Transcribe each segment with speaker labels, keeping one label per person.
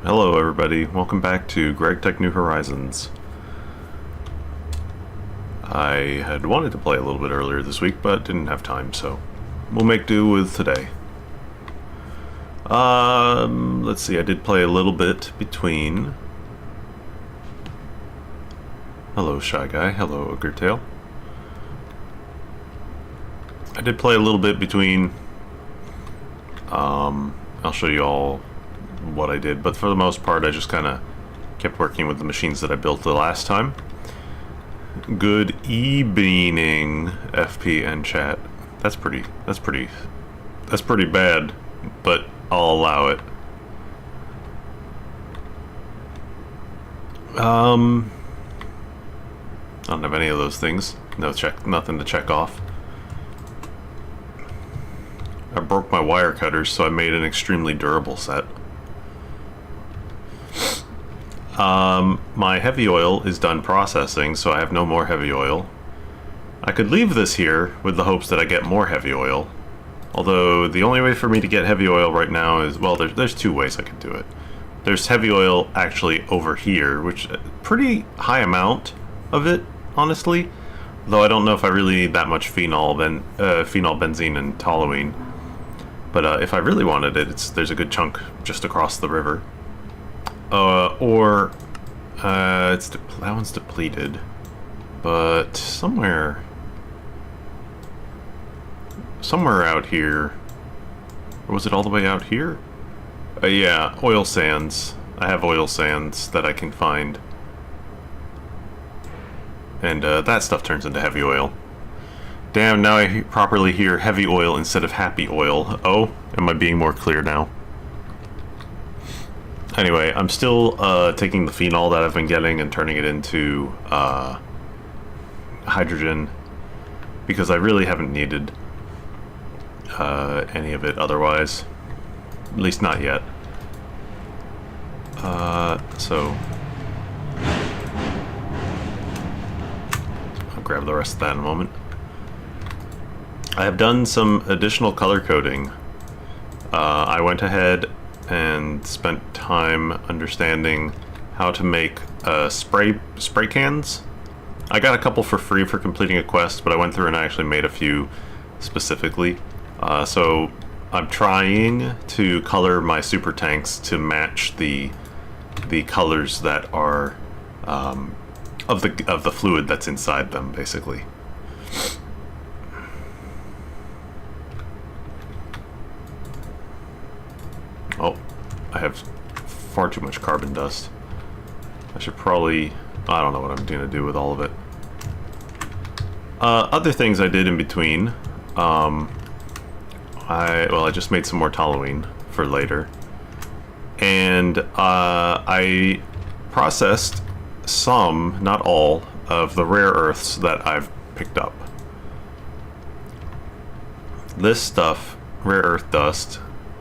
Speaker 1: Hello everybody, welcome back to Gregtech New Horizons. I had wanted to play a little bit earlier this week, but didn't have time, so we'll make do with today. Let's see, I did play a little bit between... Hello Shy Guy, hello Ogre Tail. I did play a little bit between... I'll show you all what I did, but for the most part I just kind of kept working with the machines that I built the last time. Good evening, FP and chat. That's pretty bad, but I'll allow it. I don't have any of those things. Nothing to check off. I broke my wire cutters, so I made an extremely durable set. My heavy oil is done processing, so I have no more heavy oil. I could leave this here with the hopes that I get more heavy oil. Although, the only way for me to get heavy oil right now is, well, there's two ways I could do it. There's heavy oil actually over here, which pretty high amount of it, honestly. Though I don't know if I really need that much phenol, benzene, and toluene. But if I really wanted it, there's a good chunk just across the river. That one's depleted, but somewhere out here, or was it all the way out here? Yeah, oil sands. I have oil sands that I can find, and that stuff turns into heavy oil. Damn, now I properly hear heavy oil instead of happy oil. Oh, am I being more clear now? Anyway, I'm still taking the phenol that I've been getting and turning it into hydrogen, because I really haven't needed any of it otherwise. At least not yet. So I'll grab the rest of that in a moment. I have done some additional color coding. I went ahead and spent time understanding how to make spray cans. I got a couple for free for completing a quest, but I went through and I actually made a few specifically. So I'm trying to color my super tanks to match the colors that are of the fluid that's inside them, basically. Oh, I have far too much carbon dust. I should probably... I don't know what I'm going to do with all of it. Other things I did in between. I just made some more toluene for later. And I processed some, not all, of the rare earths that I've picked up. This stuff, rare earth dust,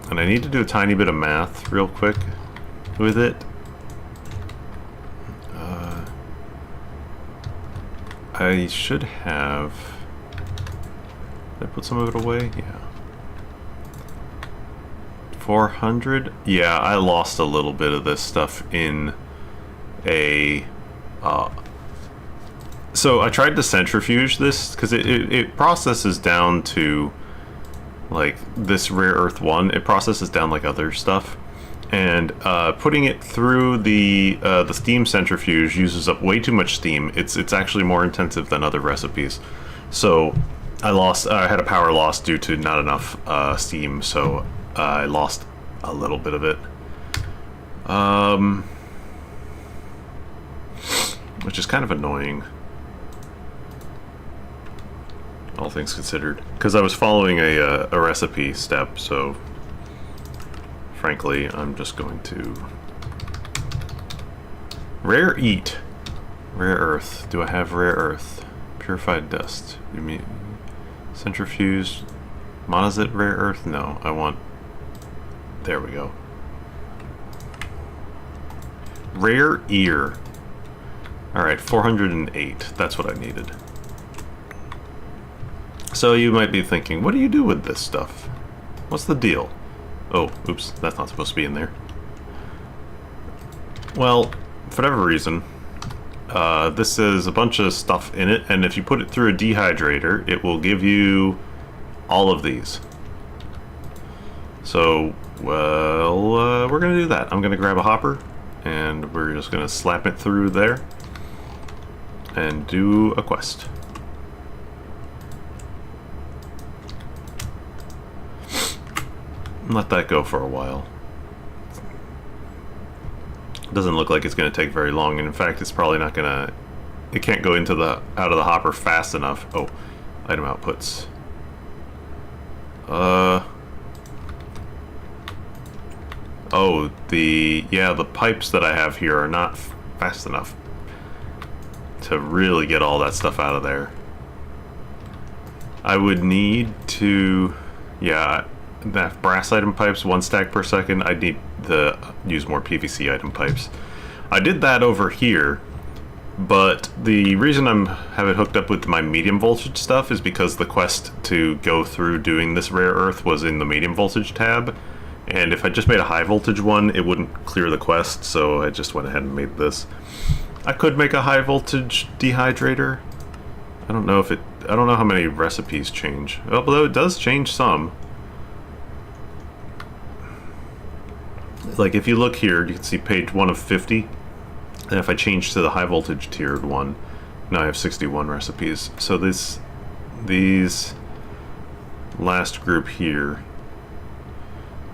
Speaker 1: and I need to do a tiny bit of math real quick with it. I should have... Did I put some of it away? Yeah. 400? Yeah, I lost a little bit of this stuff in a... So I tried to centrifuge this, because it processes down to... like this rare earth one, it processes down like other stuff, and putting it through the steam centrifuge uses up way too much steam. It's actually more intensive than other recipes, so I had a power loss due to not enough steam, so I lost a little bit of it, which is kind of annoying, all things considered, because I was following a recipe step, so frankly I'm just going to rare earth. Do I have rare earth? Purified dust. You mean centrifuge? Monazite rare earth? No, I want... There we go. Rare ear. Alright, 408. That's what I needed. So you might be thinking, what do you do with this stuff? What's the deal? Oh, oops, that's not supposed to be in there. Well, for whatever reason, this is a bunch of stuff in it, and if you put it through a dehydrator, it will give you all of these. So, well, we're gonna do that. I'm gonna grab a hopper, and we're just gonna slap it through there, and do a quest. Let that go for a while. Doesn't look like it's going to take very long, and in fact it's probably not going to... It can't go into the out of the hopper fast enough. Oh, item outputs. Oh, the pipes that I have here are not fast enough to really get all that stuff out of there. I would need to... Yeah, that brass item pipes, 1 stack per second. I need to use more PVC item pipes. I did that over here, but the reason I'm have it hooked up with my medium voltage stuff is because the quest to go through doing this rare earth was in the medium voltage tab, and if I just made a high voltage one, it wouldn't clear the quest, so I just went ahead and made this. I could make a high voltage dehydrator. I don't know if it... I don't know how many recipes change. Although it does change some. Like, if you look here, you can see page 1 of 50. And if I change to the high voltage tiered one, now I have 61 recipes. So these last group here,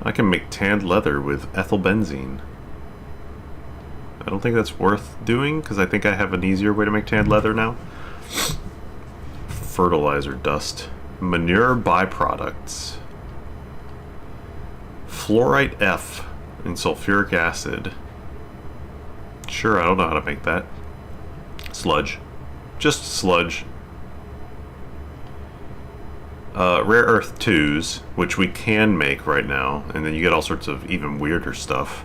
Speaker 1: I can make tanned leather with ethyl benzene. I don't think that's worth doing, because I think I have an easier way to make tanned leather now. Fertilizer dust. Manure byproducts. Fluorite F and sulfuric acid. Sure, I don't know how to make that. Sludge. Just sludge. Rare earth 2s, which we can make right now, and then you get all sorts of even weirder stuff.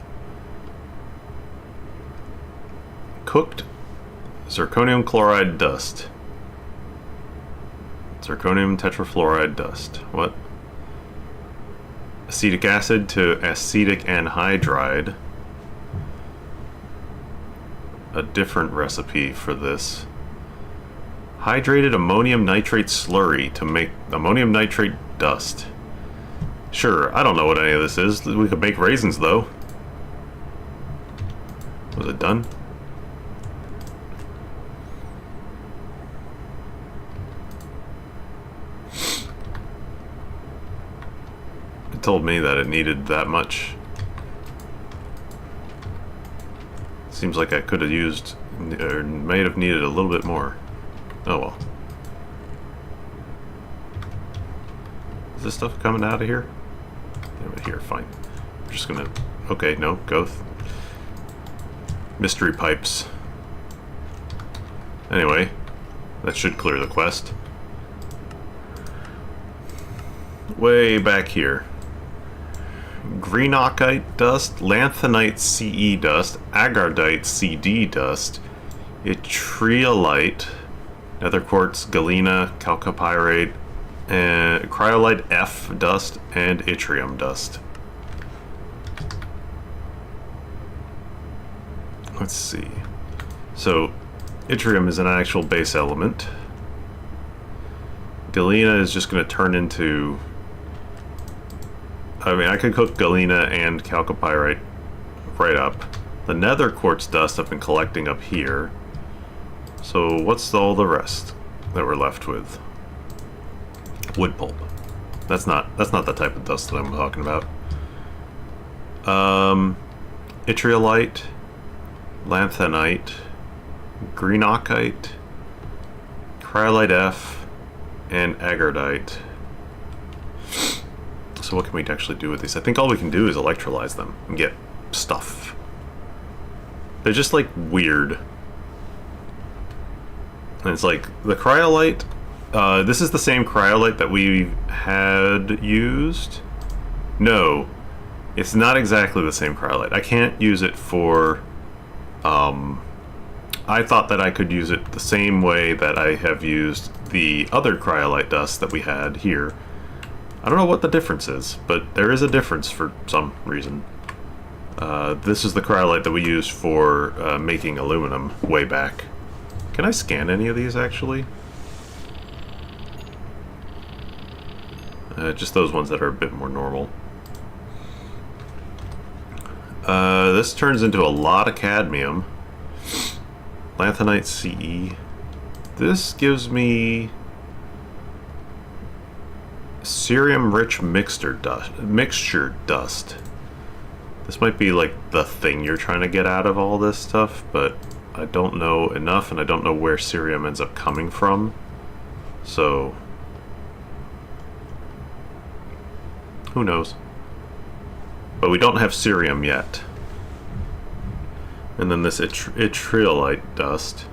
Speaker 1: Cooked zirconium chloride dust. Zirconium tetrafluoride dust. What? Acetic acid to acetic anhydride. A different recipe for this. Hydrated ammonium nitrate slurry to make ammonium nitrate dust. Sure, I don't know what any of this is. We could make raisins, though. Was it done? It told me that it needed that much. Seems like I could have used, or may have needed a little bit more. Oh well. Is this stuff coming out of here? Yeah, here, fine. I'm just gonna... Okay, no, go. Mystery pipes. Anyway, that should clear the quest. Way back here. Greenockite dust, lanthanite CE dust, agardite CD dust, yttriolite, nether quartz, galena, chalcopyrite, and cryolite F dust, and yttrium dust. Let's see. So, yttrium is an actual base element. Galena is just going to turn into... I mean, I could cook galena and chalcopyrite right up. The nether quartz dust I've been collecting up here. So what's all the rest that we're left with? Wood pulp. That's not the type of dust that I'm talking about. Yttriolite, lanthanite, greenockite, cryolite F, and agardite. So what can we actually do with these? I think all we can do is electrolyze them and get stuff. They're just like weird. And it's like the cryolite, this is the same cryolite that we had used. No, it's not exactly the same cryolite. I can't use it for, I thought that I could use it the same way that I have used the other cryolite dust that we had here. I don't know what the difference is, but there is a difference for some reason. This is the cryolite that we used for making aluminum way back. Can I scan any of these, actually? Just those ones that are a bit more normal. This turns into a lot of cadmium. Lanthanite CE. This gives me cerium-rich mixture dust. This might be like the thing you're trying to get out of all this stuff, but I don't know enough, and I don't know where cerium ends up coming from. So, who knows? But we don't have cerium yet. And then this yttriolite dust.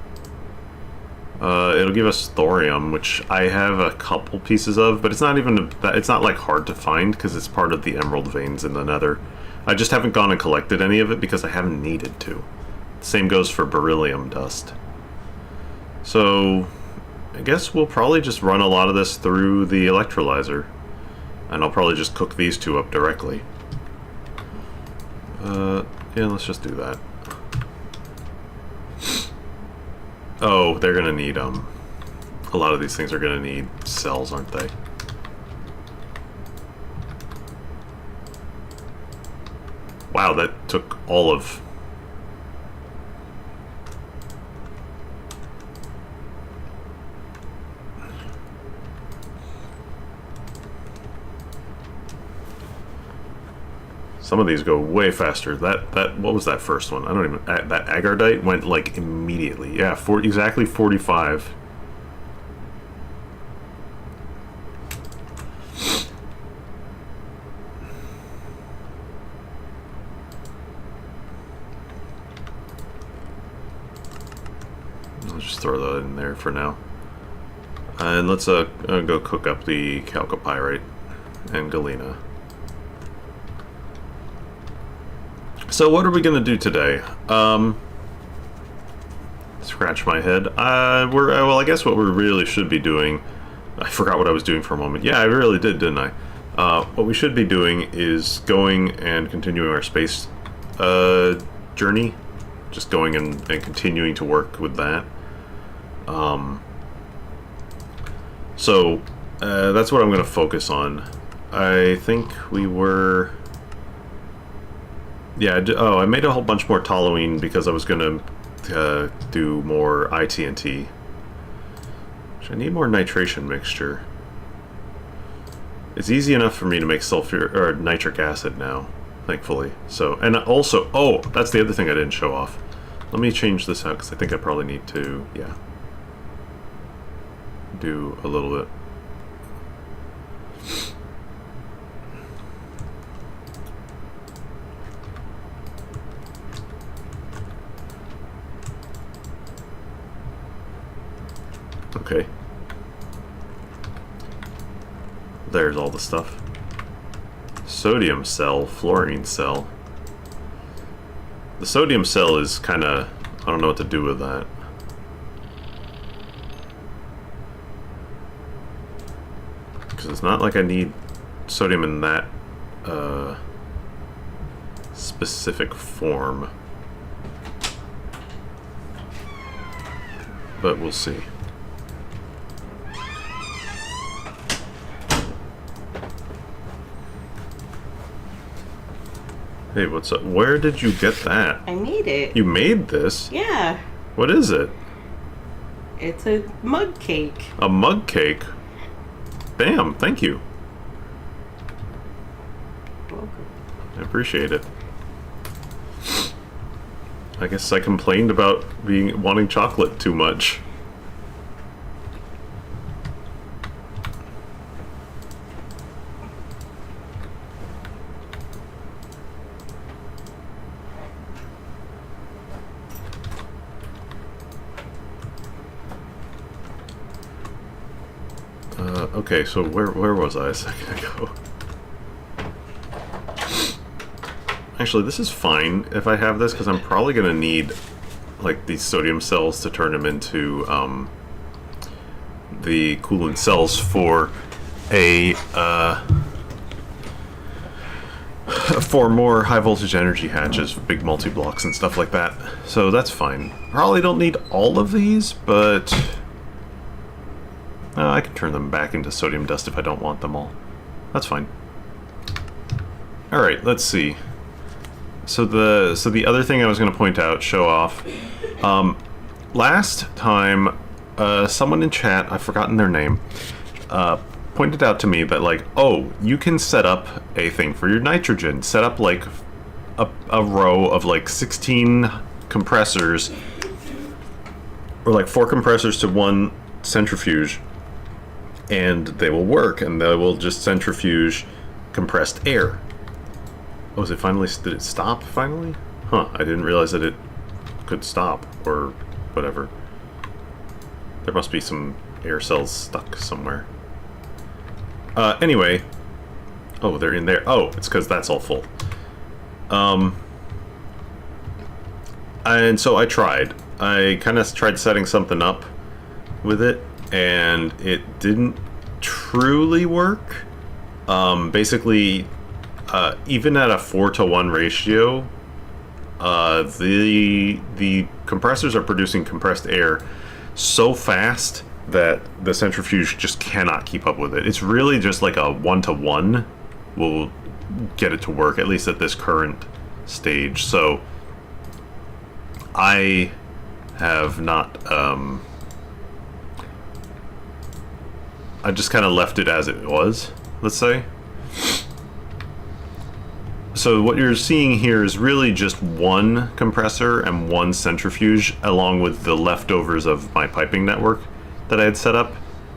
Speaker 1: It'll give us thorium, which I have a couple pieces of, but it's not even it's not like hard to find because it's part of the emerald veins in the Nether. I just haven't gone and collected any of it because I haven't needed to. Same goes for beryllium dust. So I guess we'll probably just run a lot of this through the electrolyzer, and I'll probably just cook these two up directly. Yeah, let's just do that. Oh, they're gonna need, a lot of these things are gonna need cells, aren't they? Wow, that took all of... Some of these go way faster. That what was that first one? I don't even... That agardite went, like, immediately. Yeah, exactly 45. I'll just throw that in there for now. And let's go cook up the chalcopyrite and galena. So what are we gonna do today? Scratch my head. Well, I guess what we really should be doing... I forgot what I was doing for a moment. Yeah, I really did, didn't I? What we should be doing is going and continuing our space journey. Just going and continuing to work with that. So, that's what I'm going to focus on. I think we were... Yeah, oh, I made a whole bunch more toluene because I was going to do more ITNT. Which I need more nitration mixture. It's easy enough for me to make sulfur or nitric acid now, thankfully. So, and also, oh, that's the other thing I didn't show off. Let me change this out because I think I probably need to, yeah, do a little bit. Okay. There's all the stuff. Sodium cell, fluorine cell. The sodium cell is kind of... I don't know what to do with that. Because it's not like I need sodium in that specific form. But we'll see. Hey, what's up? Where did you get that?
Speaker 2: I made it.
Speaker 1: You made this?
Speaker 2: Yeah.
Speaker 1: What is it?
Speaker 2: It's a mug cake.
Speaker 1: A mug cake? Damn, thank you.
Speaker 2: Welcome.
Speaker 1: I appreciate it. I guess I complained about wanting chocolate too much. Okay, so where was I a second ago? Actually, this is fine if I have this, because I'm probably going to need, like, these sodium cells to turn them into, the coolant cells for a, for more high voltage energy hatches, big multi-blocks and stuff like that. So that's fine. Probably don't need all of these, but I can turn them back into sodium dust if I don't want them all. That's fine. Alright, let's see. So the other thing I was going to point out, show off, last time someone in chat, I've forgotten their name, pointed out to me that, like, oh, you can set up a thing for your nitrogen. Set up, like, a row of, like, 16 compressors, or, like, 4 compressors to 1 centrifuge, and they will work, and they will just centrifuge compressed air. Oh, is it finally, did it stop, finally? Huh, I didn't realize that it could stop, or whatever. There must be some air cells stuck somewhere. Anyway. Oh, they're in there. Oh, it's because that's all full. And so I tried. I kind of tried setting something up with it, and it didn't truly work. Basically, even at a 4-to-1 ratio, the compressors are producing compressed air so fast that the centrifuge just cannot keep up with it. It's really just like a 1-to-1 will get it to work, at least at this current stage. So I have not, I just kind of left it as it was, let's say. So what you're seeing here is really just 1 compressor and 1 centrifuge, along with the leftovers of my piping network that I had set up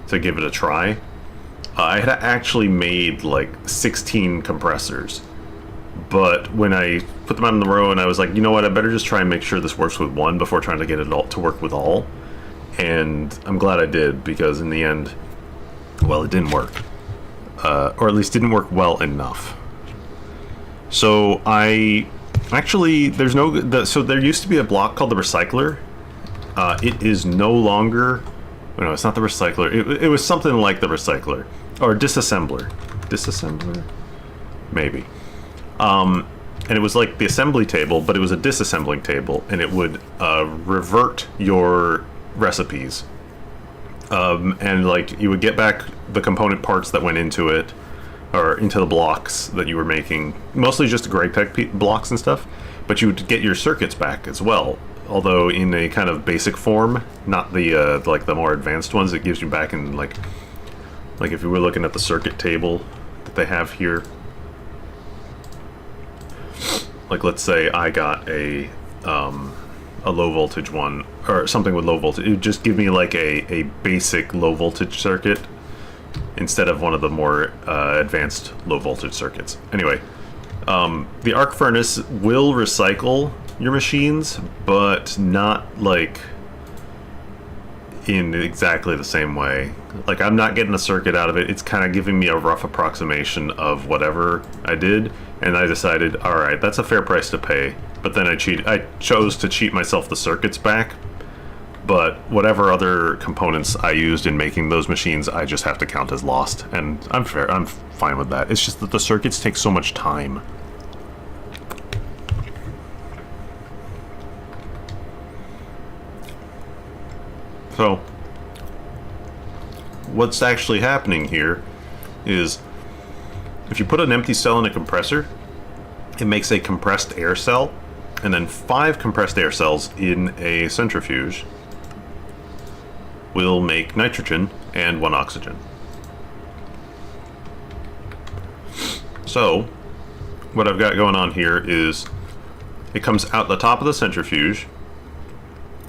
Speaker 1: to give it a try. I had actually made like 16 compressors, but when I put them out in the row and I was like, you know what, I better just try and make sure this works with 1 before trying to get it all to work with all. And I'm glad I did, because in the end, well, it didn't work. Or at least didn't work well enough. So I actually, there's no, so there used to be a block called the recycler. It is no longer, no, it's not the recycler. It was something like the recycler, or disassembler. Disassembler? Maybe. And it was like the assembly table, but it was a disassembling table, and it would revert your recipes. And like, you would get back the component parts that went into it, or into the blocks that you were making, mostly just Gregtech blocks and stuff, but you would get your circuits back as well, although in a kind of basic form, not the like the more advanced ones. It gives you back in like if you were looking at the circuit table that they have here, like let's say I got a low voltage one, or something with low voltage. It would just give me like a basic low voltage circuit instead of one of the more advanced low voltage circuits. Anyway, the arc furnace will recycle your machines, but not like in exactly the same way. Like, I'm not getting a circuit out of it. It's kind of giving me a rough approximation of whatever I did, and I decided, all right, that's a fair price to pay. But then I chose to cheat myself the circuits back. But whatever other components I used in making those machines, I just have to count as lost, and I'm fine with that. It's just that the circuits take so much time. So, what's actually happening here is, if you put an empty cell in a compressor, it makes a compressed air cell, and then 5 compressed air cells in a centrifuge will make nitrogen and 1 oxygen. So, what I've got going on here is, it comes out the top of the centrifuge,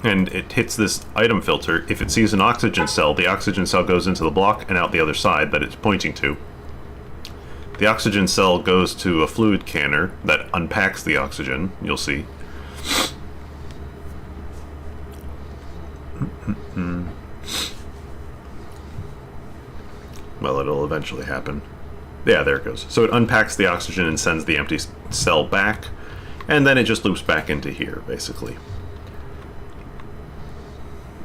Speaker 1: and it hits this item filter. If it sees an oxygen cell, the oxygen cell goes into the block and out the other side that it's pointing to. The oxygen cell goes to a fluid canner that unpacks the oxygen, you'll see. Well, it'll eventually happen. Yeah, there it goes. So it unpacks the oxygen and sends the empty cell back, and then it just loops back into here, basically.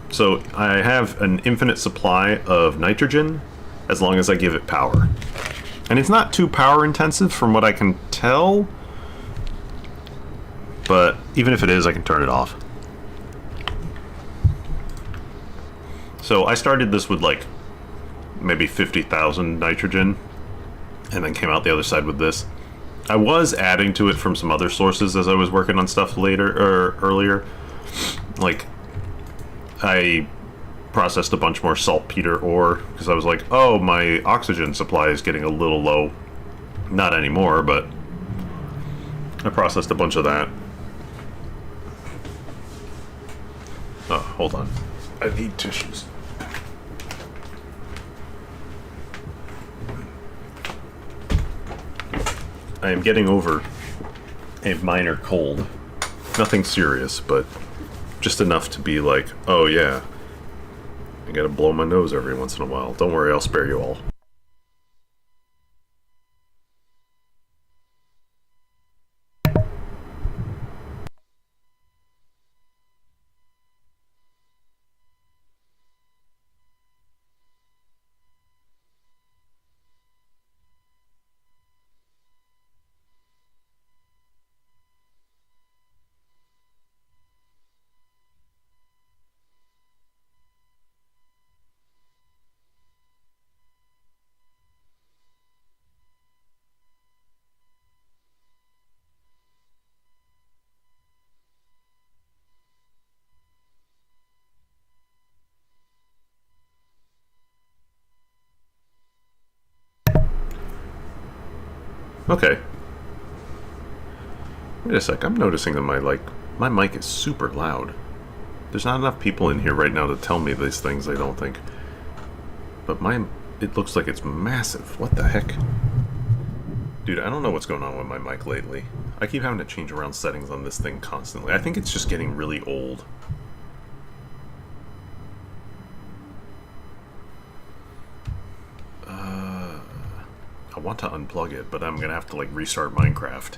Speaker 1: So I have an infinite supply of nitrogen as long as I give it power. And it's not too power intensive from what I can tell. But even if it is, I can turn it off. So I started this with like maybe 50,000 nitrogen and then came out the other side with this. I was adding to it from some other sources as I was working on stuff earlier. Like, I processed a bunch more saltpeter ore because I was like, oh, my oxygen supply is getting a little low. Not anymore, but I processed a bunch of that. Oh, hold on. I need tissues. I am getting over a minor cold. Nothing serious, but just enough to be like, oh yeah, I gotta blow my nose every once in a while. Don't worry, I'll spare you all. Okay. Wait a sec, I'm noticing that my mic is super loud. There's not enough people in here right now to tell me these things, I don't think. But it looks like it's massive. What the heck? Dude, I don't know what's going on with my mic lately. I keep having to change around settings on this thing constantly. I think it's just getting really old. I want to unplug it, but I'm gonna have to like restart Minecraft.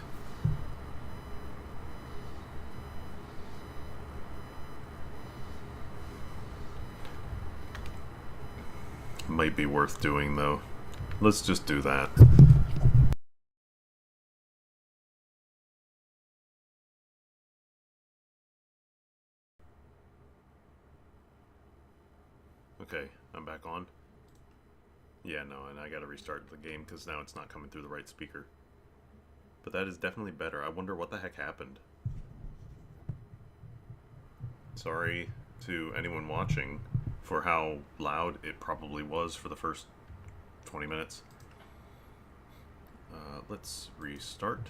Speaker 1: Might be worth doing though. Let's just do that. Okay, I'm back on. Yeah, no, and I gotta restart the game because now it's not coming through the right speaker. But that is definitely better. I wonder what the heck happened. Sorry to anyone watching for how loud it probably was for the first 20 minutes. Let's restart.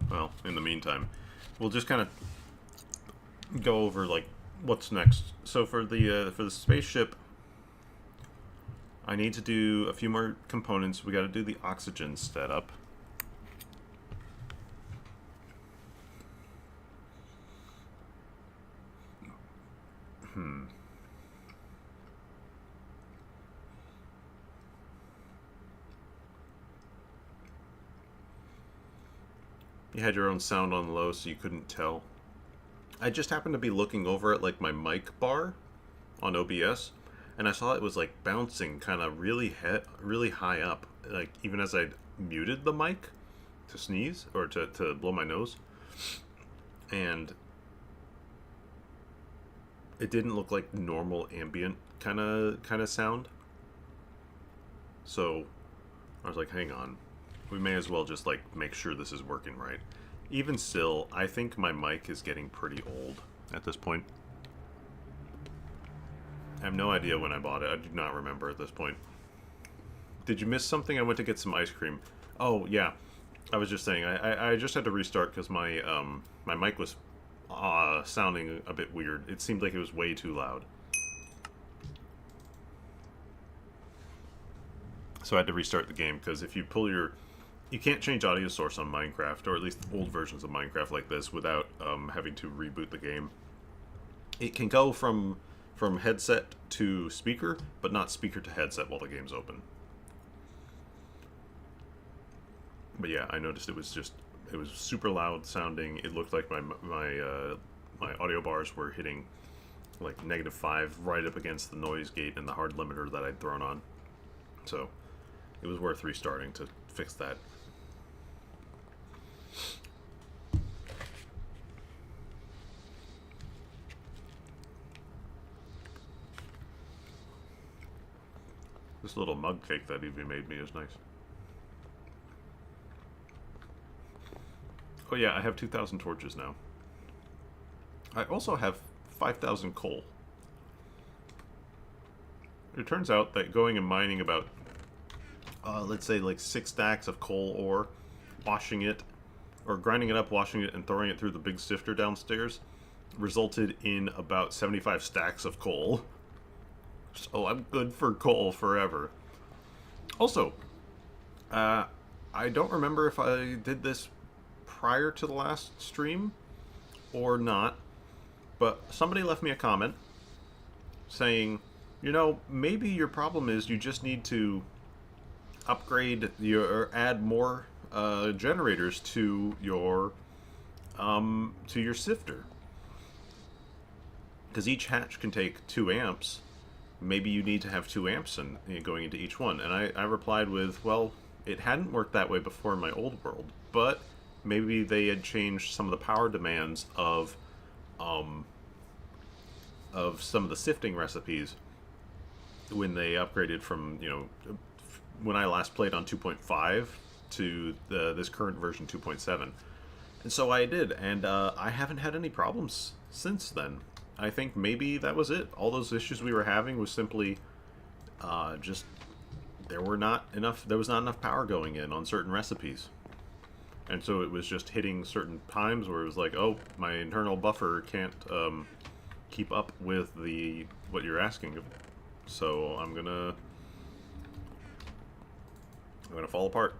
Speaker 1: Well, in the meantime, we'll just kind of go over like what's next. So for the spaceship, I need to do a few more components. We got to do the oxygen setup. You had your own sound on low, so you couldn't tell. I just happened to be looking over at like my mic bar on OBS, and I saw it was like bouncing kind of really high up, like even as I muted the mic to sneeze or to blow my nose, and it didn't look like normal ambient kind of sound. So I was like, hang on, we may as well just like make sure this is working right. Even still, I think my mic is getting pretty old at this point. I have no idea when I bought it. I do not remember at this point. Did you miss something? I went to get some ice cream. Oh, yeah. I was just saying, I just had to restart because my mic was sounding a bit weird. It seemed like it was way too loud. So I had to restart the game because if you pull your... You can't change audio source on Minecraft, or at least old versions of Minecraft like this, without having to reboot the game. It can go from headset to speaker, but not speaker to headset while the game's open. But yeah, I noticed it was super loud sounding. It looked like my audio bars were hitting like -5 right up against the noise gate and the hard limiter that I'd thrown on. So it was worth restarting to fix that. This little mug cake that Evie made me is nice. Oh yeah, I have 2,000 torches now. I also have 5,000 coal. It turns out that going and mining about, let's say like 6 stacks of coal ore, washing it, or grinding it up, washing it, and throwing it through the big sifter downstairs, resulted in about 75 stacks of coal. So I'm good for coal forever. Also, I don't remember if I did this prior to the last stream or not, but somebody left me a comment saying, you know, maybe your problem is you just need to upgrade or add more generators to your sifter, because each hatch can take 2 amps. Maybe you need to have 2 amps going into each one. And I replied with, well, it hadn't worked that way before in my old world, but maybe they had changed some of the power demands of some of the sifting recipes when they upgraded from, you know, when I last played on 2.5 to this current version 2.7. And so I did, and I haven't had any problems since then. I think maybe that was it. All those issues we were having was simply just there was not enough power going in on certain recipes. And so it was just hitting certain times where it was like, oh, my internal buffer can't keep up with what you're asking. So I'm gonna fall apart.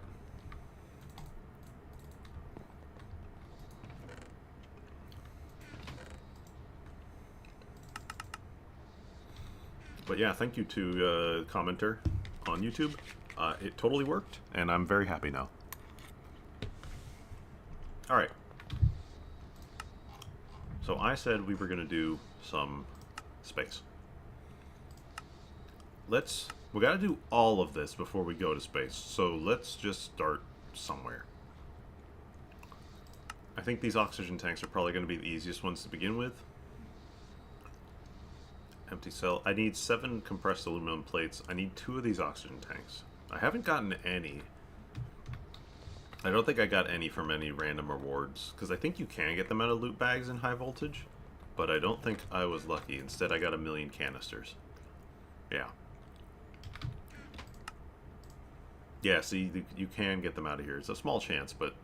Speaker 1: But yeah, thank you to commenter on YouTube. It totally worked, and I'm very happy now. Alright. So I said we were going to do some space. We got to do all of this before we go to space, so let's just start somewhere. I think these oxygen tanks are probably going to be the easiest ones to begin with. Empty cell. I need 7 compressed aluminum plates. I need 2 of these oxygen tanks. I haven't gotten any. I don't think I got any from any random rewards, because I think you can get them out of loot bags in high voltage, but I don't think I was lucky. Instead, I got 1,000,000 canisters. Yeah. Yeah, see, you can get them out of here. It's a small chance, but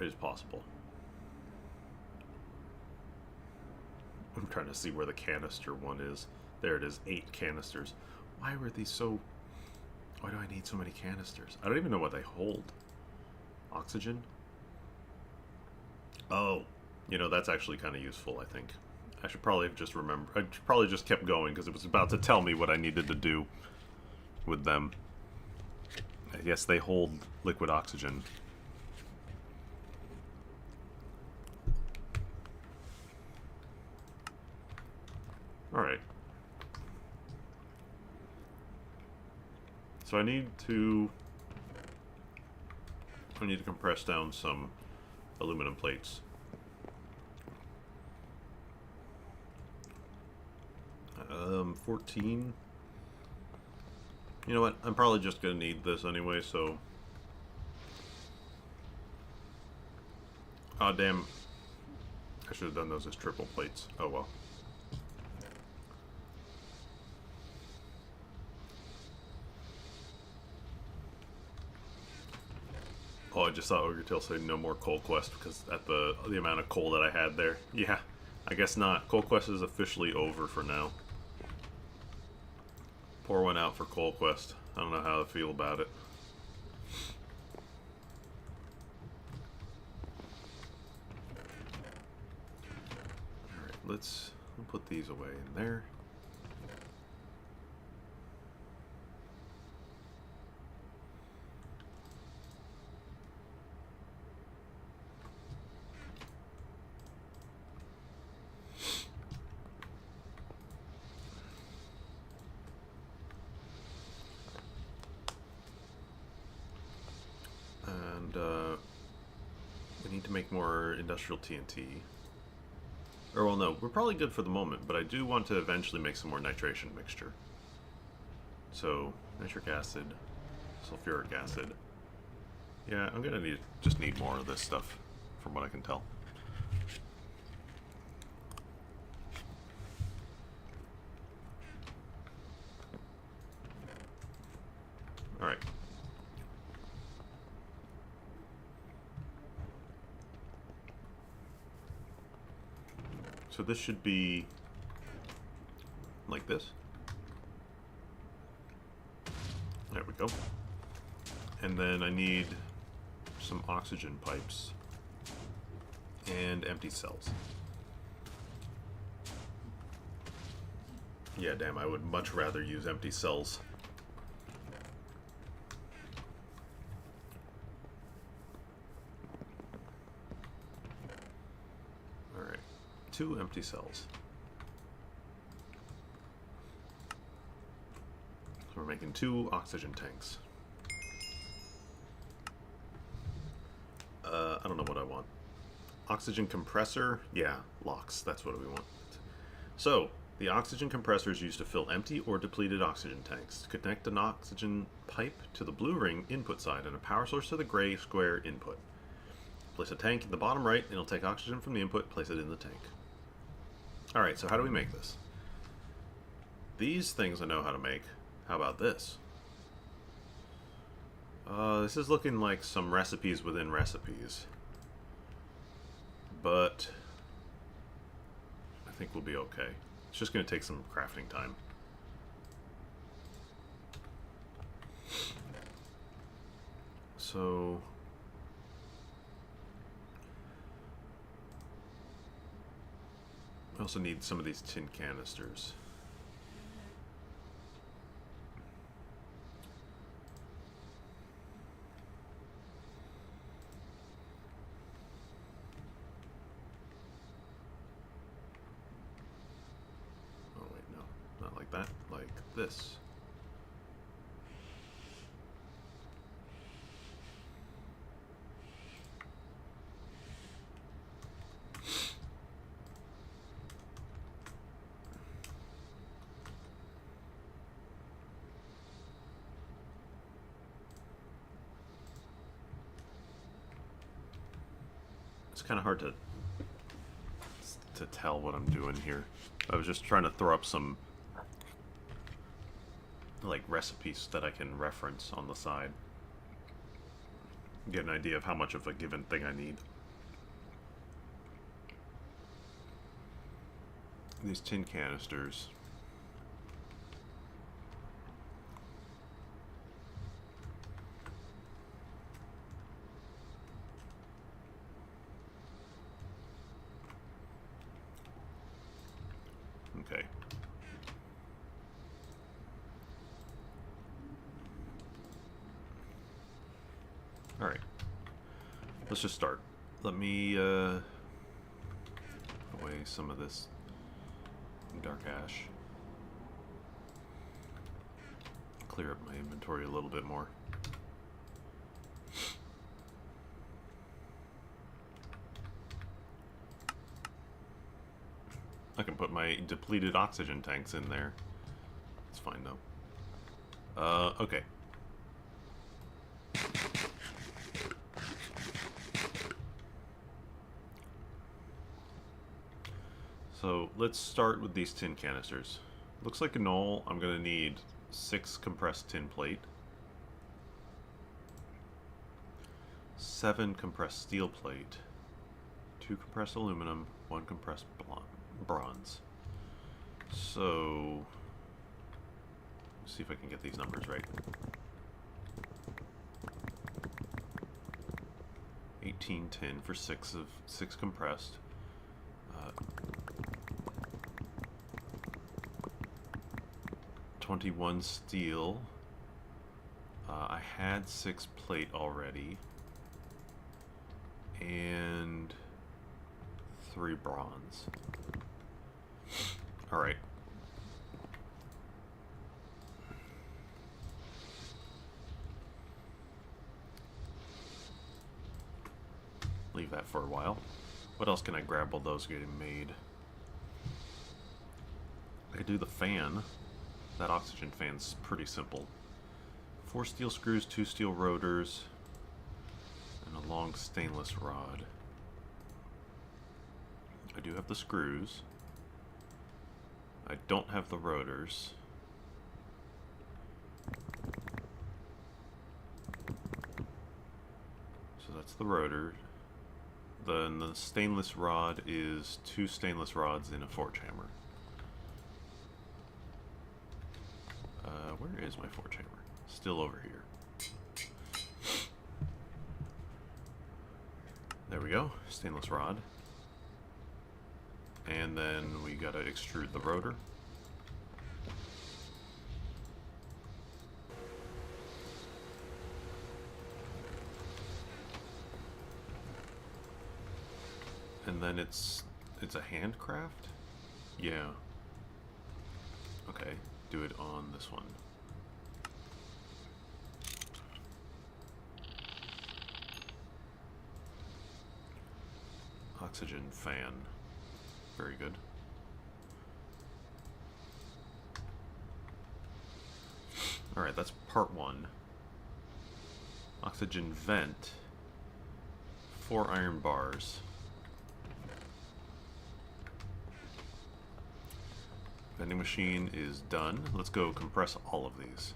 Speaker 1: it is possible. I'm trying to see where the canister one is. There it is, 8 canisters. Why were these so... Why do I need so many canisters? I don't even know what they hold. Oxygen? Oh, you know, that's actually kind of useful, I think. I should probably have just remembered. I probably just kept going because it was about to tell me what I needed to do with them. Yes, they hold liquid oxygen. Alright. So I need to compress down some aluminum plates. 14. You know what? I'm probably just gonna need this anyway, so... Aw, damn. I should have done those as triple plates. Oh well. Oh, I just saw Ogre say no more coal quest because at the amount of coal that I had there. Yeah, I guess not. Coal quest is officially over for now. Pour one out for coal quest. I don't know how I feel about it. Alright, we'll put these away in there. make more industrial TNT. Or, well, no, we're probably good for the moment, but I do want to eventually make some more nitration mixture. So, nitric acid, sulfuric acid. Yeah, I'm gonna just need more of this stuff, from what I can tell. Alright. So this should be like this. There we go. And then I need some oxygen pipes and empty cells. Yeah, damn, I would much rather use empty cells. Alright, 2 empty cells. So we're making 2 oxygen tanks. I don't know what I want. Oxygen compressor? Yeah, LOX, that's what we want. So, the oxygen compressor is used to fill empty or depleted oxygen tanks. Connect an oxygen pipe to the blue ring input side and a power source to the gray square input. Place a tank in the bottom right and it'll take oxygen from the input, place it in the tank. Alright, so how do we make this? These things I know how to make. How about this? This is looking like some recipes within recipes. But I think we'll be okay. It's just going to take some crafting time. So I also need some of these tin canisters. Oh wait, no. Not like that. Like this. It's kind of hard to tell what I'm doing here. I was just trying to throw up some like recipes that I can reference on the side. Get an idea of how much of a given thing I need. These tin canisters. Okay. Alright. Let's just start. Let me put away some of this dark ash. Clear up my inventory a little bit more. I can put my depleted oxygen tanks in there. It's fine though. Okay. So let's start with these tin canisters. Looks like a null. I'm gonna need 6 compressed tin plate, 7 compressed steel plate, 2 compressed aluminum, 1 compressed bronze. So let's see if I can get these numbers right. 18 tin for 6 compressed. 21 steel. I had 6 plate already. And 3 bronze. Alright. leave that for a while. What else can I grab while those are getting made? I could do the fan. That oxygen fan's pretty simple. 4 steel screws, 2 steel rotors, and a long stainless rod. I do have the screws. I don't have the rotors. So that's the rotor. Then the stainless rod is 2 stainless rods in a forge hammer. Where is my forge hammer? Still over here. There we go, stainless rod. And then we gotta extrude the rotor. And then it's a handcraft? Yeah. Okay, do it on this one. Oxygen fan. Very good. Alright, that's part 1. Oxygen vent. 4 iron bars. Vending machine is done. Let's go compress all of these.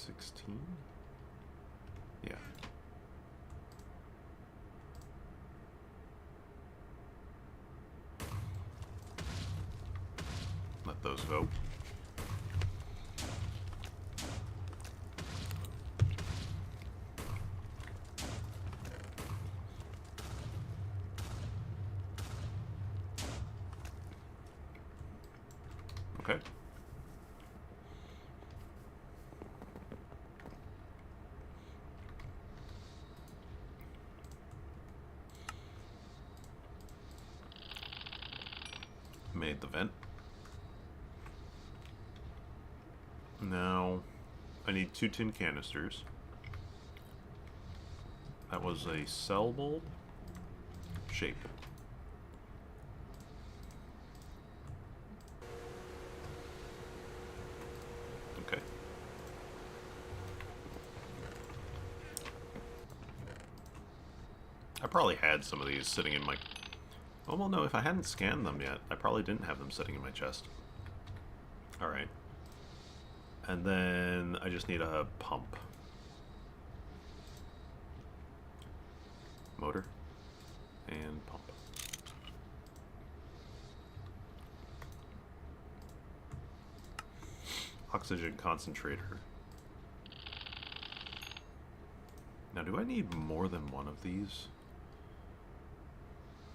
Speaker 1: 16? Yeah. Let those go. Okay. Made the vent. Now, I need 2 tin canisters. That was a cell bulb shape. Okay. I probably had some of these sitting in my... Oh, well, no, if I hadn't scanned them yet, I probably didn't have them sitting in my chest. Alright. And then I just need a pump. Motor. And pump. Oxygen concentrator. Now, do I need more than one of these?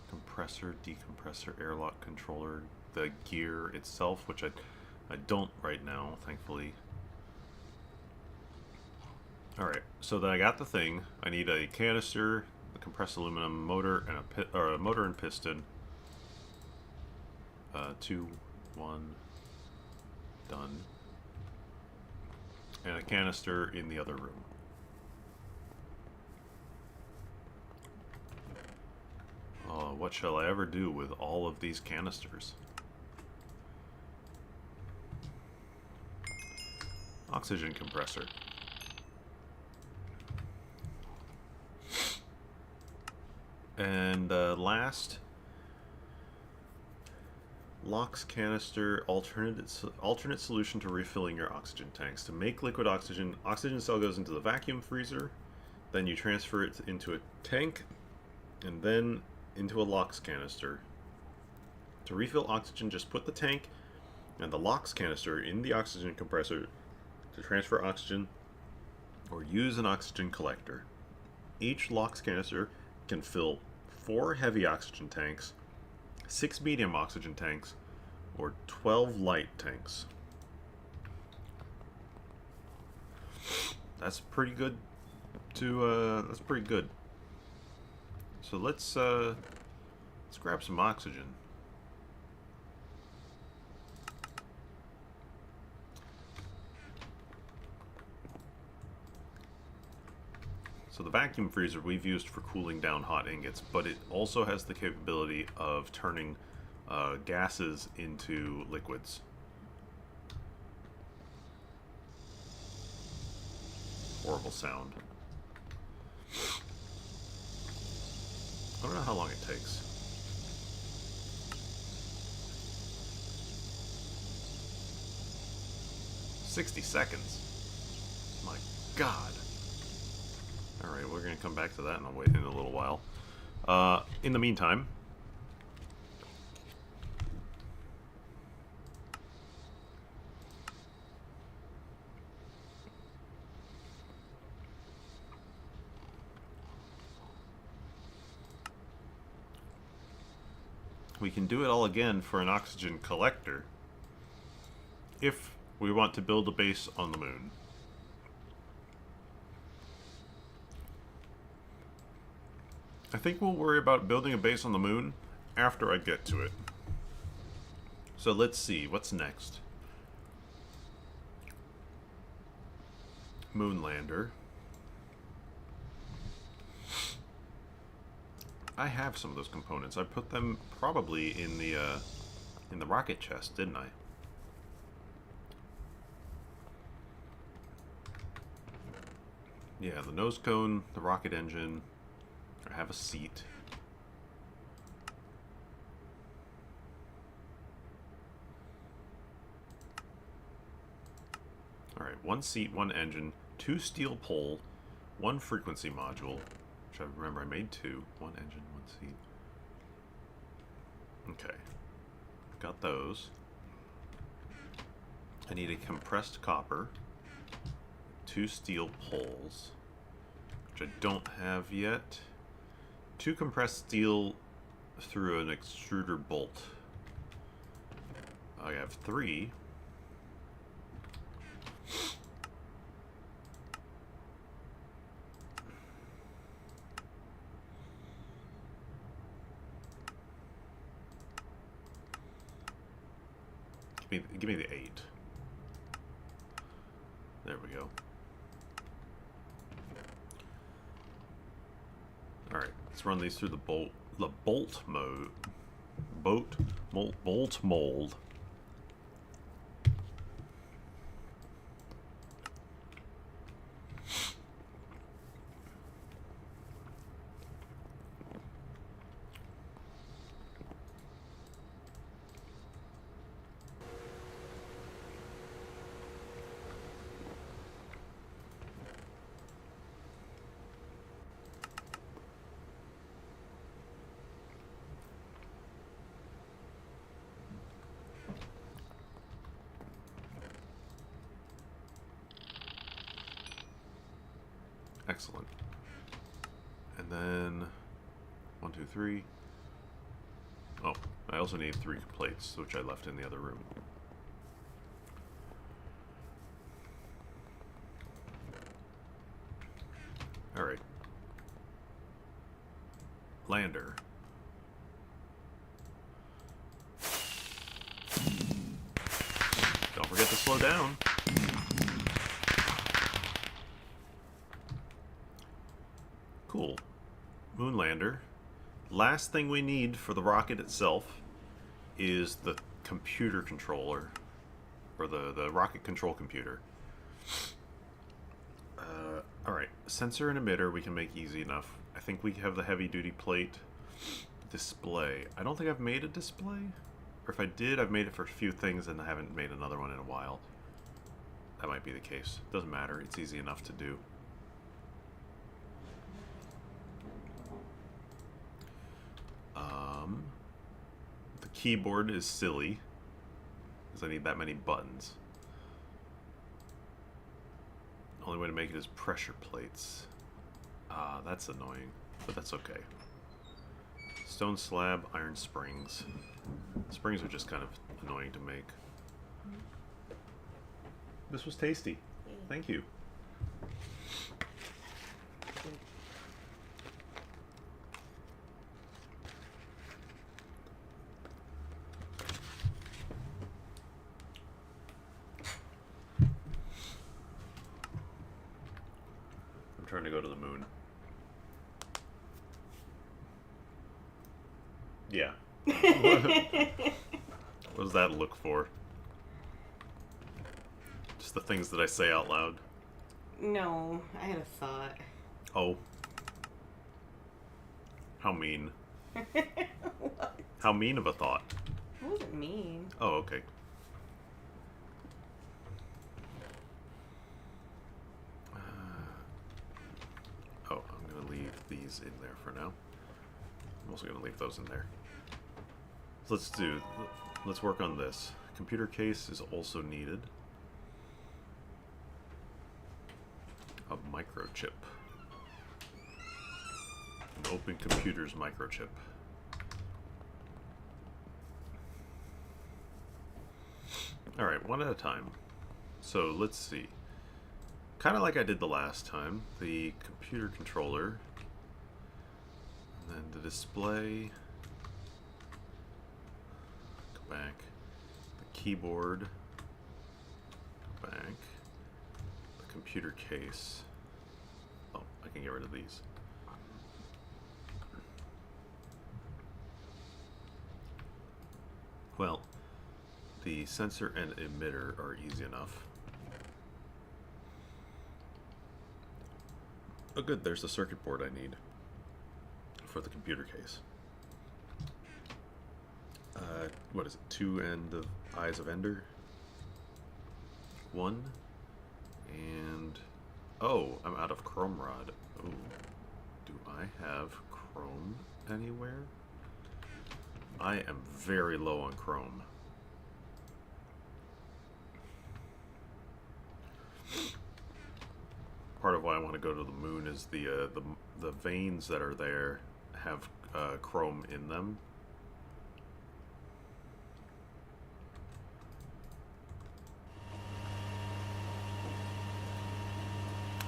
Speaker 1: Compressor, decompressor, airlock controller, the gear itself, which I don't right now, thankfully. Alright, so then I got the thing. I need a canister, the compressed aluminum motor, and a motor and piston. 2, 1, done. And a canister in the other room. Oh, what shall I ever do with all of these canisters? Oxygen compressor. And last, LOX canister, alternate solution to refilling your oxygen tanks. To make liquid oxygen, oxygen cell goes into the vacuum freezer, then you transfer it into a tank, and then into a LOX canister. To refill oxygen, just put the tank and the LOX canister in the oxygen compressor to transfer oxygen, or use an oxygen collector. Each LOX canister can fill 4 heavy oxygen tanks, 6 medium oxygen tanks, or 12 light tanks. That's pretty good that's pretty good. So let's grab some oxygen. So the vacuum freezer we've used for cooling down hot ingots, but it also has the capability of turning gases into liquids. Horrible sound. I don't know how long it takes. 60 seconds. My God. Alright, we're going to come back to that in a little while. In the meantime, we can do it all again for an oxygen collector if we want to build a base on the moon. I think we'll worry about building a base on the moon after I get to it. So let's see, what's next? Moonlander. I have some of those components. I put them probably in the rocket chest, didn't I? Yeah, the nose cone, the rocket engine. I have a seat. Alright, 1 seat, 1 engine, 2 steel pole, 1 frequency module, which I remember I made 2. 1 engine, 1 seat. Okay. Got those. I need a compressed copper, 2 steel poles, which I don't have yet, 2 compressed steel through an extruder bolt. I have 3. Give me the 8. There we go. Alright, let's run these through the bolt mold. Bolt mold. Excellent. And then 1, 2, 3. Oh, I also need 3 plates, which I left in the other room. Alright. Lander. Don't forget to slow down. Cool. Moonlander. Last thing we need for the rocket itself is the computer controller, or the rocket control computer. Alright, sensor and emitter we can make easy enough. I think we have the heavy duty plate. Display. I don't think I've made a display. Or if I did, I've made it for a few things and I haven't made another one in a while. That might be the case. Doesn't matter, it's easy enough to do. The keyboard is silly, because I need that many buttons. The only way to make it is pressure plates. Ah, that's annoying, but that's okay. Stone slab, iron springs. Springs are just kind of annoying to make. This was tasty. Thank you. I'm trying to go to the moon. Yeah. What does that look for? Just the things that I say out loud.
Speaker 2: No, I had a thought.
Speaker 1: Oh. How mean.
Speaker 2: What?
Speaker 1: How mean of a thought.
Speaker 2: It wasn't mean.
Speaker 1: Oh, okay. Oh, I'm going to leave these in there for now. I'm also going to leave those in there. So let's work on this. Computer case is also needed. A microchip. An open computer's microchip. Alright, one at a time. So let's see. Kind of like I did the last time, the computer controller, and then the display, go back, the keyboard, go back, the computer case. Oh, I can get rid of these. Well, the sensor and emitter are easy enough. Oh good, there's the circuit board I need for the computer case. What is it? 2 eyes of Ender? 1. And... oh, I'm out of chrome rod. Oh, do I have chrome anywhere? I am very low on chrome. Part of why I want to go to the moon is the veins that are there have chrome in them.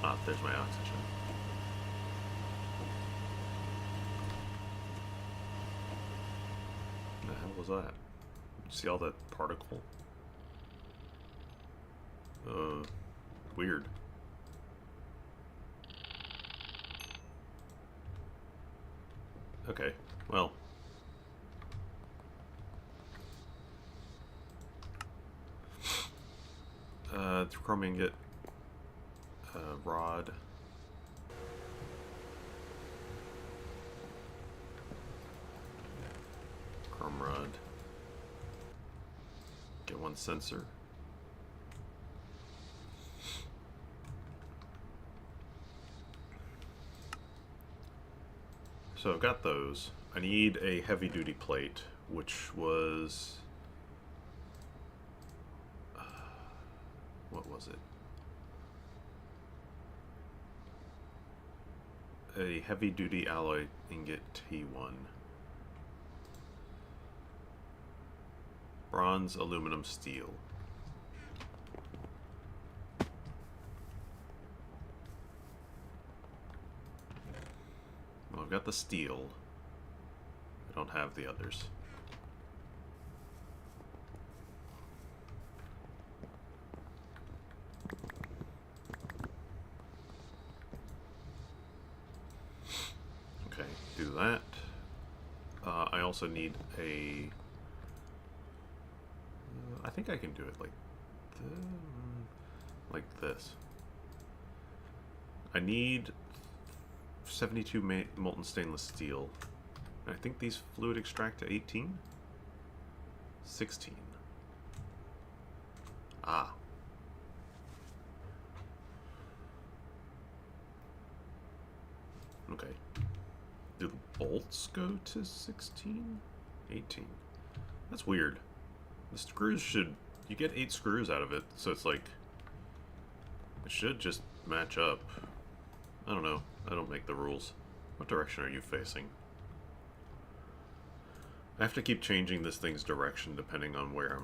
Speaker 1: Ah, there's my oxygen. What the hell was that? Did you see all that particle? Weird. Okay, well. Chrome ingot. Rod. Chrome rod. Get one sensor. So I've got those. I need a heavy-duty plate, which was... what was it? A heavy-duty alloy ingot T1. Bronze, aluminum, steel. Well, I've got the steel. I don't have the others. Okay, do that. I also need a... I think I can do it like this. I need 72 molten stainless steel. I think these fluid extract to 18? 16. Ah. Okay. Do the bolts go to 16? 18. That's weird. The screws should... you get 8 screws out of it, so it's like... it should just match up. I don't know. I don't make the rules. What direction are you facing? I have to keep changing this thing's direction depending on where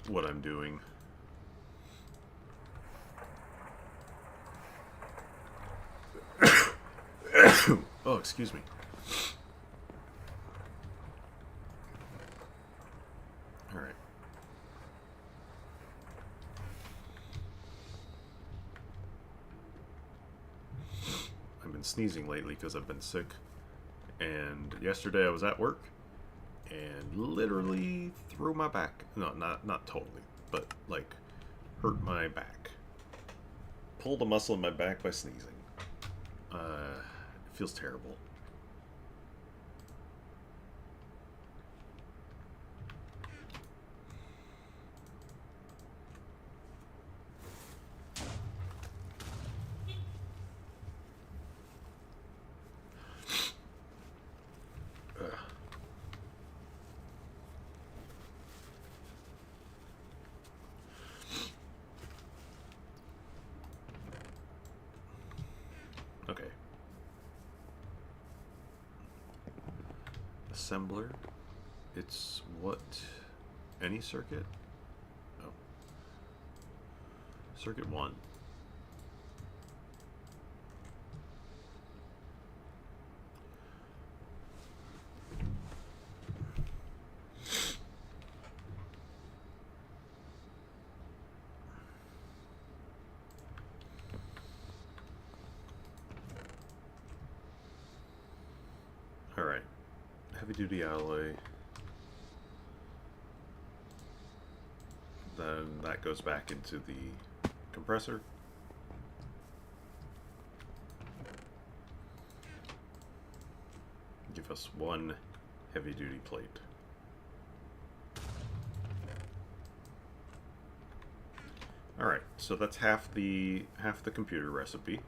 Speaker 1: what I'm doing. Oh, excuse me. Alright. I've been sneezing lately because I've been sick. And yesterday I was at work, and literally threw my back. No, not totally, but like hurt my back. Pulled a muscle in my back by sneezing. It feels terrible. Okay. Assembler. It's what? Any circuit? Oh. Circuit 1. Alright. Heavy duty alloy. Then that goes back into the compressor. Give us one heavy duty plate. Alright, so that's half the computer recipe.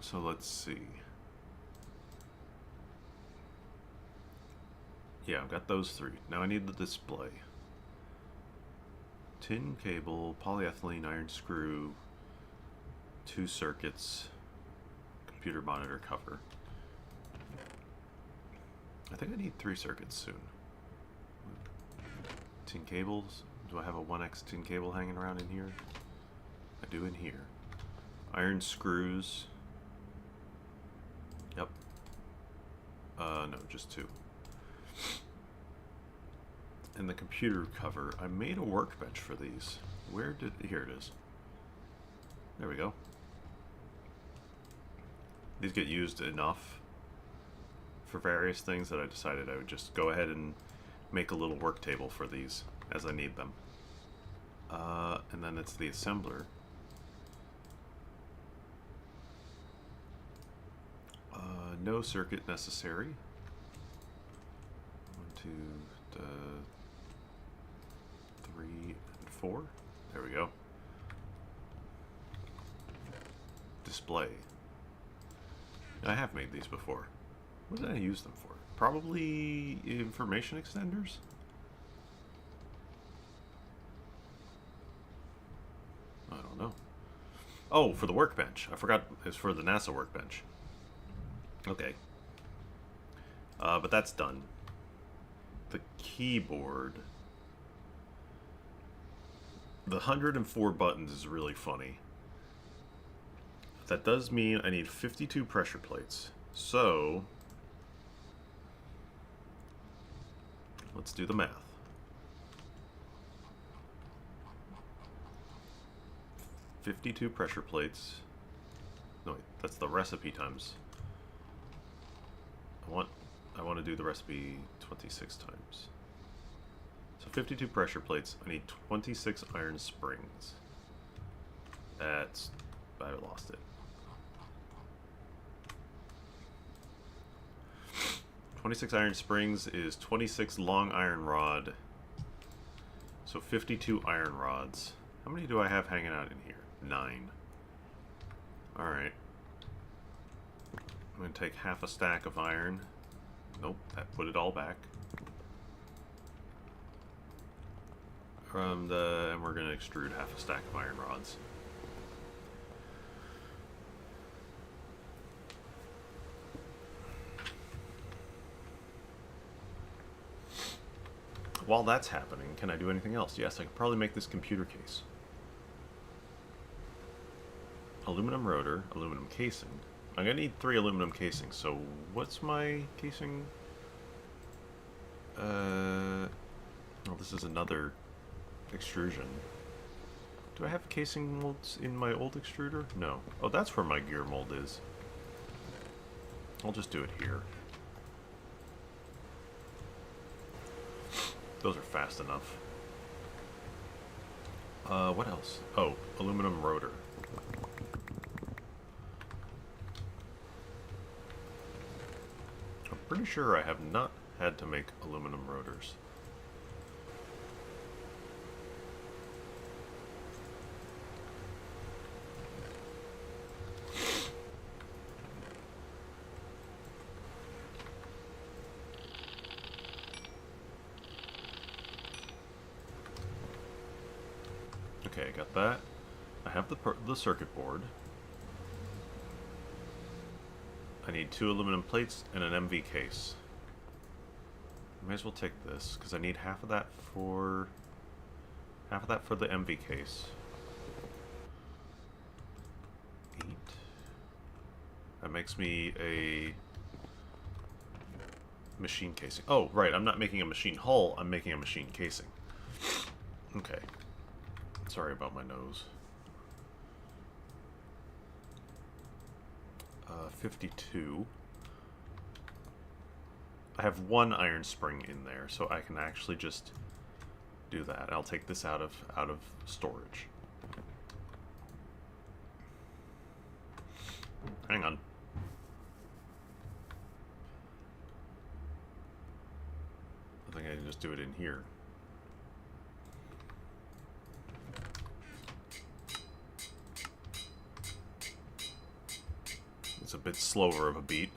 Speaker 1: So let's see. Yeah, I've got those three. Now I need the display. Tin cable, polyethylene iron screw, 2 circuits, computer monitor cover. I think I need 3 circuits soon. Tin cables. Do I have a 1x tin cable hanging around in here? I do in here. Iron screws. Yep. No, just 2. And the computer cover. I made a workbench for these. Where did... Here it is. There we go. These get used enough for various things that I decided I would just go ahead and make a little work table for these as I need them. And then it's the assembler. No circuit necessary. 1, 2, 3, and 4. There we go. Display. I have made these before. What did I use them for? Probably information extenders? I don't know. Oh, for the workbench. I forgot it's for the NASA workbench. Okay. But that's done. The keyboard. The 104 buttons is really funny. That does mean I need 52 pressure plates. So, let's do the math. 52 pressure plates. No, wait, that's the recipe times. I want to do the recipe 26 times. So 52 pressure plates. I need 26 iron springs. That's... I lost it. 26 iron springs is 26 long iron rod. So 52 iron rods. How many do I have hanging out in here? 9. Alright. I'm going to take half a stack of iron. Nope, that put it all back. And we're going to extrude half a stack of iron rods. While that's happening, can I do anything else? Yes, I could probably make this computer case. Aluminum rotor, aluminum casing. I'm going to need 3 aluminum casings, so what's my casing? Well, this is another extrusion. Do I have casing molds in my old extruder? No. Oh, that's where my gear mold is. I'll just do it here. Those are fast enough. What else? Oh, aluminum rotor. I'm pretty sure I have not had to make aluminum rotors. Okay, I got that. I have the circuit board. I need 2 aluminum plates and an MV case. I may as well take this because I need half of that for the MV case. 8. That makes me a machine casing. Oh, right, I'm not making a machine hull, I'm making a machine casing. Okay. Sorry about my nose. 52. I have 1 iron spring in there, so I can actually just do that. I'll take this out of storage. Hang on. I think I can just do it in here. It's a bit slower of a beat.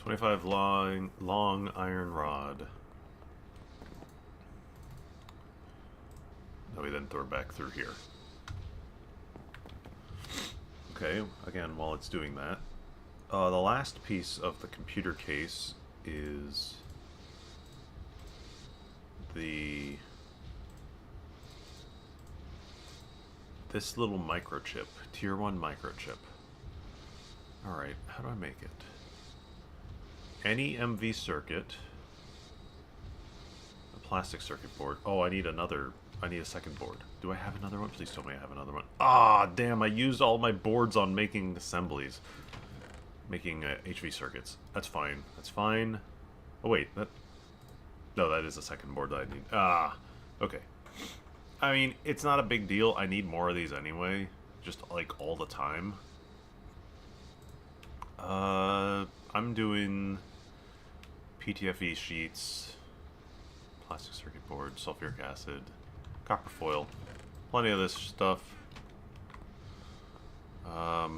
Speaker 1: .25 long iron rod. That we then throw back through here. Okay, again, while it's doing that, the last piece of the computer case is this little microchip, tier 1 microchip. Alright, how do I make it? Any MV circuit, a plastic circuit board. Oh, I need a second board. Do I have another one? Please tell me I have another one. Ah, damn, I used all my boards on making assemblies. Making HV circuits. That's fine. That's fine. Oh, wait. No, that is a second board that I need. Ah, okay. I mean, it's not a big deal. I need more of these anyway. Just, like, all the time. I'm doing PTFE sheets, plastic circuit board, sulfuric acid, copper foil, plenty of this stuff. I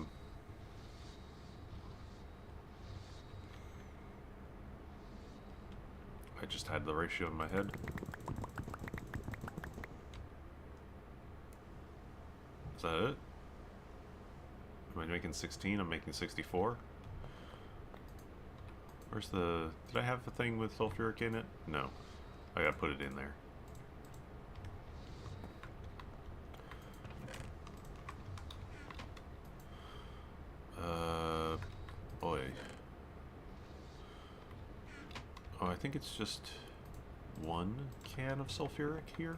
Speaker 1: just had the ratio in my head. Is that it? Am I making 16? I'm making 64. Where's the... Did I have a thing with sulfuric in it? No. I gotta put it in there. Boy. Oh, I think it's just 1 can of sulfuric here.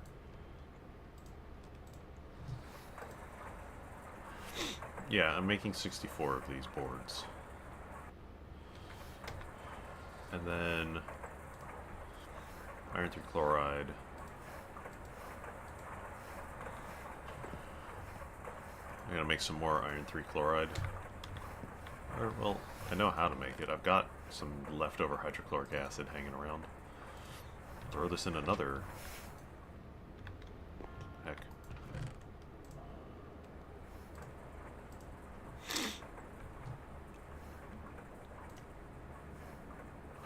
Speaker 1: Yeah, I'm making 64 of these boards. And then iron 3 chloride. I'm gonna make some more iron 3 chloride. Or, well, I know how to make it. I've got some leftover hydrochloric acid hanging around. Throw this in another. Heck.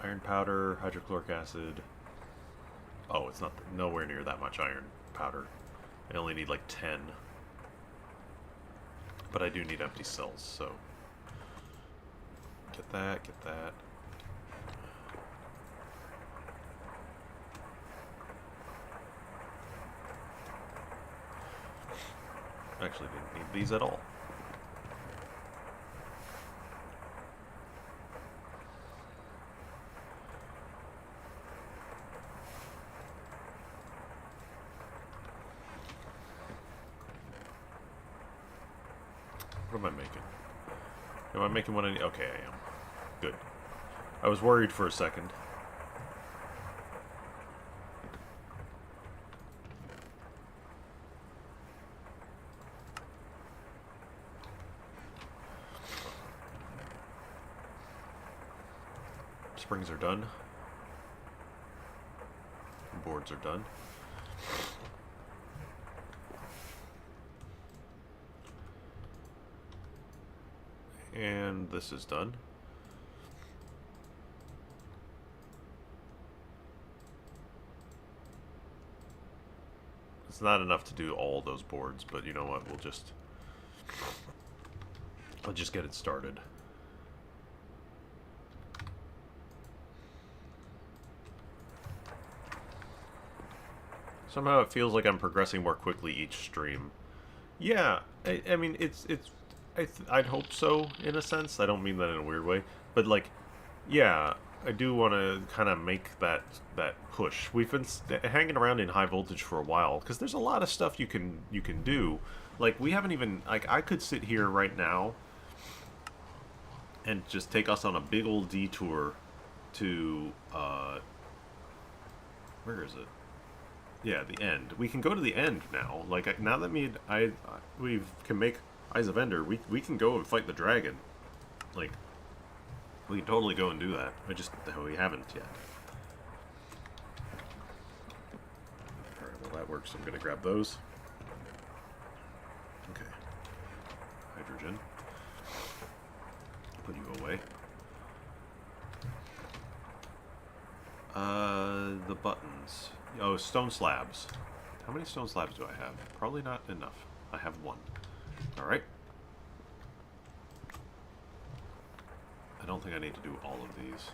Speaker 1: Iron powder, hydrochloric acid. Oh, it's not nowhere near that much iron powder. I only need like 10. But I do need empty cells, so... Get that, get that. Actually, didn't need these at all. What am I making? Am I making one? Okay, I am. Good. I was worried for a second. Springs are done. Boards are done. And this is done. It's not enough to do all those boards, but you know what? I'll just get it started. Somehow it feels like I'm progressing more quickly each stream. Yeah, I mean, I'd hope so, in a sense. I don't mean that in a weird way. But, like, yeah, I do want to kind of make that push. We've been hanging around in high voltage for a while, because there's a lot of stuff you can do. Like, we haven't even... Like, I could sit here right now and just take us on a big old detour to, where is it? Yeah, the end. We can go to the end now. Like, now that we can make Eyes of Ender, we can go and fight the dragon. Like, we can totally go and do that. We haven't yet. Alright, well that works. I'm gonna grab those. Okay. Hydrogen. Put you away. The buttons. Oh, stone slabs. How many stone slabs do I have? Probably not enough. I have one. Alright. I don't think I need to do all of these.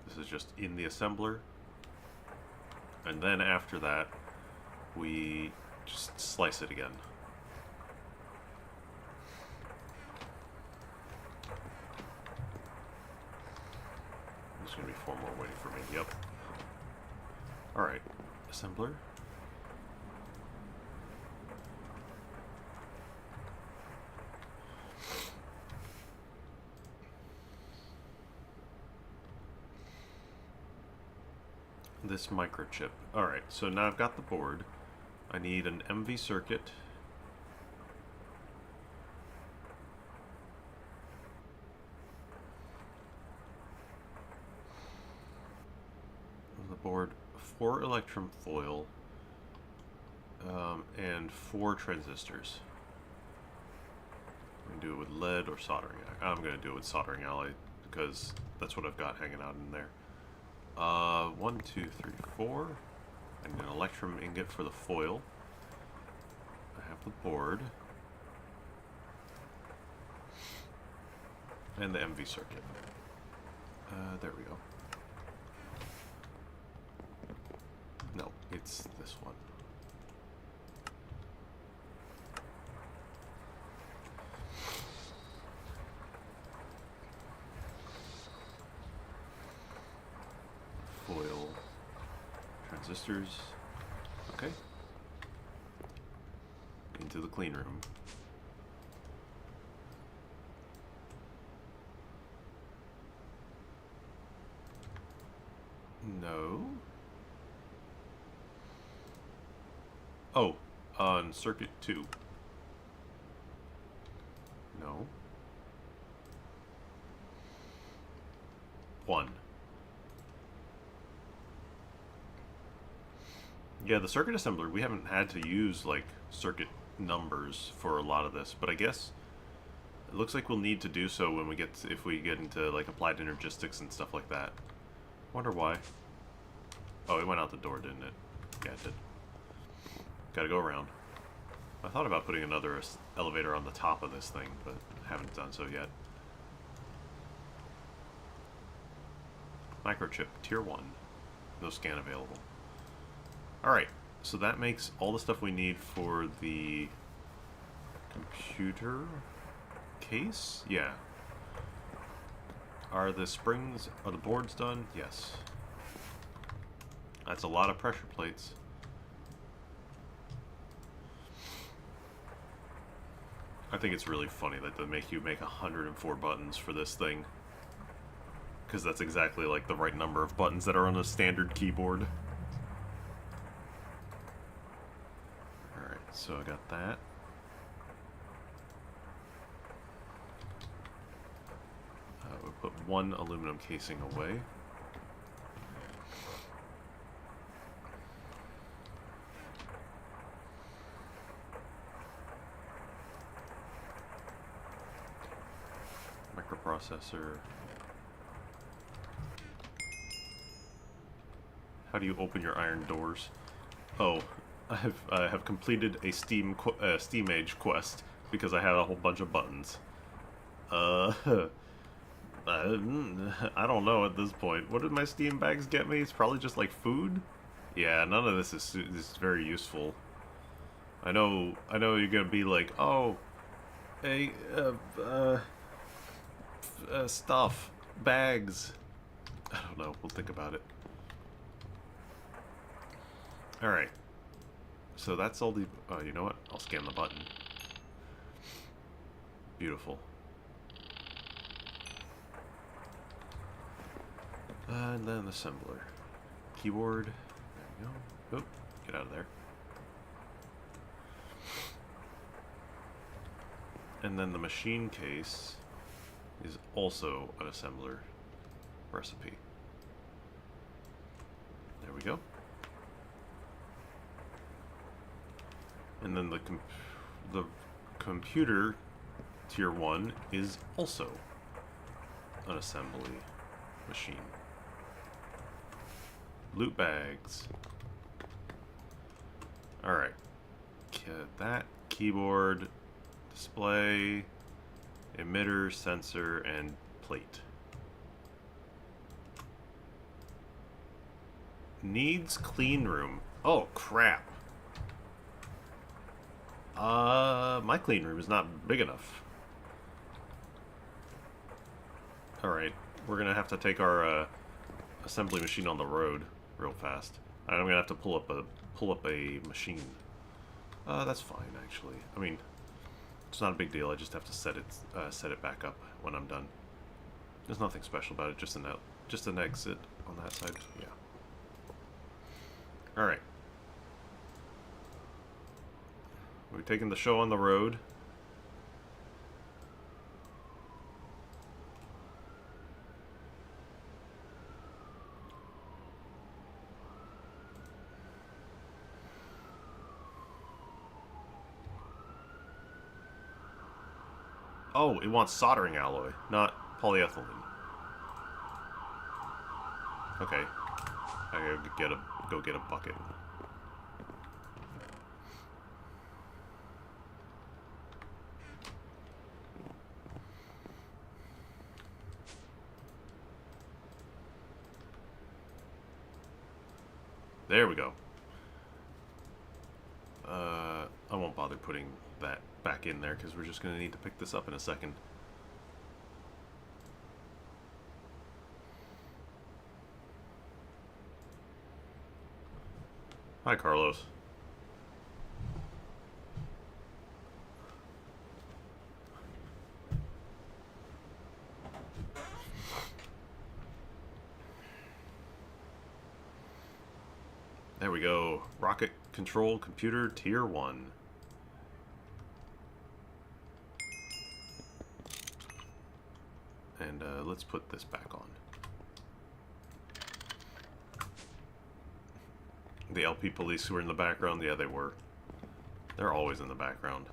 Speaker 1: This is just in the assembler. And then after that, we just slice it again. There's going to be 4 more waiting for me. Yep. Alright. Assembler. This microchip. Alright, so now I've got the board. I need an MV circuit. On the board, 4 electrum foil, and 4 transistors. I'm going to do it with lead or soldering. I'm going to do it with soldering alloy because that's what I've got hanging out in there. 1, 2, 3, 4. I need an electrum ingot for the foil. I have the board. And the MV circuit. There we go. No, it's this one. Foil, transistors, okay, into the clean room. No. Oh, on circuit 2. No. 1. Yeah, the circuit assembler, we haven't had to use, like, circuit numbers for a lot of this, but I guess it looks like we'll need to do so when if we get into, like, applied energistics and stuff like that. Wonder why. Oh, it went out the door, didn't it? Yeah, it did. Gotta go around. I thought about putting another elevator on the top of this thing, but haven't done so yet. Microchip, Tier 1. No scan available. Alright, so that makes all the stuff we need for the computer case? Yeah. Are the springs, are the boards done? Yes. That's a lot of pressure plates. I think it's really funny that they make you make 104 buttons for this thing. Because that's exactly like the right number of buttons that are on a standard keyboard. Alright, so I got that. We'll put one aluminum casing away. Microprocessor. How do you open your iron doors? Oh, I have completed a Steam Age quest because I had a whole bunch of buttons. I don't know at this point. What did my Steam bags get me? It's probably just like food. Yeah, none of this is very useful. I know you're gonna be like, oh, hey, stuff, bags. I don't know. We'll think about it. All right. So that's all the. Oh, you know what? I'll scan the button. Beautiful. And then assembler. Keyboard. There we go. Oop, get out of there. And then the machine case is also an assembler recipe. There we go. And then the computer Tier 1 is also an assembly machine. Loot bags. Alright. That, keyboard, display, emitter, sensor, and plate. Needs clean room. Oh, crap. My clean room is not big enough. Alright, we're gonna have to take our, assembly machine on the road real fast. I'm gonna have to pull up a machine. That's fine, actually. I mean, it's not a big deal. I just have to set it back up when I'm done. There's nothing special about it. Just an exit on that side. Yeah. All right. We're taking the show on the road. Oh, it wants soldering alloy, not polyethylene. Okay. I gotta go get a bucket. There we go. I won't bother putting that back in there because we're just going to need to pick this up in a second. Hi, Carlos. There we go. Rocket control computer tier 1. And let's put this back on. The LP police were in the background? Yeah, they were. They're always in the background.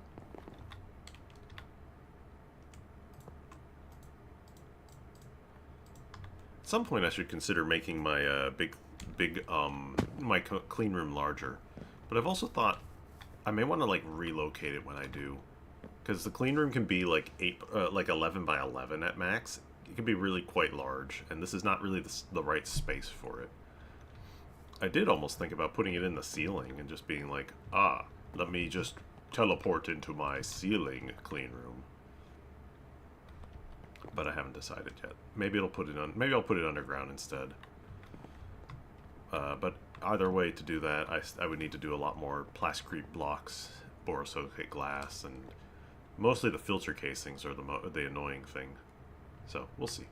Speaker 1: At some point I should consider making my my clean room larger. But I've also thought I may want to like relocate it when I do, because the clean room can be like 11 by 11 at max. It can be really quite large, and this is not really the right space for it. I did almost think about putting it in the ceiling and just being like, ah, let me just teleport into my ceiling clean room. But I haven't decided yet. Maybe I'll put it underground instead. But either way, to do that, I would need to do a lot more plasticrete blocks, borosilicate glass, and mostly the filter casings are the annoying thing. So, we'll see.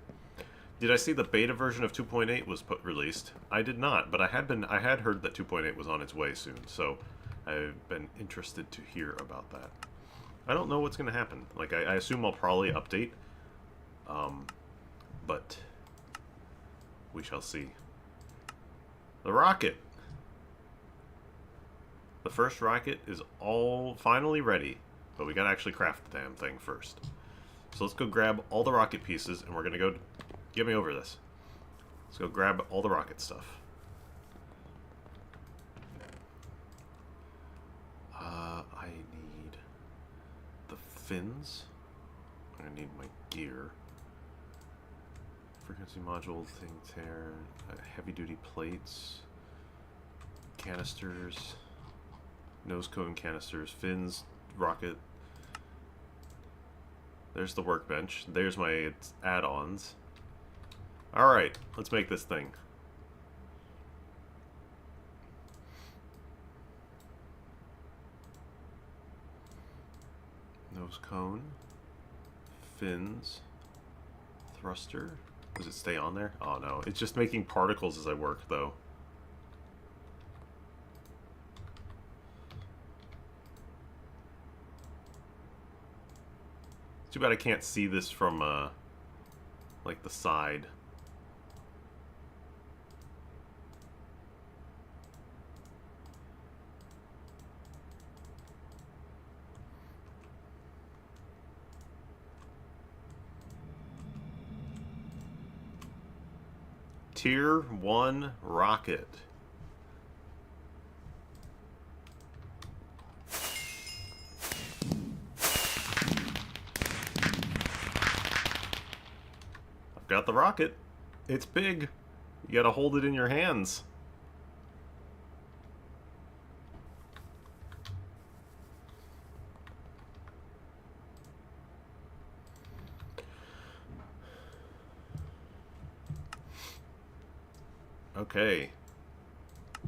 Speaker 1: Did I see the beta version of 2.8 was released? I did not, but I had heard that 2.8 was on its way soon, so I've been interested to hear about that. I don't know what's going to happen. Like, I assume I'll probably update, but we shall see. The rocket! The first rocket is all finally ready, but we gotta actually craft the damn thing first. So let's go grab all the rocket pieces, and we're gonna go... Get me over this. Let's go grab all the rocket stuff. I need the fins. I'm gonna need my gear. Frequency module, thing tear, heavy-duty plates, canisters, nose cone canisters, fins, rocket. There's the workbench. There's my add-ons. Alright, let's make this thing. Nose cone, fins, thruster. Does it stay on there? Oh no, it's just making particles as I work though. Too bad I can't see this from like the side. Tier 1 rocket. I've got the rocket. It's big. You gotta hold it in your hands. Okay.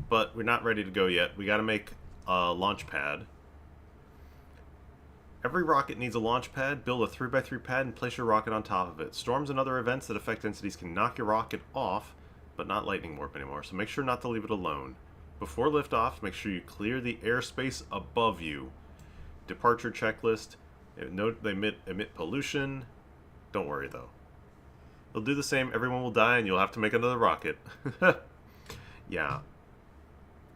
Speaker 1: But we're not ready to go yet. We gotta make a launch pad. Every rocket needs a launch pad. Build a 3x3 pad and place your rocket on top of it. Storms and other events that affect entities can knock your rocket off, but not lightning warp anymore, so make sure not to leave it alone. Before liftoff, make sure you clear the airspace above you. Departure checklist. Note they emit pollution. Don't worry though. They'll do the same, everyone will die, and you'll have to make another rocket. Yeah.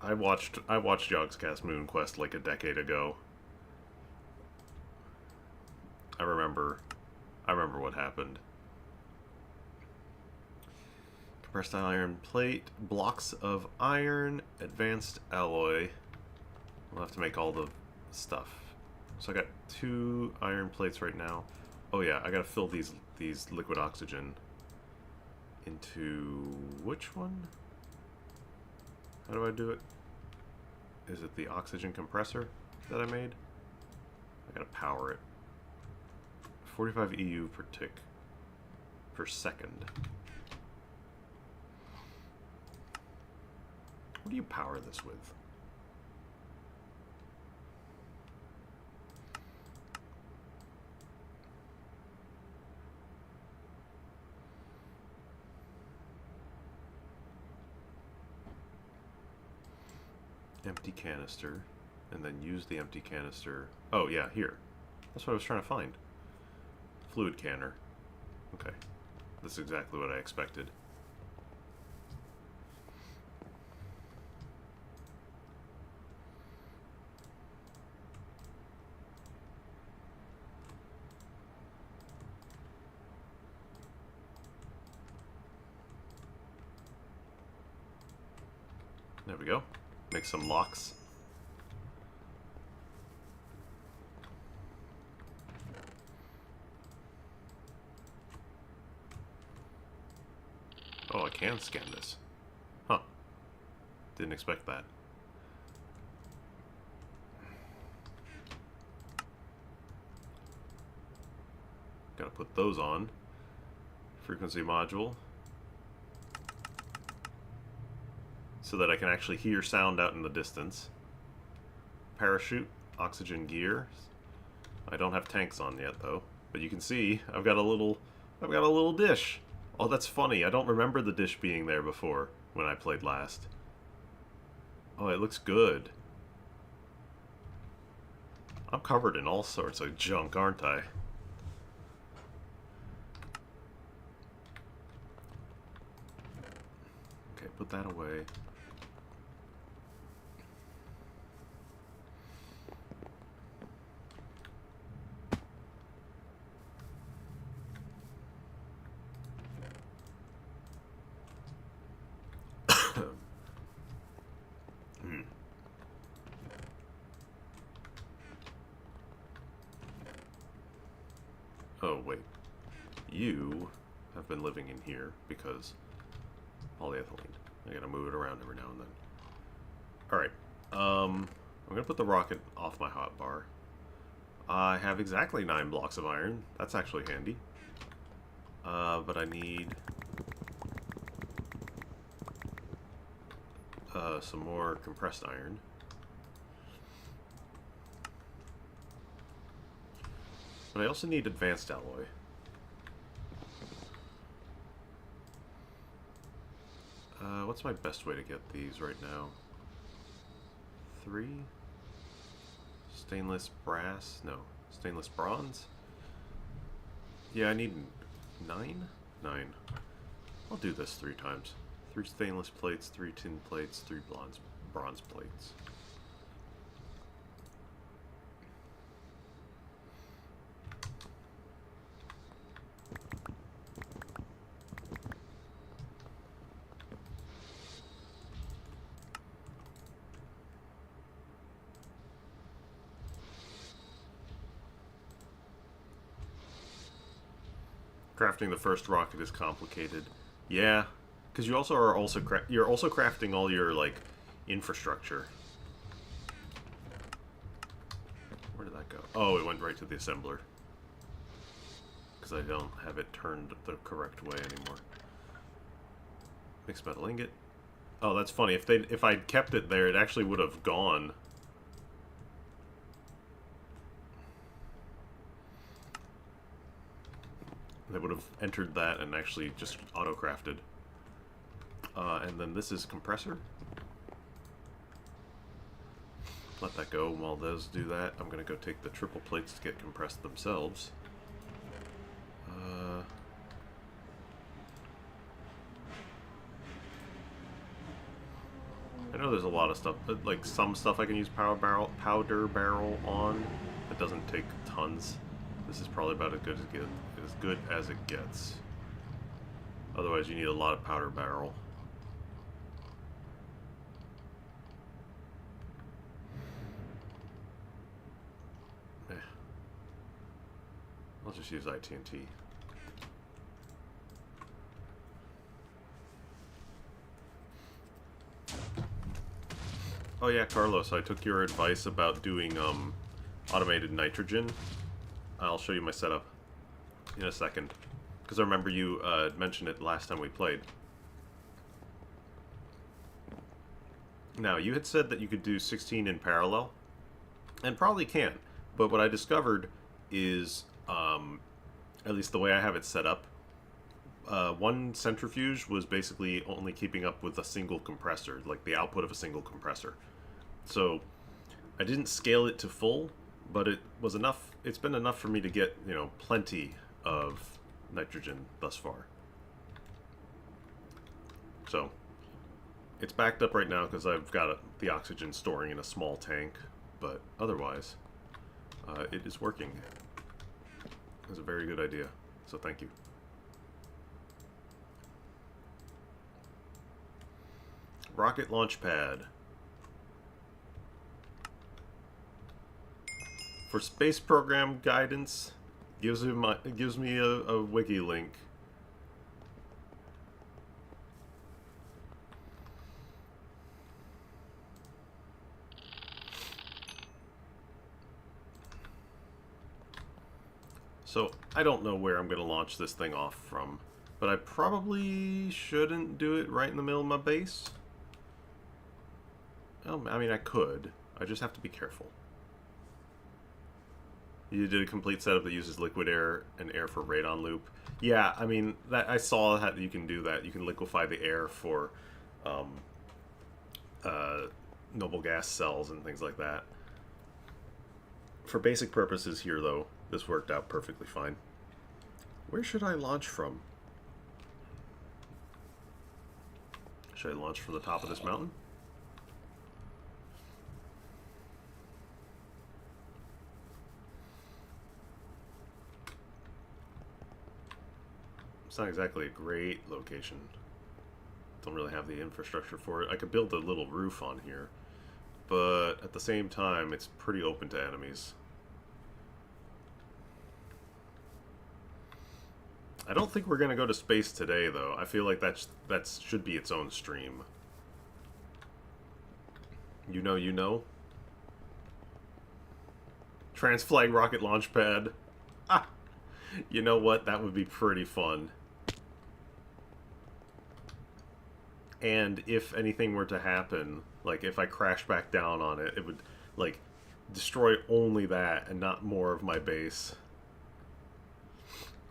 Speaker 1: I watched Yogscast Moon Quest like a decade ago. I remember what happened. Compressed iron plate, blocks of iron, advanced alloy. We'll have to make all the stuff. So I got 2 iron plates right now. Oh yeah, I gotta fill these liquid oxygen into which one? How do I do it? Is it the oxygen compressor that I made? I gotta power it. 45 EU per tick per second. What do you power this with? Empty canister, and then use the empty canister. Oh yeah, here. That's what I was trying to find. Fluid canner. Okay. That's exactly what I expected. There we go. Make some locks. Oh, I can scan this. Huh. Didn't expect that. Gotta put those on. Frequency module. So that I can actually hear sound out in the distance. Parachute, oxygen gear. I don't have tanks on yet though, but you can see I've got a little dish. Oh, that's funny. I don't remember the dish being there before when I played last. Oh, it looks good. I'm covered in all sorts of junk, aren't I? Okay, put that away. Oh, wait. You have been living in here because polyethylene. I gotta move it around every now and then. Alright. I'm gonna put the rocket off my hotbar. I have exactly 9 blocks of iron. That's actually handy. But I need some more compressed iron. But I also need advanced alloy. What's my best way to get these right now? 3? Stainless brass? No. Stainless bronze? Yeah, I need 9? 9. I'll do this 3 times. 3 stainless plates, 3 tin plates, 3 bronze plates. Crafting the first rocket is complicated. Yeah, because you also are you're also crafting all your like infrastructure. Where did that go? Oh, it went right to the assembler. Because I don't have it turned the correct way anymore. Mixed metal ingot. Oh, that's funny. If I'd kept it there, it actually would have gone. They would have entered that and actually just auto-crafted. And then this is compressor. Let that go while those do that. I'm going to go take the triple plates to get compressed themselves. I know there's a lot of stuff, but like some stuff I can use powder barrel on. It doesn't take tons. This is probably about as good as it gets. Otherwise, you need a lot of powder barrel. I'll just use IT&T. Oh yeah, Carlos, I took your advice about doing automated nitrogen. I'll show you my setup in a second. Because I remember you mentioned it last time we played. Now, you had said that you could do 16 in parallel. And probably can. But what I discovered is, at least the way I have it set up, one centrifuge was basically only keeping up with a single compressor, like the output of a single compressor. So, I didn't scale it to full, but it was enough. It's been enough for me to get, you know, plenty of nitrogen thus far. So, it's backed up right now because I've got the oxygen storing in a small tank, but otherwise, it is working. It's a very good idea, so thank you. Rocket launch pad. For space program guidance, gives me a wiki link. So, I don't know where I'm going to launch this thing off from, but I probably shouldn't do it right in the middle of my base. I mean, I could. I just have to be careful. You did a complete setup that uses liquid air and air for radon loop. Yeah, I mean, I saw that you can do that. You can liquefy the air for noble gas cells and things like that. For basic purposes here, though, this worked out perfectly fine. Where should I launch from? Should I launch from the top of this mountain? It's not exactly a great location. Don't really have the infrastructure for it. I could build a little roof on here, but at the same time, it's pretty open to enemies. I don't think we're going to go to space today, though. I feel like that should be its own stream. You know, you know. Transflag rocket launch pad. Ah! You know what? That would be pretty fun. And if anything were to happen, like if I crash back down on it, it would, like, destroy only that and not more of my base.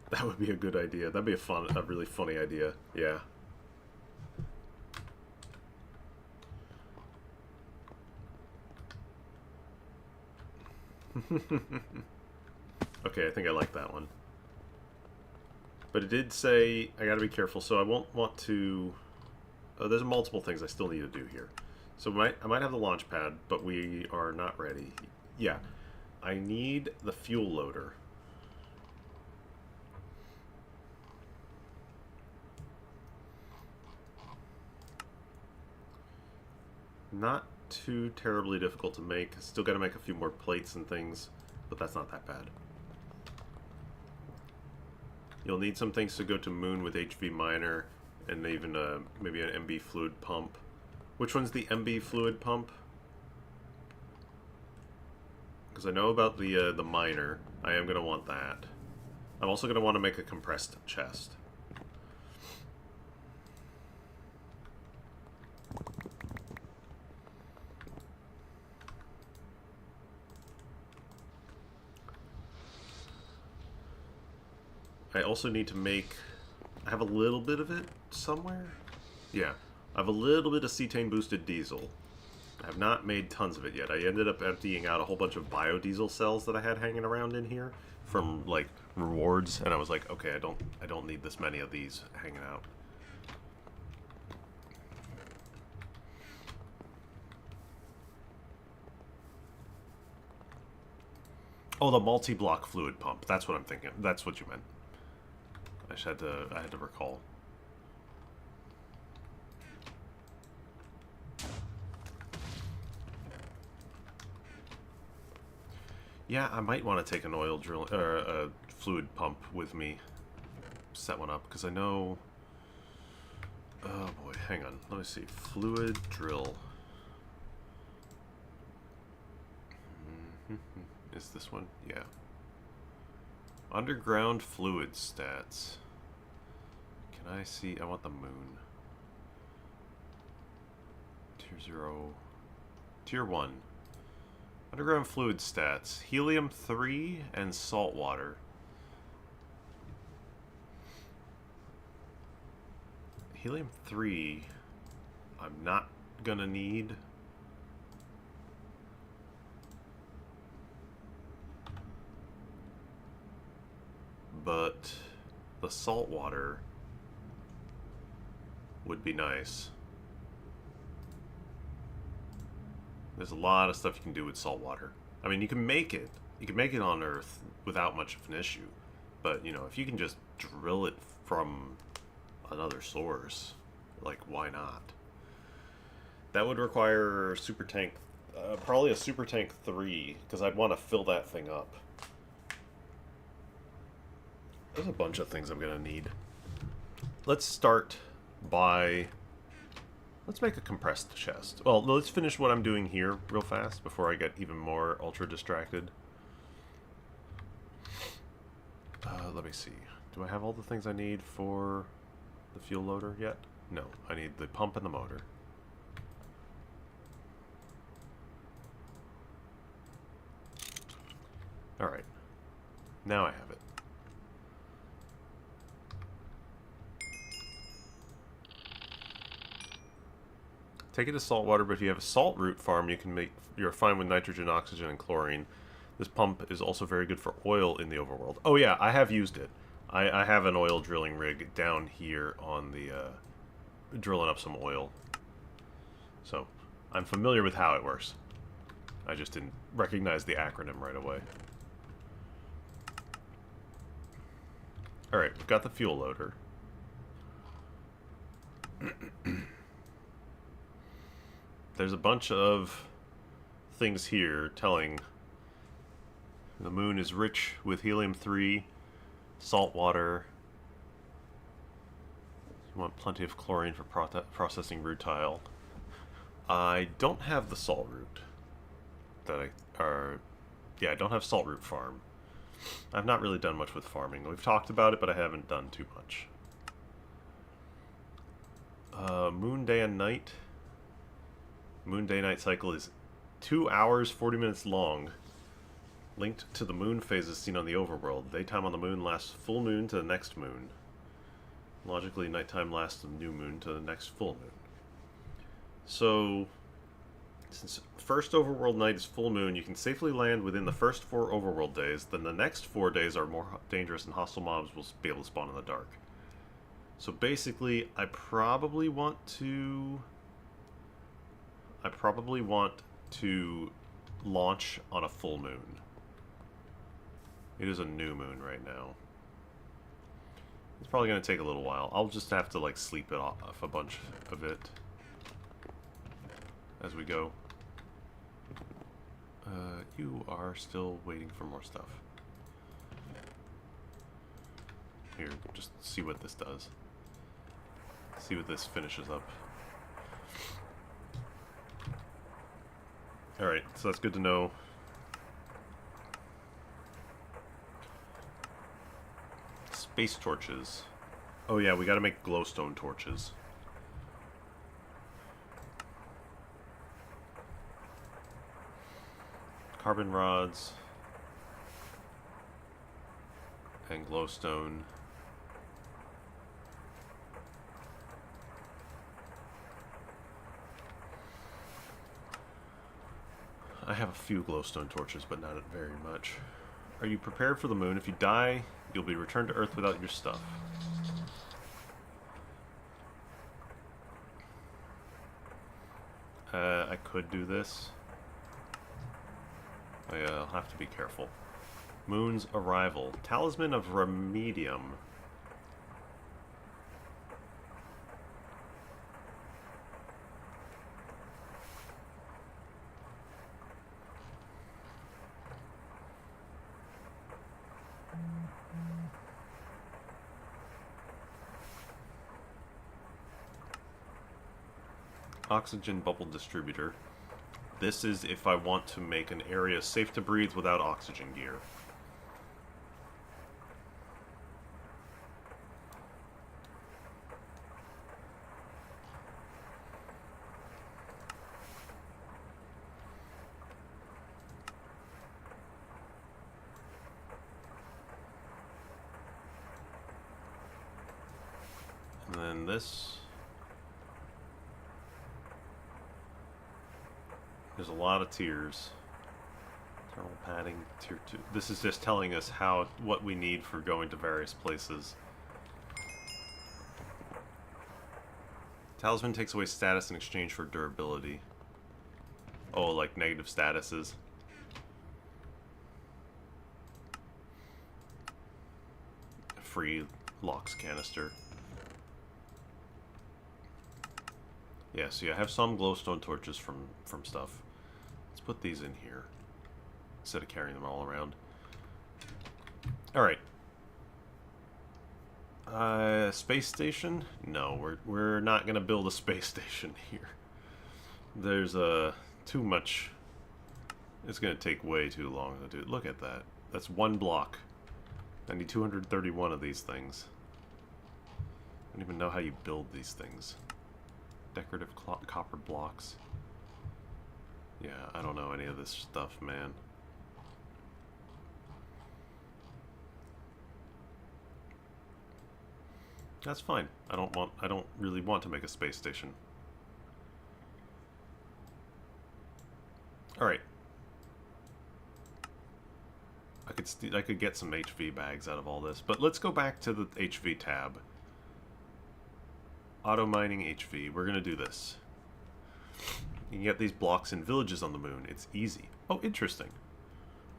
Speaker 1: That would be a good idea. That'd be a really funny idea. Yeah. Okay, I think I like that one. But it did say I gotta be careful, so I won't want to... Oh, there's multiple things I still need to do here. So I might have the launch pad, but we are not ready. Yeah. I need the fuel loader. Not too terribly difficult to make. Still got to make a few more plates and things, but that's not that bad. You'll need some things to go to Moon with HV Miner, and even maybe an MB fluid pump. Which one's the MB fluid pump? Because I know about the miner. I am going to want that. I'm also going to want to make a compressed chest. I also need to make... I have a little bit of it somewhere? Yeah. I have a little bit of cetane boosted diesel. I have not made tons of it yet. I ended up emptying out a whole bunch of biodiesel cells that I had hanging around in here from, like, rewards, and I was like, okay, I don't need this many of these hanging out. Oh, the multi-block fluid pump. That's what I'm thinking. That's what you meant. I had to recall. Yeah, I might want to take an oil drill or a fluid pump with me. Set one up because I know. Oh boy, hang on. Let me see. Fluid drill. Is this one? Yeah. Underground fluid stats. Can I see? I want the moon. Tier 0. Tier 1. Underground fluid stats. Helium-3 and salt water. Helium-3 I'm not gonna need. But the salt water would be nice. There's a lot of stuff you can do with salt water. I mean, you can make it. You can make it on Earth without much of an issue. But, you know, if you can just drill it from another source, like, why not? That would require super tank, probably a super tank 3, because I'd want to fill that thing up. There's a bunch of things I'm going to need. Let's start by... Let's make a compressed chest. Well, let's finish what I'm doing here real fast before I get even more ultra distracted.
Speaker 3: Let me see. Do I have all the things I need for the fuel loader yet? No, I need the pump and the motor. Alright. Now I have it. Take it to saltwater, but if you have a salt root farm, you're fine with nitrogen, oxygen, and chlorine. This pump is also very good for oil in the overworld. Oh yeah, I have used it. I have an oil drilling rig down here on the, drilling up some oil. So, I'm familiar with how it works. I just didn't recognize the acronym right away. Alright, we've got the fuel loader. There's a bunch of things here telling the moon is rich with helium-3, salt water. You want plenty of chlorine for processing rutile. I don't have the salt root. I don't have salt root farm. I've not really done much with farming. We've talked about it, but I haven't done too much. Moon day and night. Moon day-night cycle is 2 hours, 40 minutes long, linked to the moon phases seen on the overworld. Daytime on the moon lasts full moon to the next moon. Logically, nighttime lasts the new moon to the next full moon. So, since first overworld night is full moon, you can safely land within the first 4 overworld days, then the next 4 days are more dangerous and hostile mobs will be able to spawn in the dark. So basically, I probably want to launch on a full moon. It is a new moon right now. It's probably going to take a little while. I'll just have to, like, sleep it off a bunch of it as we go. You are still waiting for more stuff. Here, just see what this does. See what this finishes up. Alright, so that's good to know. Space torches. Oh yeah, we gotta make glowstone torches. Carbon rods. And glowstone. I have a few glowstone torches, but not very much. Are you prepared for the moon? If you die, you'll be returned to Earth without your stuff. I could do this. I'll have to be careful. Moon's arrival. Talisman of Remedium. Oxygen bubble distributor. This is if I want to make an area safe to breathe without oxygen gear. And then this. There's a lot of tiers. Internal padding, tier 2. This is just telling us what we need for going to various places. Talisman takes away status in exchange for durability. Oh, like negative statuses. Free Lox canister. Yeah, see, I have some glowstone torches from stuff. Let's put these in here instead of carrying them all around. Alright. Space station? No, we're not going to build a space station here. There's too much. It's going to take way too long to do. Look at that. That's one block. I need 231 of these things. I don't even know how you build these things. Decorative copper blocks. Yeah, I don't know any of this stuff, man. That's fine. I don't really want to make a space station. Alright. I could get some HV bags out of all this, but let's go back to the HV tab. Auto mining HV. We're gonna do this. You can get these blocks in villages on the moon. It's easy. Oh, interesting.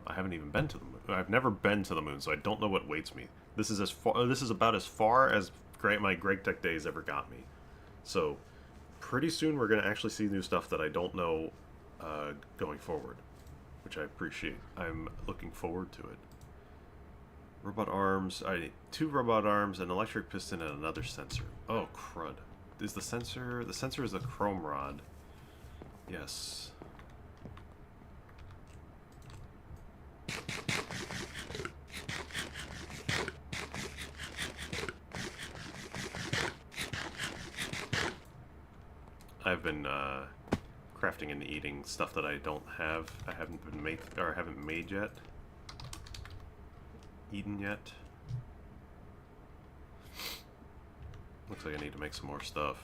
Speaker 3: I haven't even been to the moon. I've never been to the moon, so I don't know what waits me. This is about as far as my Gregtech days ever got me. So, pretty soon we're gonna actually see new stuff that I don't know going forward, which I appreciate. I'm looking forward to it. Robot arms. I need 2 robot arms, an electric piston, and another sensor. Oh, crud. Is the sensor... The sensor is the chrome rod. Yes. I've been crafting and eating stuff that I don't have. I haven't made yet. Eaten yet. Looks like I need to make some more stuff.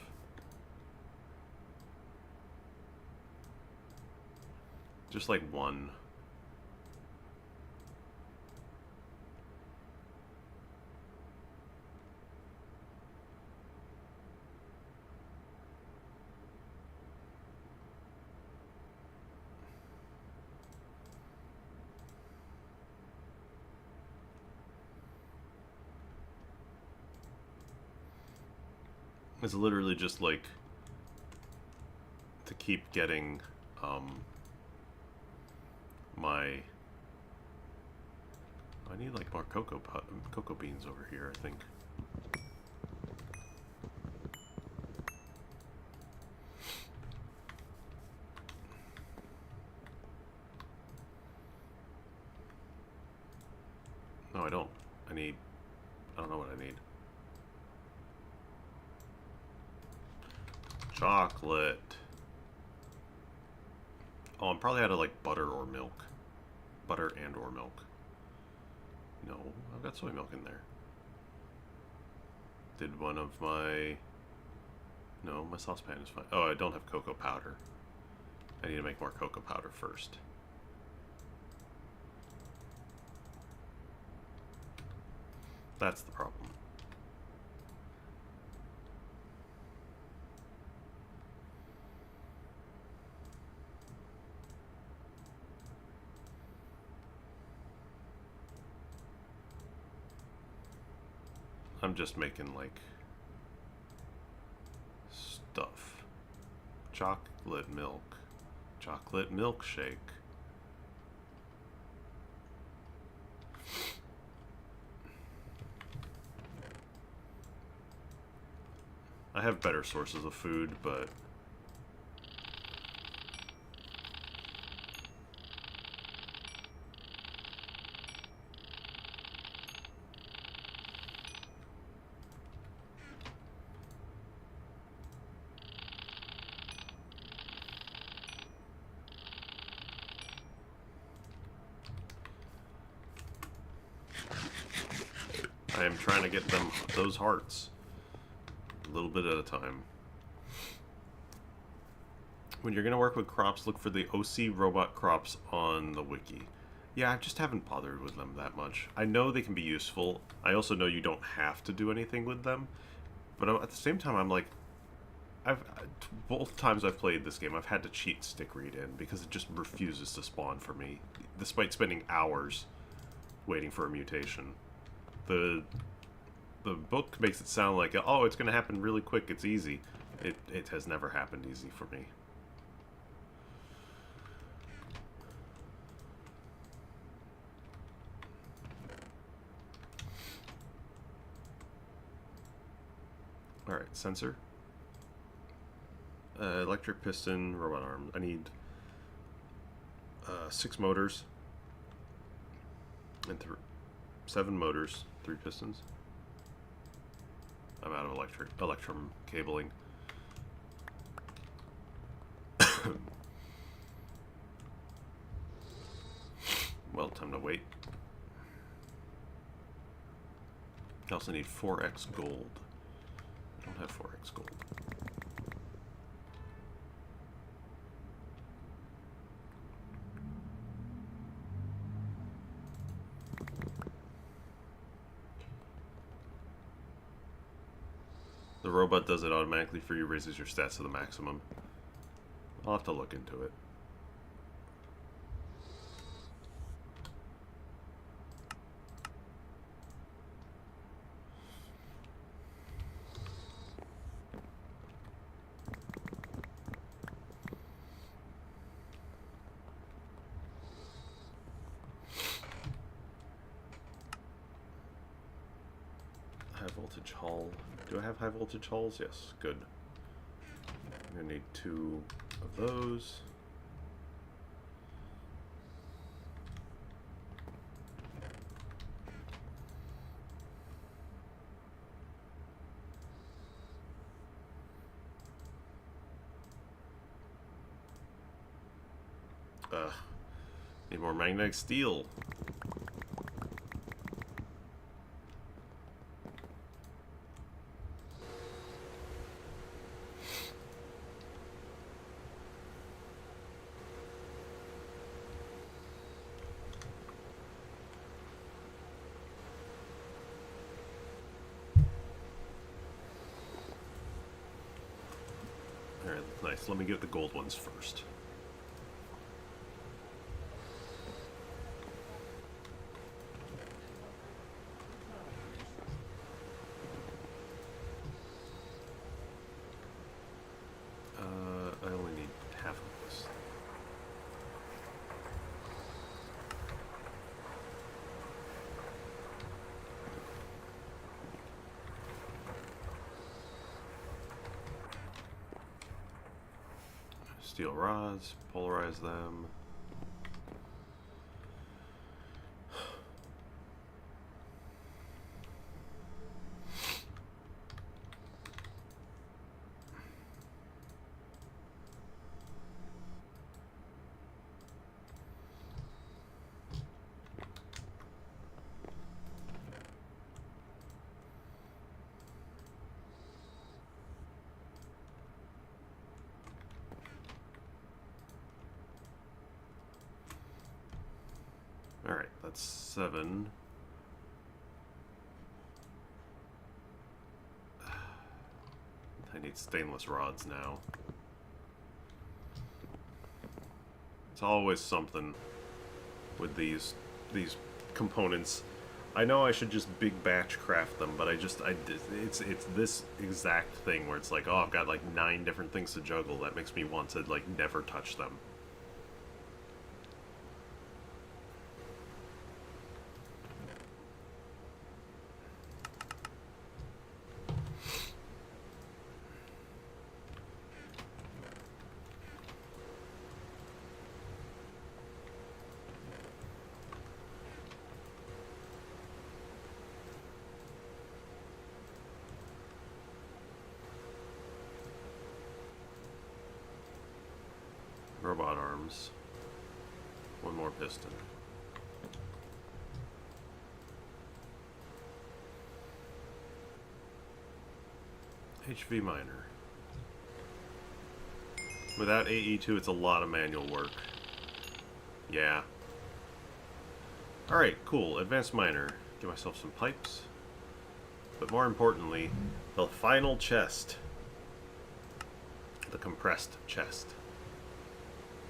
Speaker 3: Just like one. It's literally just like to keep getting my... I need like more cocoa beans over here, I think. No, I don't. I don't know what I need. Chocolate. Oh, I'm probably out of like butter or milk. Butter and or milk. No, I've got soy milk in there. Did one of my... No, my saucepan is fine. Oh, I don't have cocoa powder. I need to make more cocoa powder first. That's the problem. I'm just making like stuff. Chocolate milk. Chocolate milkshake. I have better sources of food, but I am trying to get them those hearts. A little bit at a time. When you're going to work with crops, look for the OC robot crops on the wiki. Yeah, I just haven't bothered with them that much. I know they can be useful. I also know you don't have to do anything with them. But at the same time, I'm like... both times I've played this game, I've had to cheat stick read in because it just refuses to spawn for me, despite spending hours waiting for a mutation. The book makes it sound like, oh, it's going to happen really quick, it's easy. It has never happened easy for me. Alright, sensor. Electric piston, robot arm. I need 6 motors. And 7 motors, 3 pistons. I'm out of electrum cabling. Well, time to wait. I also need 4x gold. I don't have 4x gold. The robot does it automatically for you, raises your stats to the maximum. I'll have to look into it. High voltage hull. Do I have high voltage hulls? Yes, good. I'm gonna need 2 of those. Need more magnetic steel. Alright, nice. Let me get the gold ones first. I only need half of this. Steel rods, polarize them. Alright, that's 7. I need stainless rods now. It's always something with these components. I know I should just big batch craft them, but it's this exact thing where it's like, oh, I've got like 9 different things to juggle. That makes me want to like never touch them. Robot arms. 1 more piston. HV miner. Without AE2, it's a lot of manual work. Yeah. Alright, cool. Advanced miner. Get myself some pipes. But more importantly, the final chest. The compressed chest.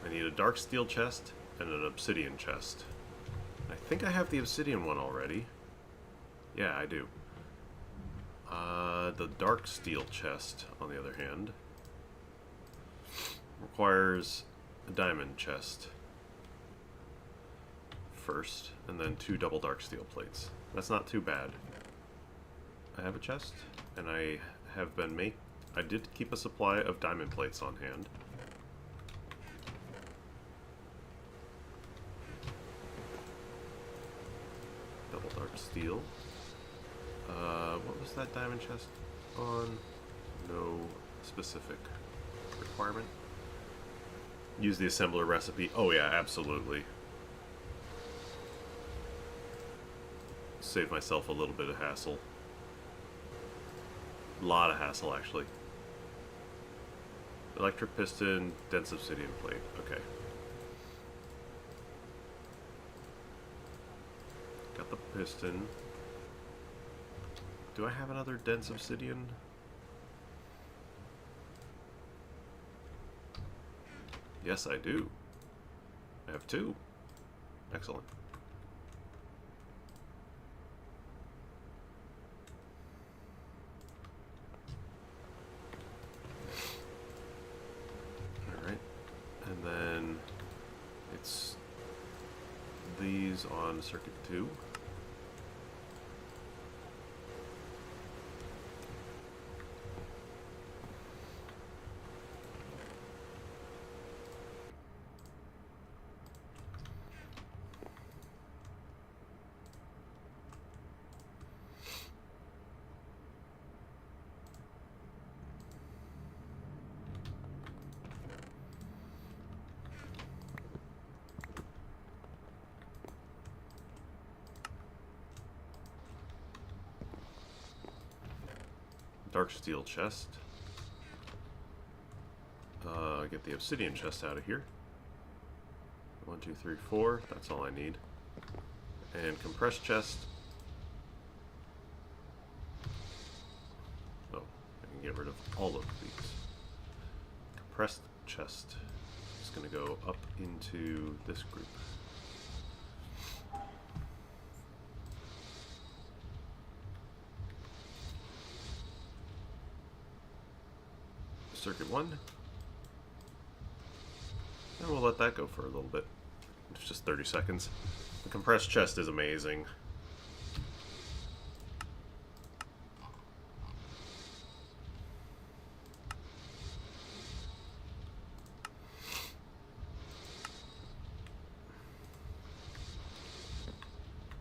Speaker 3: I need a dark steel chest and an obsidian chest. I think I have the obsidian one already. Yeah, I do. The dark steel chest, on the other hand, requires a diamond chest first, and then 2 double dark steel plates. That's not too bad. I have a chest, and I did keep a supply of diamond plates on hand. Double dark steel. What was that diamond chest on? No specific requirement. Use the assembler recipe. Oh yeah, absolutely. Save myself a little bit of hassle. A lot of hassle, actually. Electric piston, dense obsidian plate. Okay. Got the piston. Do I have another dense obsidian? Yes, I do. I have two. Excellent. Alright. And then it's these on circuit 2. Dark steel chest. Get the obsidian chest out of here. 1, 2, 3, 4. That's all I need. And compressed chest. Oh, I can get rid of all of these. Compressed chest is going to go up into this group. Circuit 1. And we'll let that go for a little bit. It's just 30 seconds. The compressed chest is amazing.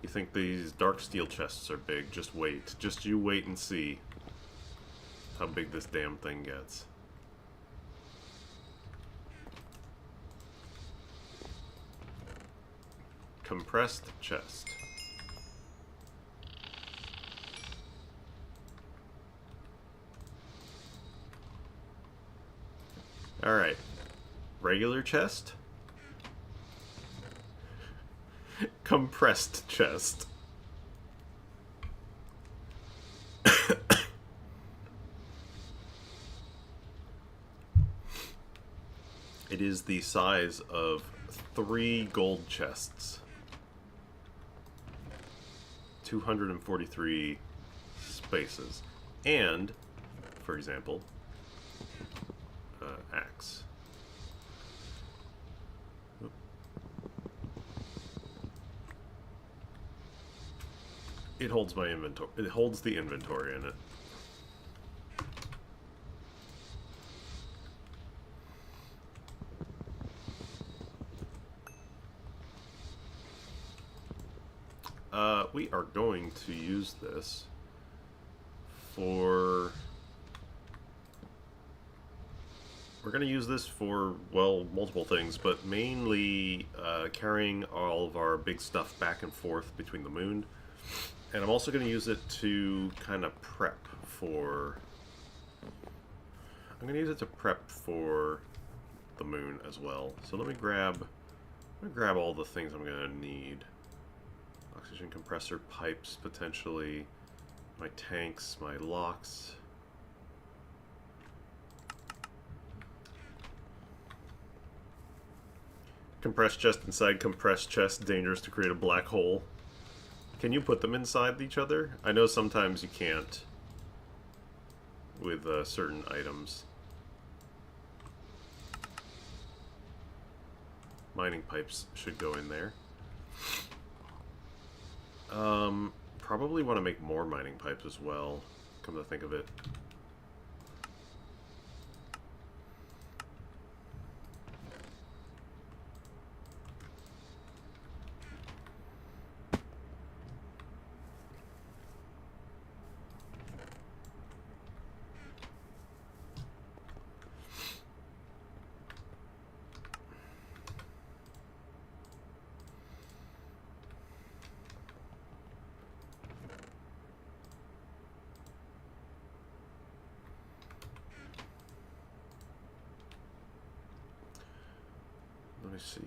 Speaker 3: You think these dark steel chests are big? Just wait. Just you wait and see how big this damn thing gets. Compressed chest. Alright. Regular chest. Compressed chest. It is the size of 3 gold chests. 243 spaces. And, for example, axe. Oop. It holds my inventory. It holds the inventory in it. We are going to use this for... We're going to use this for, well, multiple things, but mainly carrying all of our big stuff back and forth between the moon. And I'm also going to use it to kind of prep for... I'm going to use it to prep for the moon as well. So let me grab all the things I'm going to need. Oxygen compressor pipes, potentially. My tanks, my locks. Compressed chest inside compressed chest, dangerous to create a black hole. Can you put them inside each other? I know sometimes you can't with certain items. Mining pipes should go in there. Probably want to make more mining pipes as well, come to think of it. me see.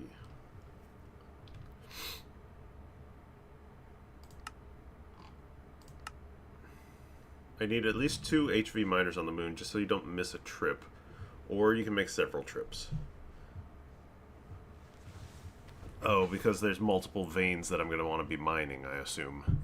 Speaker 3: I need at least 2 HV miners on the moon just so you don't miss a trip. Or you can make several trips. Oh, because there's multiple veins that I'm going to want to be mining, I assume.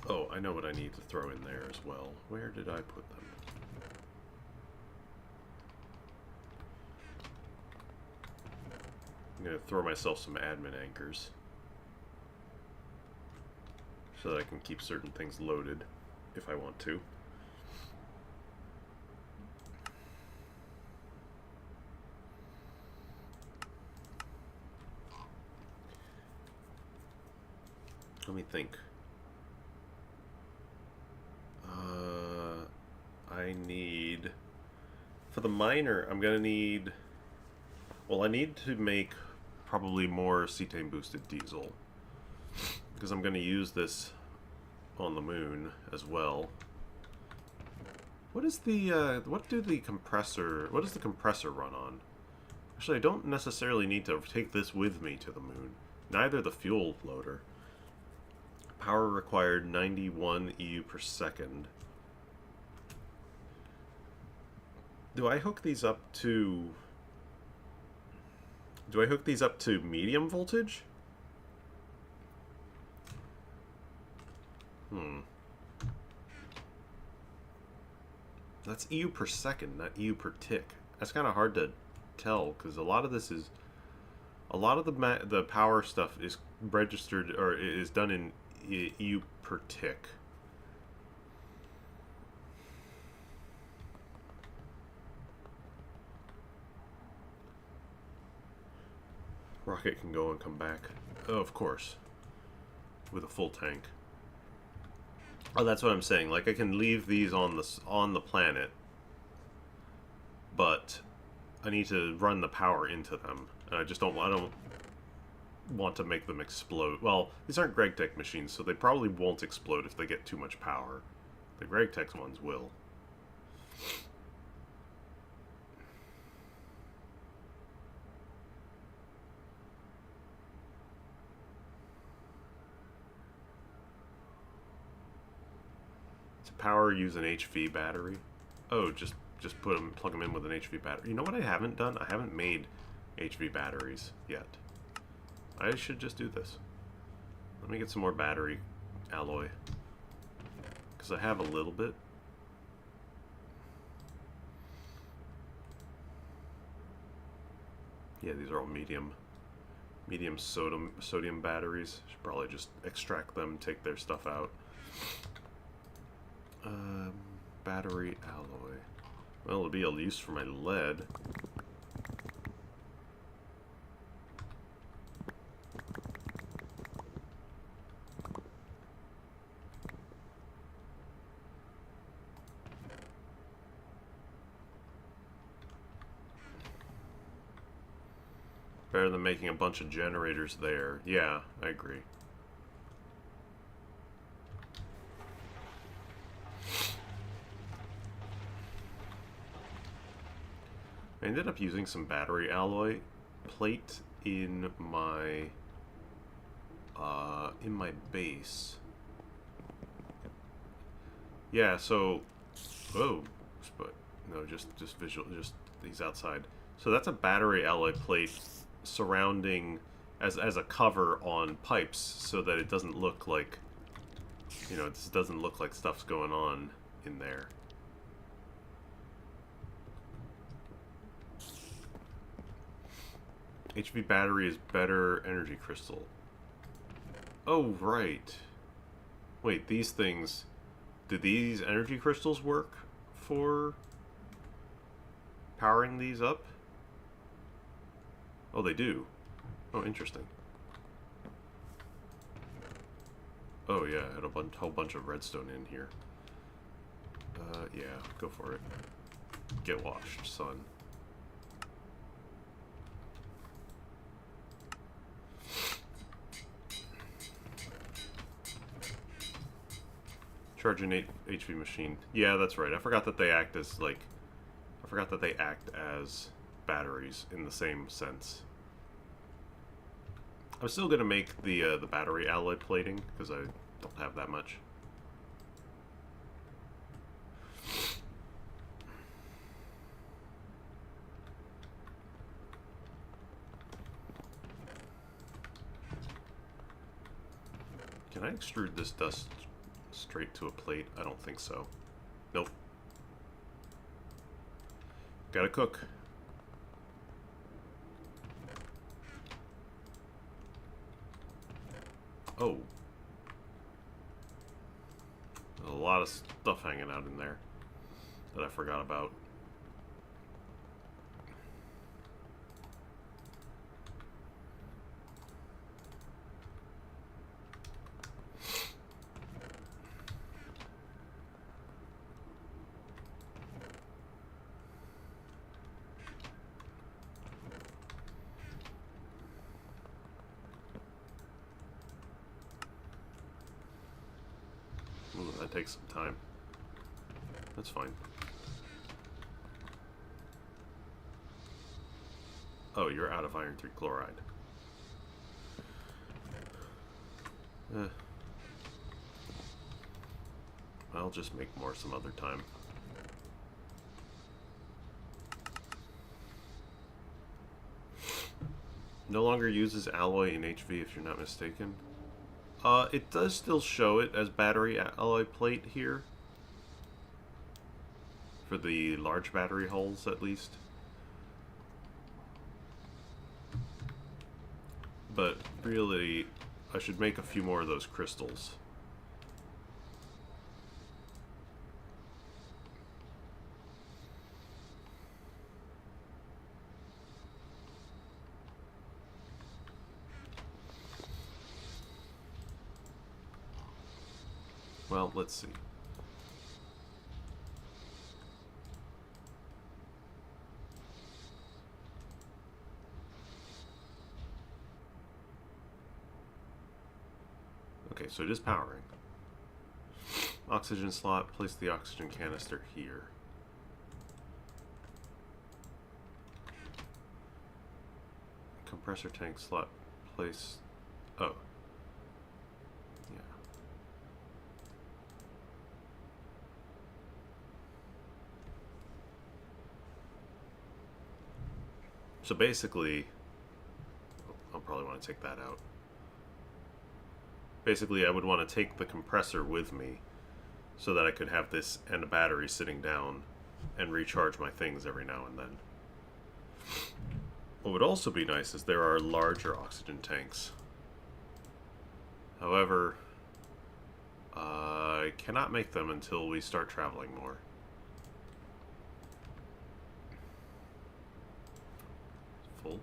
Speaker 3: Oh, I know what I need to throw in there as well. Where did I put them? I'm going to throw myself some admin anchors so that I can keep certain things loaded if I want to. Let me think. I need... For the miner, I'm going to need... Well, I need to make probably more cetane boosted diesel. Because I'm going to use this on the moon as well. What is the, what does the compressor run on? Actually, I don't necessarily need to take this with me to the moon. Neither the fuel loader. Power required 91 EU per second. Do I hook these up to... Do I hook these up to medium voltage? That's EU per second, not EU per tick. That's kind of hard to tell, because a lot of this is... A lot of the power stuff is registered, or is done in EU per tick. Rocket can go and come back. Oh, of course. With a full tank. Oh, that's what I'm saying. Like, I can leave these on the planet, but I need to run the power into them. And I don't want to make them explode. Well, these aren't Gregtech machines, so they probably won't explode if they get too much power. The Gregtech ones will. Power use an HV battery. Oh, just plug them in with an HV battery. You know what I haven't done? I haven't made HV batteries yet. I should just do this. Let me get some more battery alloy, because I have a little bit. Yeah, these are all medium sodium batteries. Should probably just extract them, take their stuff out. Battery alloy. Well, it'll be a use for my lead. Better than making a bunch of generators there. Yeah, I agree. I ended up using some battery alloy plate in my base. Yeah, so oh, but no, just visual, just these outside. So that's a battery alloy plate surrounding as a cover on pipes, so that it doesn't look like, you know, it doesn't look like stuff's going on in there. HV battery is better energy crystal. Oh, right. Wait, these things... Do these energy crystals work for powering these up? Oh, they do. Oh, interesting. Oh, yeah, I had a whole bunch of redstone in here. Yeah, go for it. Get washed, son. Charge an 8 HP machine. Yeah, that's right. I forgot that they act as, like... I forgot that they act as batteries in the same sense. I'm still going to make the battery alloy plating, because I don't have that much. Can I extrude this dust straight to a plate? I don't think so. Nope. Gotta cook. Oh. There's a lot of stuff hanging out in there that I forgot about. Ooh, that takes some time. That's fine. Oh, you're out of iron 3 chloride. I'll just make more some other time. No longer uses alloy in HV if you're not mistaken. It does still show it as battery alloy plate here. For the large battery holes, at least. But really, I should make a few more of those crystals. Well, let's see. Okay, so it is powering. Oxygen slot, place the oxygen canister here. Compressor tank slot, place... Oh. Yeah. So basically... I'll probably want to take that out. Basically, I would want to take the compressor with me so that I could have this and a battery sitting down and recharge my things every now and then. What would also be nice is there are larger oxygen tanks. However, I cannot make them until we start traveling more. Full.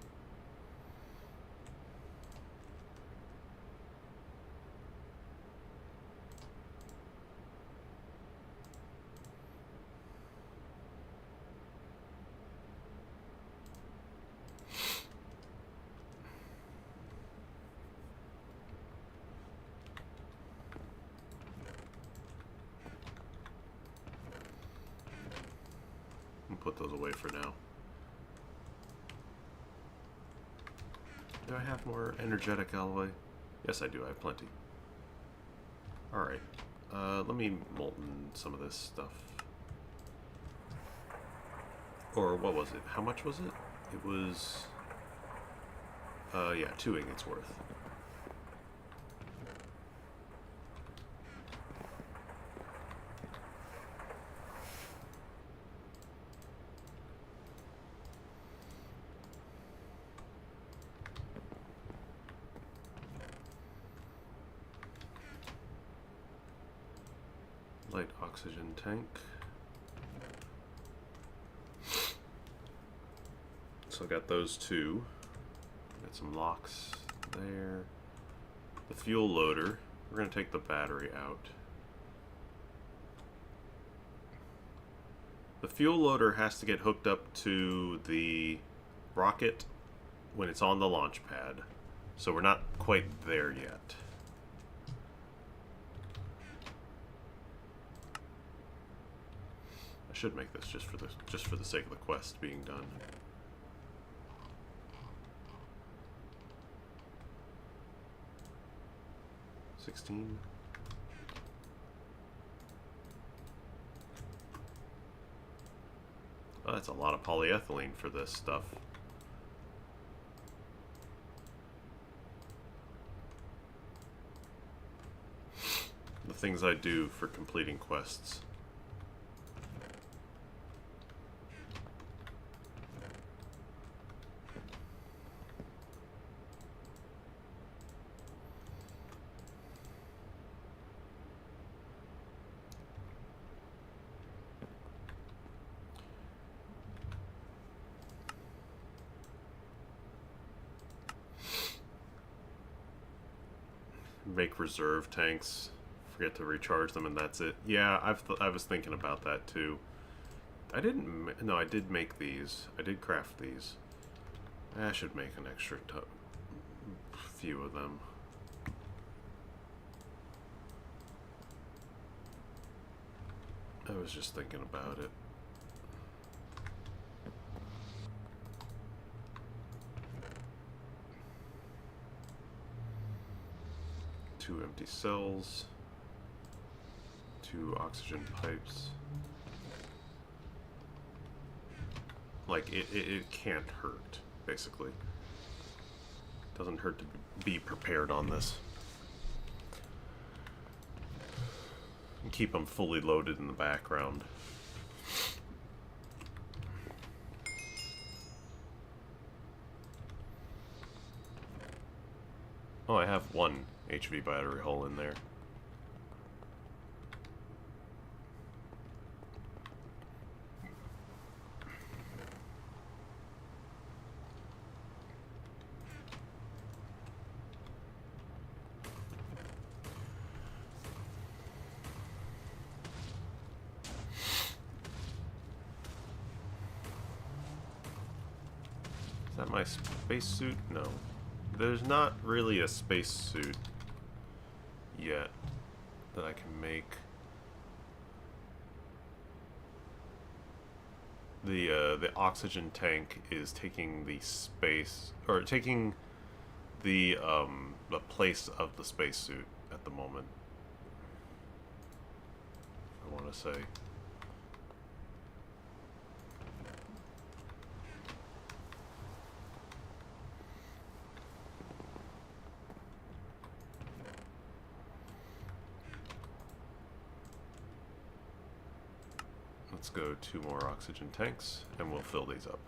Speaker 3: Put those away for now. Do I have more energetic alloy? Yes, I do. I have plenty. Alright. Let me molten some of this stuff. Or what was it? How much was it? It was... yeah, 2 ingots worth. Light oxygen tank. So I got those two. Got some locks there. The fuel loader. We're going to take the battery out. The fuel loader has to get hooked up to the rocket when it's on the launch pad. So we're not quite there yet. should make this just for the sake of the quest being done. $16. Oh, that's a lot of polyethylene for this stuff. The things I do for completing quests. Make reserve tanks. Forget to recharge them, and that's it. Yeah, I was thinking about that too. I didn't. No, I did make these. I did craft these. I should make an extra few of them. I was just thinking about it. Two empty cells. 2 oxygen pipes. Like, it can't hurt, basically. Doesn't hurt to be prepared on this. And keep them fully loaded in the background. Oh, I have one HV battery hole in there. Is that my spacesuit? No. There's not really a spacesuit yet that I can make. The oxygen tank is taking the space, or taking the place of the spacesuit at the moment. I want to say. Let's go 2 more oxygen tanks, and we'll fill these up.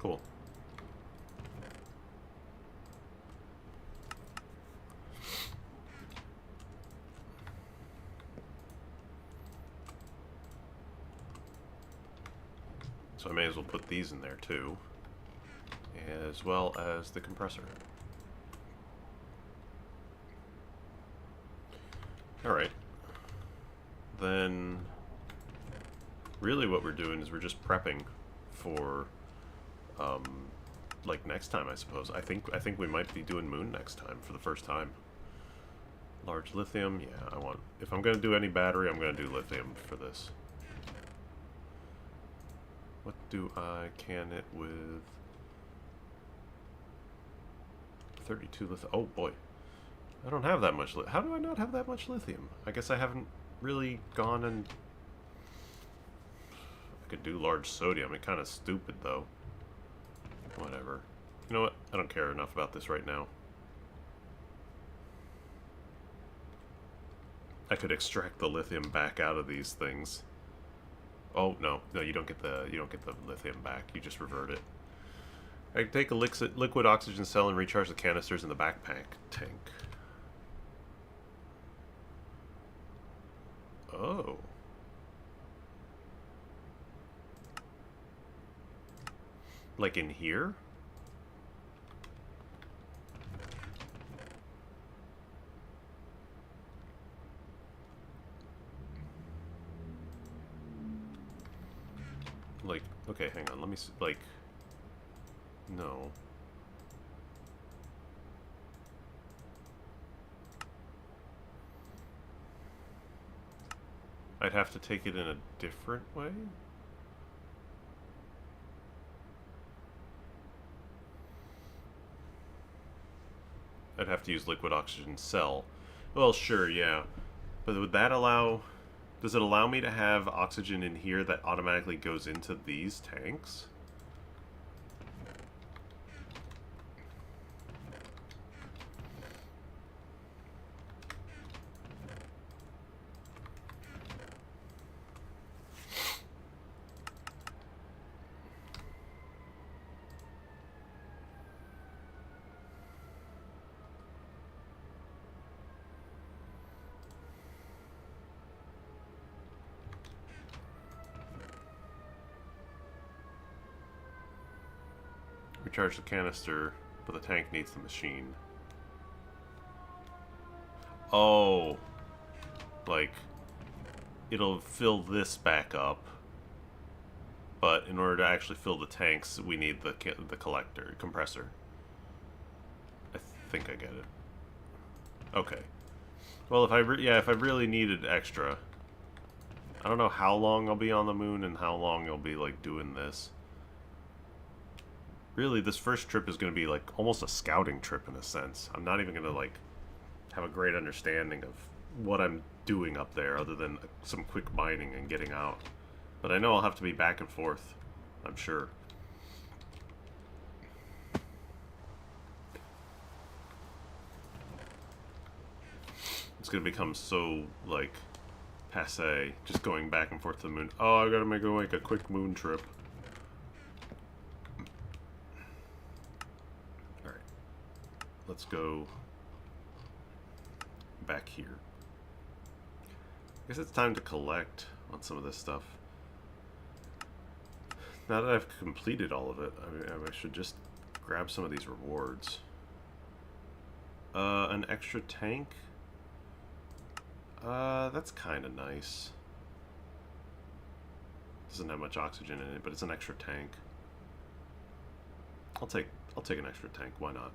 Speaker 3: Cool. So I may as well put these in there too, as well as the compressor. Alright. Then really what we're doing is we're just prepping for like next time, I suppose. I think we might be doing Moon next time for the first time. Large lithium, yeah, if I'm gonna do any battery, I'm gonna do lithium for this. What do I can it with? 32 lithium. Oh boy. I don't have that much how do I not have that much lithium? I guess I haven't really gone and could do large sodium. It's kind of stupid, though. Whatever. You know what? I don't care enough about this right now. I could extract the lithium back out of these things. Oh no, you don't get the lithium back. You just revert it. I can take a liquid oxygen cell and recharge the canisters in the backpack tank. Oh. Like in here? Like, okay, hang on, let me see, like, no. I'd have to take it in a different way? I'd have to use liquid oxygen cell. Well, sure, yeah. But would that allow... Does it allow me to have oxygen in here that automatically goes into these tanks? Recharge the canister, but the tank needs the machine. Oh. Like, it'll fill this back up. But in order to actually fill the tanks, we need the compressor. I think I get it. Okay. Well, if I really needed extra, I don't know how long I'll be on the moon and how long I'll be like doing this. Really, this first trip is going to be like almost a scouting trip in a sense. I'm not even going to like have a great understanding of what I'm doing up there other than some quick mining and getting out. But I know I'll have to be back and forth, I'm sure. It's going to become so, like, passé, just going back and forth to the moon. Oh, I gotta go make a quick moon trip. Alright. Let's go back here. I guess it's time to collect on some of this stuff. Now that I've completed all of it, I should just grab some of these rewards. An extra tank? That's kind of nice. Doesn't have much oxygen in it, but it's an extra tank. I'll take an extra tank, why not?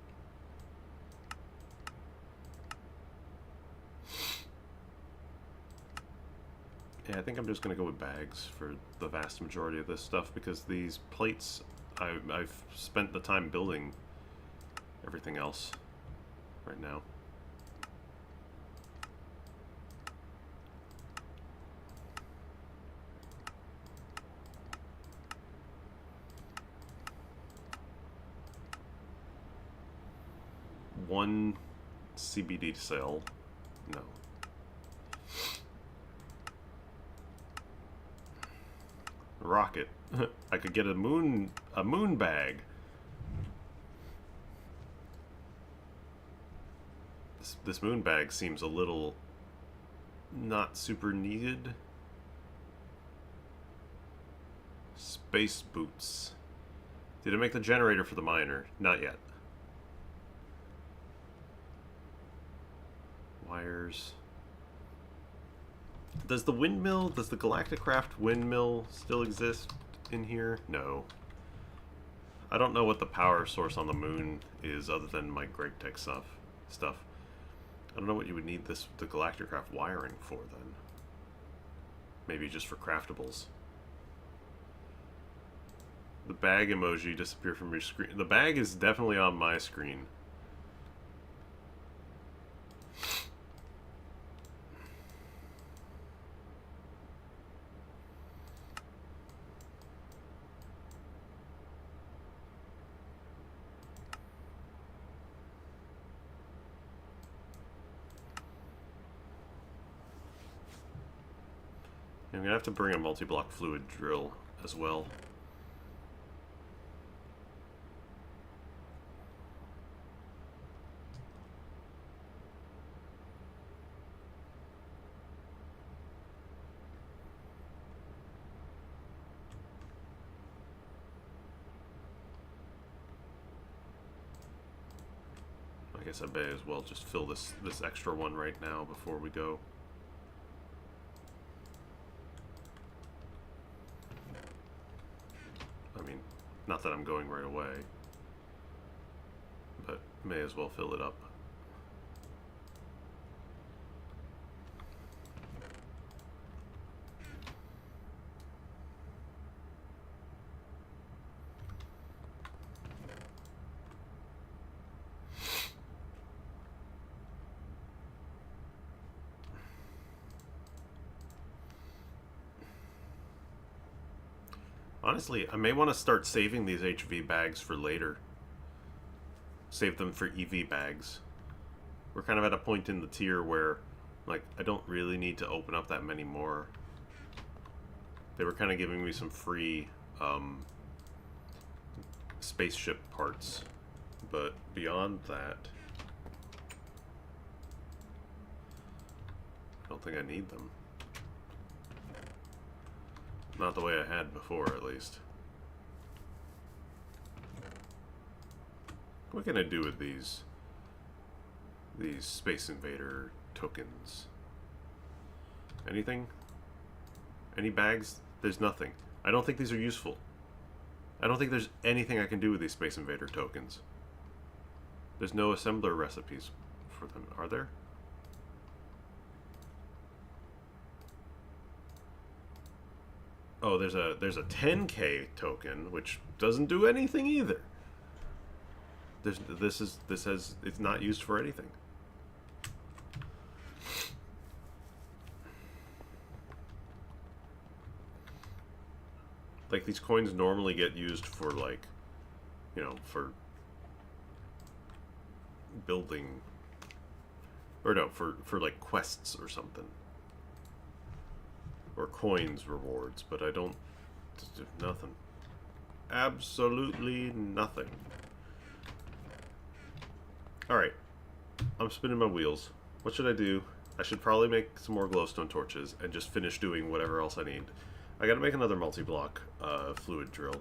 Speaker 3: Yeah, I think I'm just gonna go with bags for the vast majority of this stuff because these plates, I've spent the time building everything else right now. One CBD cell, no. Rocket. I could get a moon bag. This moon bag seems a little not super needed. Space boots. Did it make the generator for the miner? Not yet. Wires. Does the Galacticraft windmill still exist in here? No. I don't know what the power source on the moon is other than my Gregtech stuff. I don't know what you would need the Galacticraft wiring for then. Maybe just for craftables. The bag emoji disappeared from your screen. The bag is definitely on my screen. I'm gonna have to bring a multi-block fluid drill as well. I guess I may as well just fill this extra one right now before we go. I mean, not that I'm going right away, but may as well fill it up. Honestly, I may want to start saving these HV bags for later. Save them for EV bags. We're kind of at a point in the tier where, like, I don't really need to open up that many more. They were kind of giving me some free spaceship parts, but beyond that, I don't think I need them. Not the way I had before, at least. What can I do with these Space Invader tokens? Anything? Any bags? There's nothing. I don't think these are useful. I don't think there's anything I can do with these Space Invader tokens. There's no assembler recipes for them, are there? Oh, there's a 10K token, which doesn't do anything either. It's not used for anything. Like, these coins normally get used for, like, you know, for building, or no, for like quests or something. Or coins rewards, but I don't, nothing. Absolutely nothing. Alright, I'm spinning my wheels. What should I do? I should probably make some more glowstone torches and just finish doing whatever else I need. I gotta make another multi-block fluid drill.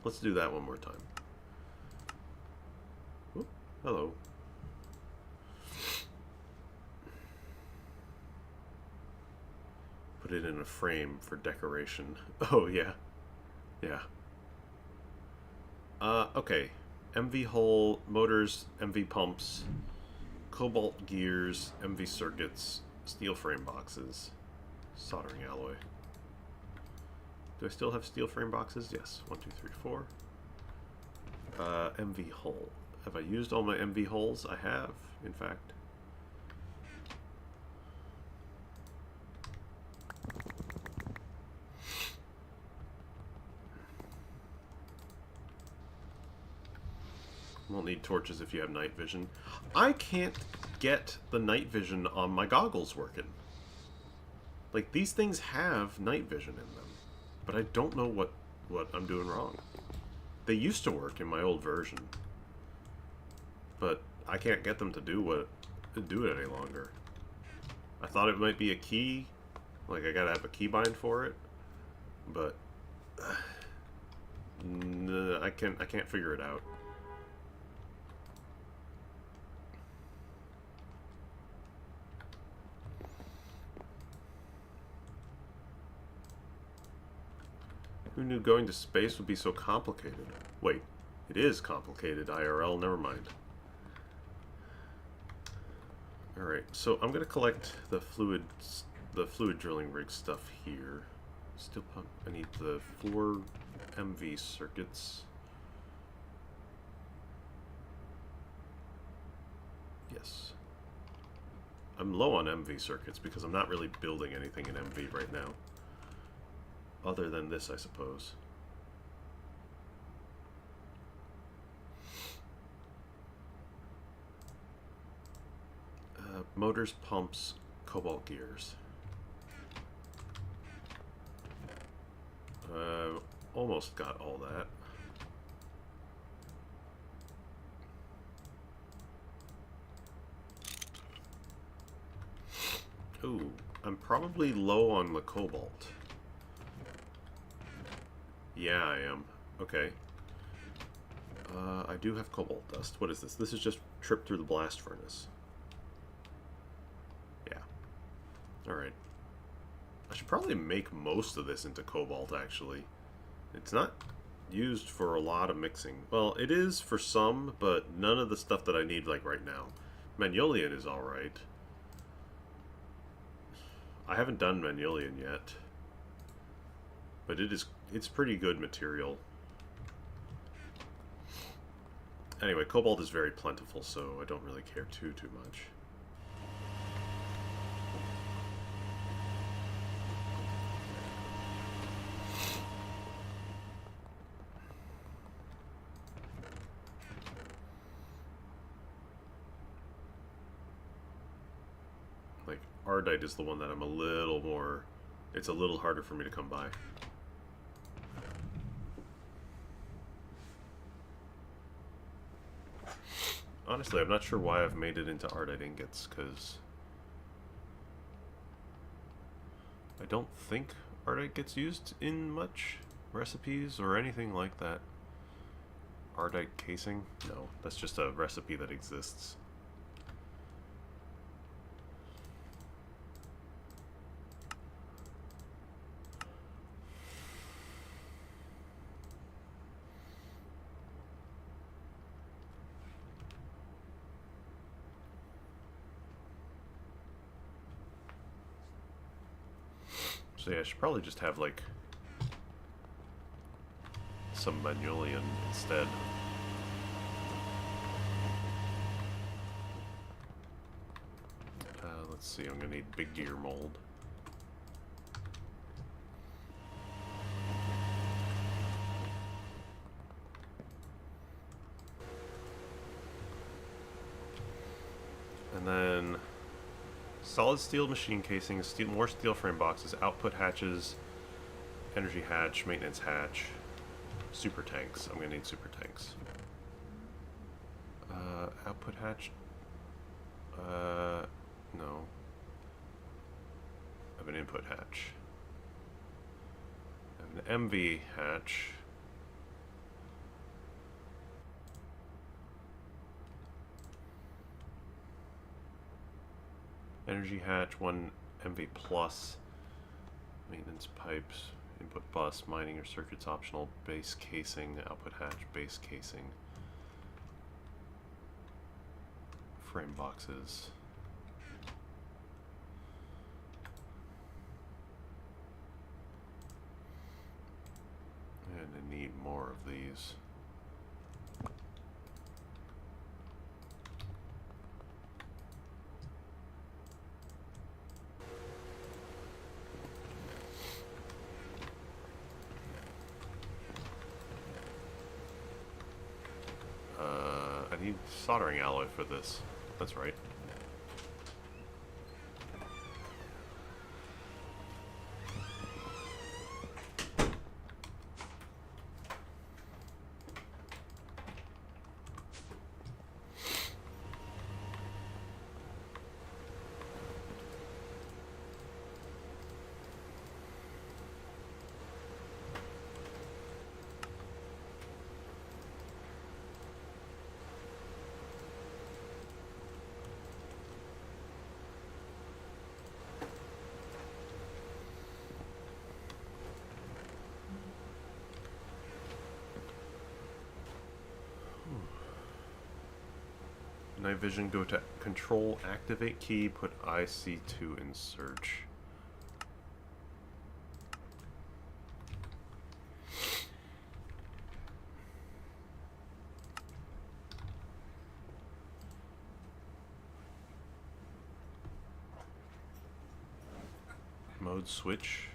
Speaker 3: Let's do that one more time. Oop, hello. Put it in a frame for decoration. Oh, yeah. Yeah. Okay. MV hull, motors, MV pumps, cobalt gears, MV circuits, steel frame boxes, soldering alloy. Do I still have steel frame boxes? Yes. 1, 2, 3, 4. MV hull. Have I used all my MV hulls? I have, in fact. Won't need torches if you have night vision. I can't get the night vision on my goggles working. Like, these things have night vision in them, but I don't know what I'm doing wrong. They used to work in my old version, but I can't get them to do it any longer. I thought it might be a key, like I gotta have a keybind for it, but I can't figure it out. Who knew going to space would be so complicated? Wait, it is complicated, IRL, never mind. Alright, so I'm gonna collect the fluid drilling rig stuff here. Steel pump, I need the 4 MV circuits. Yes. I'm low on MV circuits because I'm not really building anything in MV right now. Other than this, I suppose. Motors, pumps, cobalt gears. almost got all that. Ooh, I'm probably low on the cobalt. Yeah, I am. Okay. I do have cobalt dust. What is this? This is just trip through the blast furnace. Yeah. Alright. I should probably make most of this into cobalt, actually. It's not used for a lot of mixing. Well, it is for some, but none of the stuff that I need, like, right now. Magnolian is alright. I haven't done Magnolian yet. But it's pretty good material. Anyway, cobalt is very plentiful, so I don't really care too much. Like, Ardite is the one that I'm a little more... It's a little harder for me to come by. Honestly, I'm not sure why I've made it into Ardite ingots, because... I don't think Ardite gets used in much recipes or anything like that. Ardite casing? No, that's just a recipe that exists. So yeah, I should probably just have, like, some Magnolian instead. Let's see, I'm gonna need big gear mold. And then solid steel machine casing, more steel frame boxes, output hatches, energy hatch, maintenance hatch, super tanks. I'm gonna need super tanks. Output hatch. No. I have an input hatch. I have an MV hatch. Energy hatch, one MV plus. Maintenance pipes, input bus, mining or circuits optional, base casing, output hatch, base casing. Frame boxes. And I need more of these. I need soldering alloy for this. That's right. Night vision, go to control activate key, put IC2 in search. Mode switch.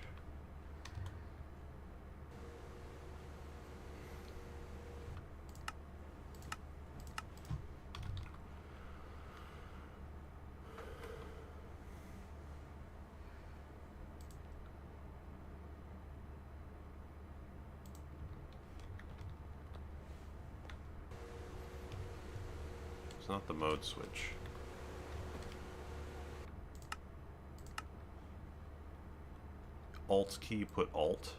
Speaker 3: not the mode switch. Alt key, put Alt.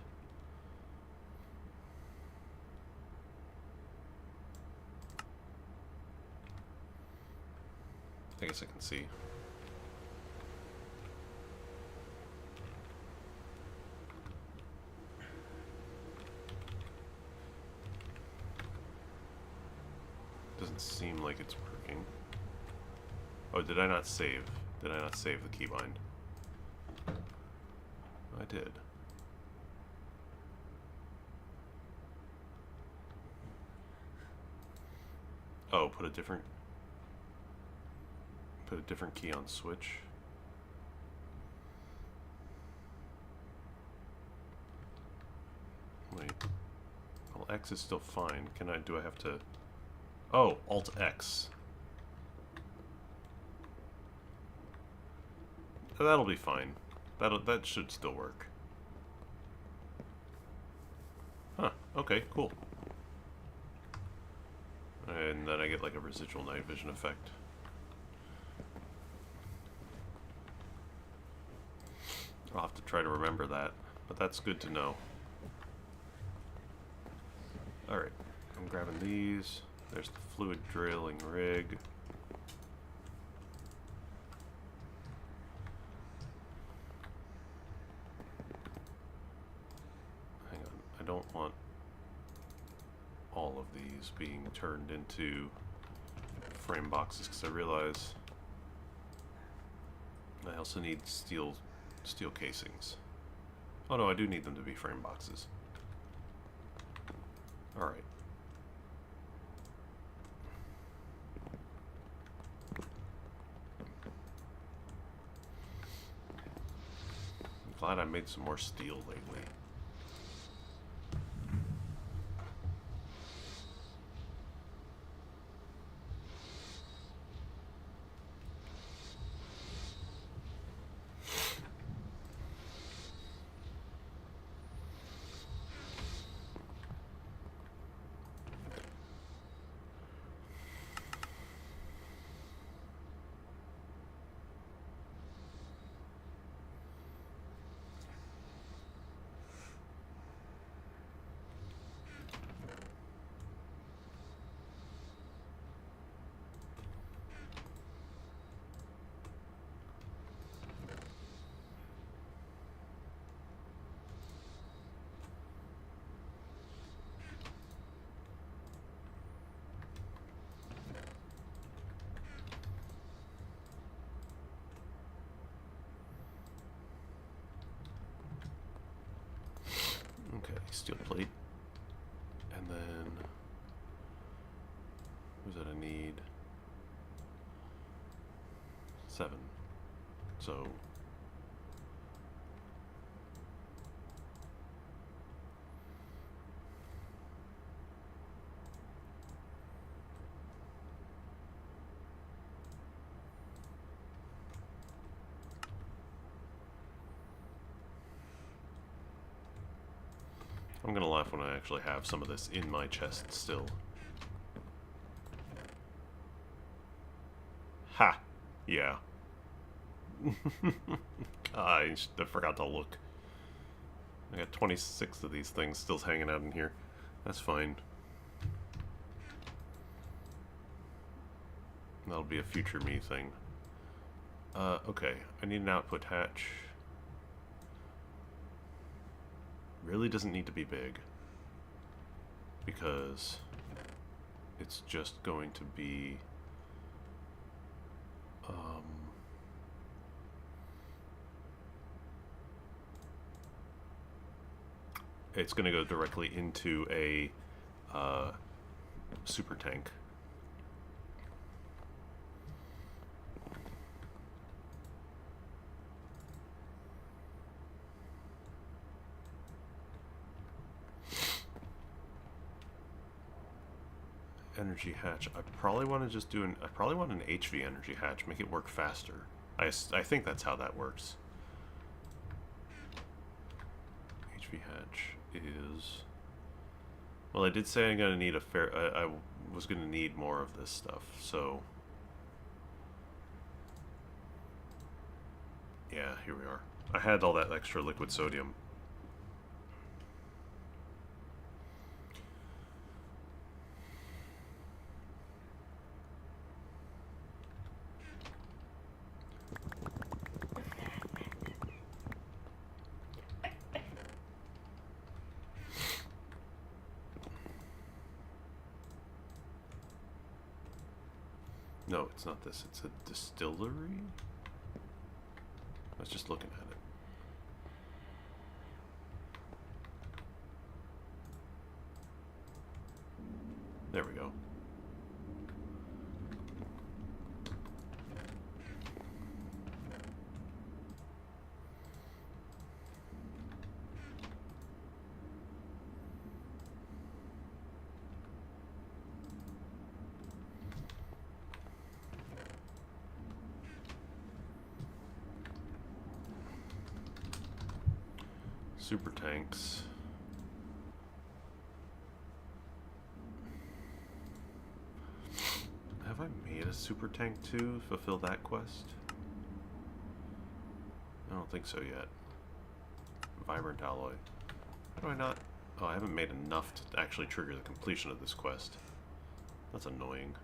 Speaker 3: I guess I can see. Doesn't seem like it's working. Oh, did I not save? Did I not save the keybind? I did. Oh, put a different key on switch. Wait. Well, X is still fine. Do I have to... Oh, Alt X. That'll be fine. That should still work. Huh, okay, cool. And then I get like a residual night vision effect. I'll have to try to remember that, but that's good to know. Alright, I'm grabbing these. There's the fluid drilling rig. Hang on, I don't want all of these being turned into frame boxes because I realize I also need steel casings. Oh no, I do need them to be frame boxes. Alright. I'm glad I made some more steel lately. Okay, steel plate. And then... what does that I need? 7. So... I'm gonna laugh when I actually have some of this in my chest still. Ha! Yeah. I forgot to look. I got 26 of these things still hanging out in here. That's fine. That'll be a future me thing. Okay. I need an output hatch. Really doesn't need to be big. Because it's just going to be... it's going to go directly into a super tank. Energy hatch. I probably want to just do I probably want an HV energy hatch. Make it work faster. I think that's how that works. HV hatch is... well, I did say I'm going to need a fair... I was going to need more of this stuff, so... Yeah, here we are. I had all that extra liquid sodium. No, it's not this. It's a distillery? I was just looking at it. There we go. Super tanks. Have I made a super tank to fulfill that quest? I don't think so yet. Vibrant alloy. How do I not? Oh, I haven't made enough to actually trigger the completion of this quest. That's annoying.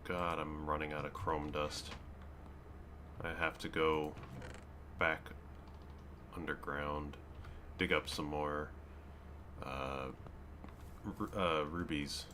Speaker 3: God, I'm running out of chrome dust. I have to go back underground, dig up some more rubies.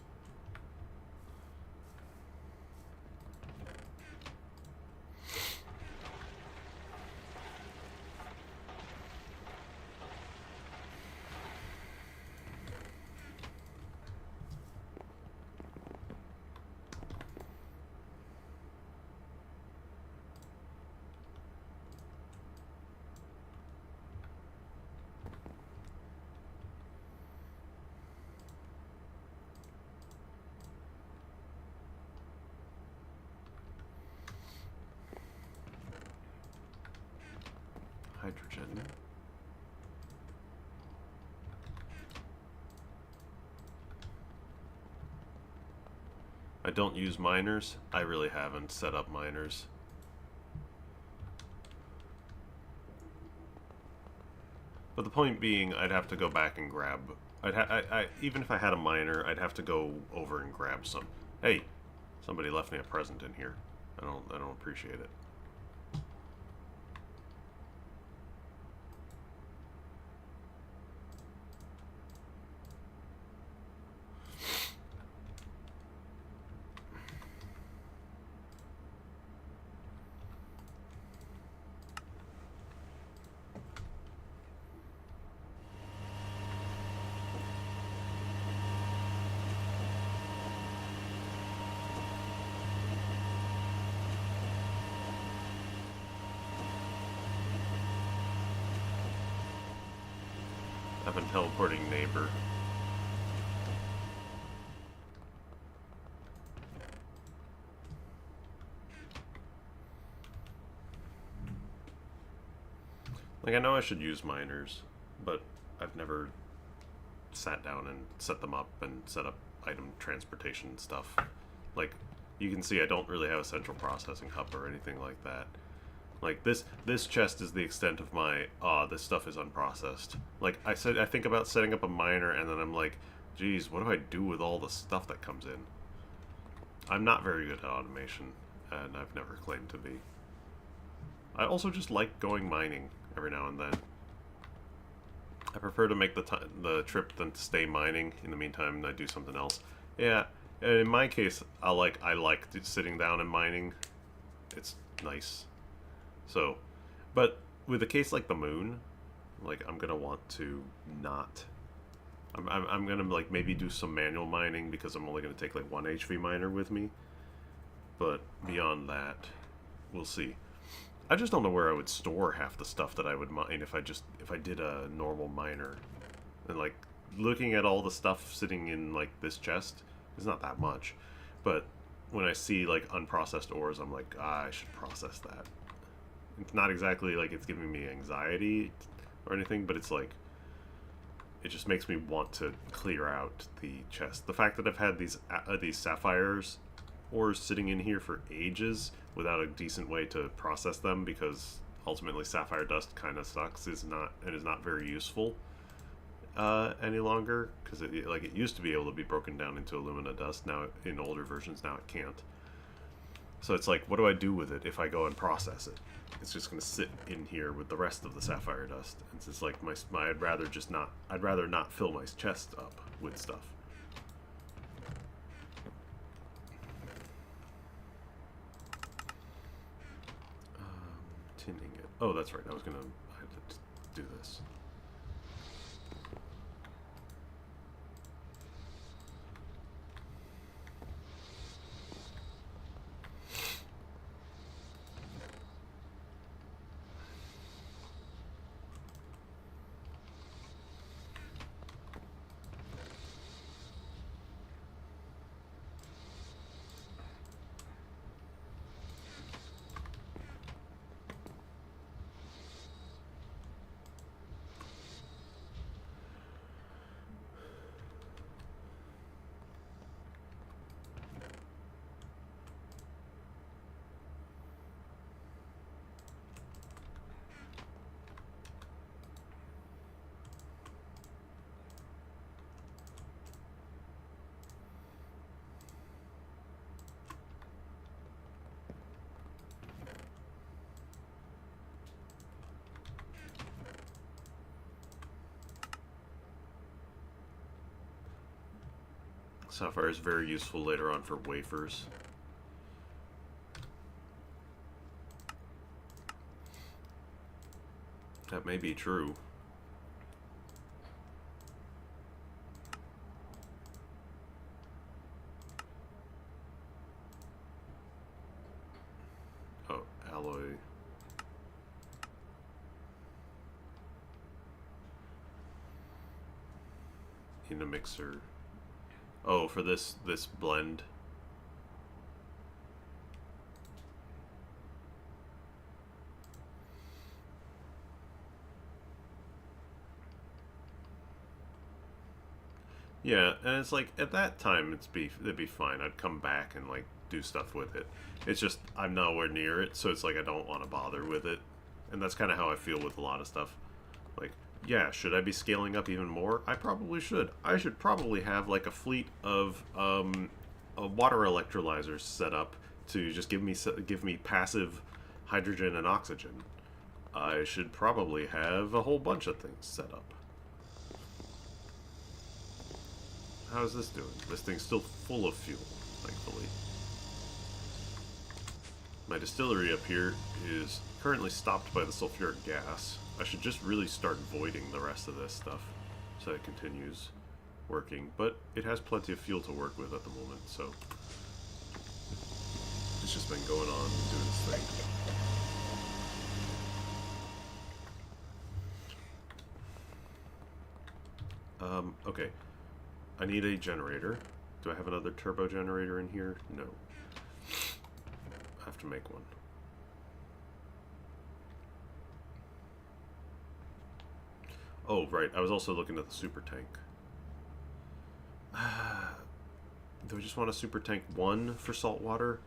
Speaker 3: Hydrogen. I don't use miners. I really haven't set up miners. But the point being, I'd have to go back and grab. Even if I had a miner, I'd have to go over and grab some. Hey, somebody left me a present in here. I don't appreciate it. I've been teleporting neighbor. Like, I know I should use miners, but I've never sat down and set them up and set up item transportation stuff. Like, you can see I don't really have a central processing hub or anything like that. Like, this chest is the extent of my, this stuff is unprocessed. Like, I think about setting up a miner, and then I'm like, geez, what do I do with all the stuff that comes in? I'm not very good at automation, and I've never claimed to be. I also just like going mining every now and then. I prefer to make the trip than to stay mining. In the meantime, I do something else. Yeah, and in my case, I like sitting down and mining. It's nice. So, but with a case like the moon, like, I'm gonna want to not. I'm gonna, like, maybe do some manual mining because I'm only gonna take like one HV miner with me. But beyond that, we'll see. I just don't know where I would store half the stuff that I would mine if I did a normal miner. And, like, looking at all the stuff sitting in, like, this chest is not that much, but when I see like unprocessed ores, I'm like, I should process that. It's not exactly like it's giving me anxiety or anything, but it's like it just makes me want to clear out the chest. The fact that I've had these sapphires ores sitting in here for ages without a decent way to process them, because ultimately sapphire dust kind of sucks, is not very useful any longer, because it used to be able to be broken down into alumina dust. Now in older versions, now it can't. So it's like, what do I do with it if I go and process it? It's just going to sit in here with the rest of the sapphire dust. It's just like I'd rather not fill my chest up with stuff. Tinning it. Oh, that's right. I had to do this. Sapphire is very useful later on for wafers. That may be true. Oh, alloy. In a mixer. Oh, for this blend. Yeah, and it's like at that time it'd be fine. I'd come back and like do stuff with it. It's just I'm nowhere near it, so it's like I don't want to bother with it. And that's kind of how I feel with a lot of stuff. Like, yeah, should I be scaling up even more? I probably should. I should probably have like a fleet of water electrolyzers set up to just give me passive hydrogen and oxygen. I should probably have a whole bunch of things set up. How's this doing? This thing's still full of fuel, thankfully. My distillery up here is currently stopped by the sulfuric gas. I should just really start voiding the rest of this stuff so it continues working, but it has plenty of fuel to work with at the moment, so it's just been going on doing its thing. Okay. I need a generator. Do I have another turbo generator in here? No. I have to make one. Oh, right. I was also looking at the super tank. Do I just want a super tank 1 for salt water?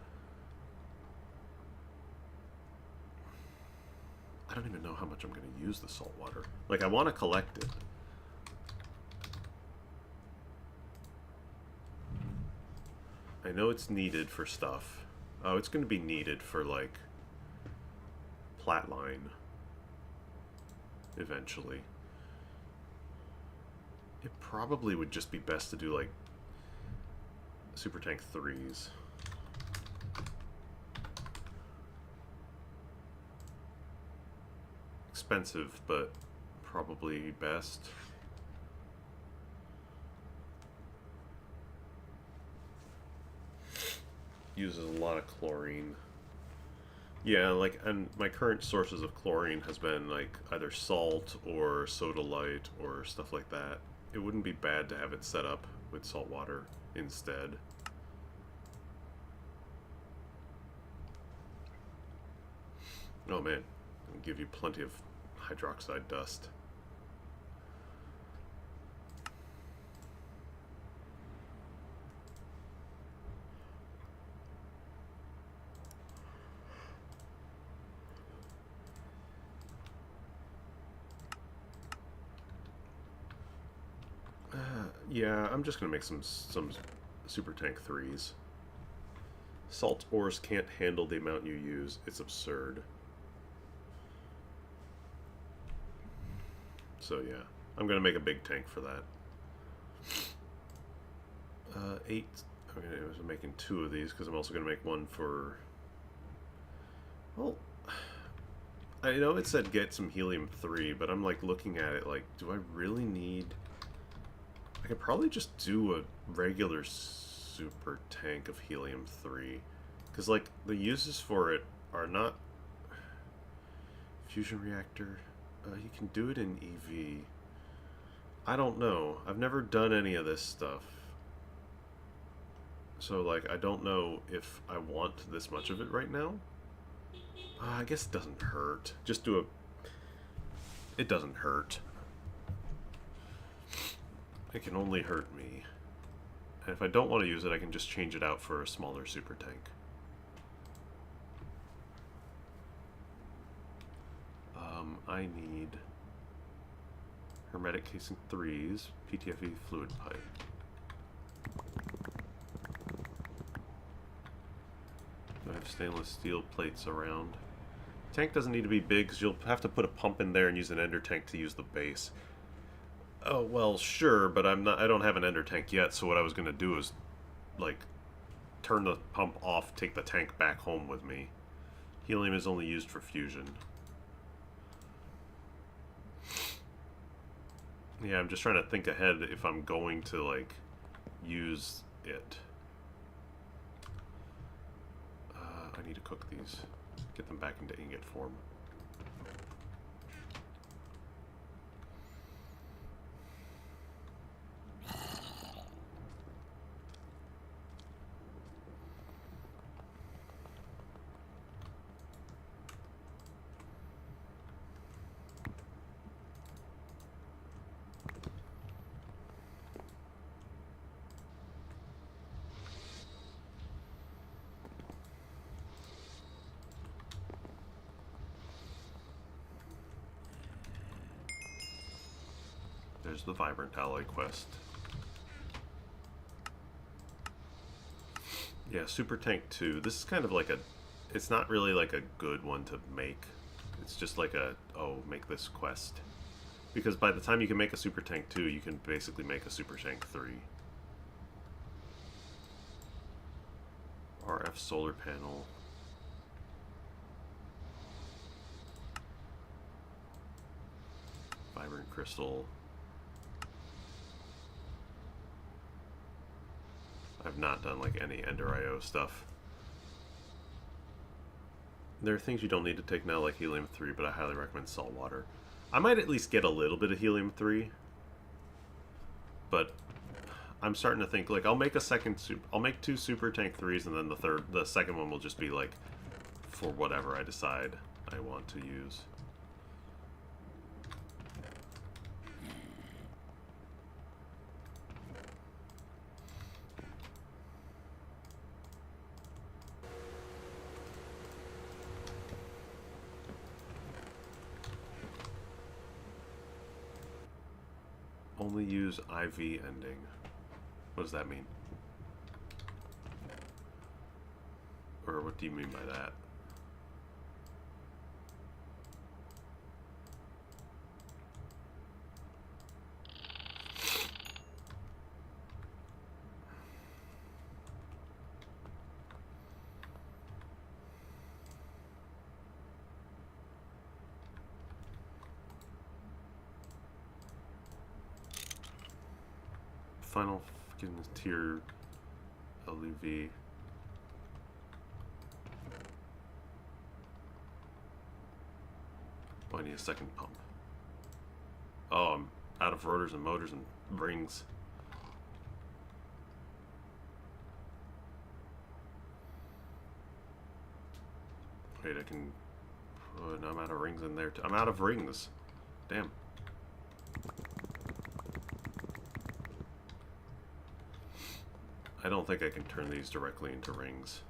Speaker 3: I don't even know how much I'm going to use the salt water. Like, I want to collect it. I know it's needed for stuff. Oh, it's going to be needed for, like, Platline. Eventually. It probably would just be best to do, like, Super Tank 3s. Expensive, but probably best. Uses a lot of chlorine. Yeah, like, and my current sources of chlorine has been, like, either salt or soda light or stuff like that. It wouldn't be bad to have it set up with salt water instead. Oh man, it'll give you plenty of hydroxide dust. Yeah, I'm just gonna make some super tank 3s. Salt ores can't handle the amount you use. It's absurd. So yeah, I'm gonna make a big tank for that. 8. Okay, I was making 2 of these because I'm also gonna make one for. Well, I know it said get some helium-3, but I'm like looking at it like, do I really need? I could probably just do a regular super tank of helium-3, because like the uses for it are not fusion reactor. You can do it in EV. I don't know. I've never done any of this stuff. So, like, I don't know if I want this much of it right now. I guess it doesn't hurt. Just do a... It doesn't hurt. It can only hurt me. And if I don't want to use it, I can just change it out for a smaller super tank. I need hermetic casing 3s, PTFE fluid pipe. Do I have stainless steel plates around? Tank doesn't need to be big, because you'll have to put a pump in there and use an ender tank to use the base. Oh, well, sure, but I don't have an ender tank yet, so what I was going to do is, like, turn the pump off, take the tank back home with me. Helium is only used for fusion. Yeah, I'm just trying to think ahead if I'm going to, like, use it. I need to cook these. Get them back into ingot form. There's the Vibrant Alloy quest. Yeah, Super Tank 2. This is kind of like a... It's not really like a good one to make. It's just like a, oh, make this quest. Because by the time you can make a Super Tank 2, you can basically make a Super Tank 3. RF solar panel. Vibrant crystal. I've not done like any Ender IO stuff. There are things you don't need to take now, like helium-3, but I highly recommend salt water. I might at least get a little bit of helium-3, but I'm starting to think like I'll make I'll make 2 super tank 3s, and then the second one will just be like for whatever I decide I want to use. Only use IV ending. What does that mean? Or what do you mean by that? Final fucking tier LUV. Oh, I need a second pump. Oh, I'm out of rotors and motors and rings. Wait, I can Oh, and I'm out of rings in there. I'm out of rings. Damn. I don't think I can turn these directly into rings.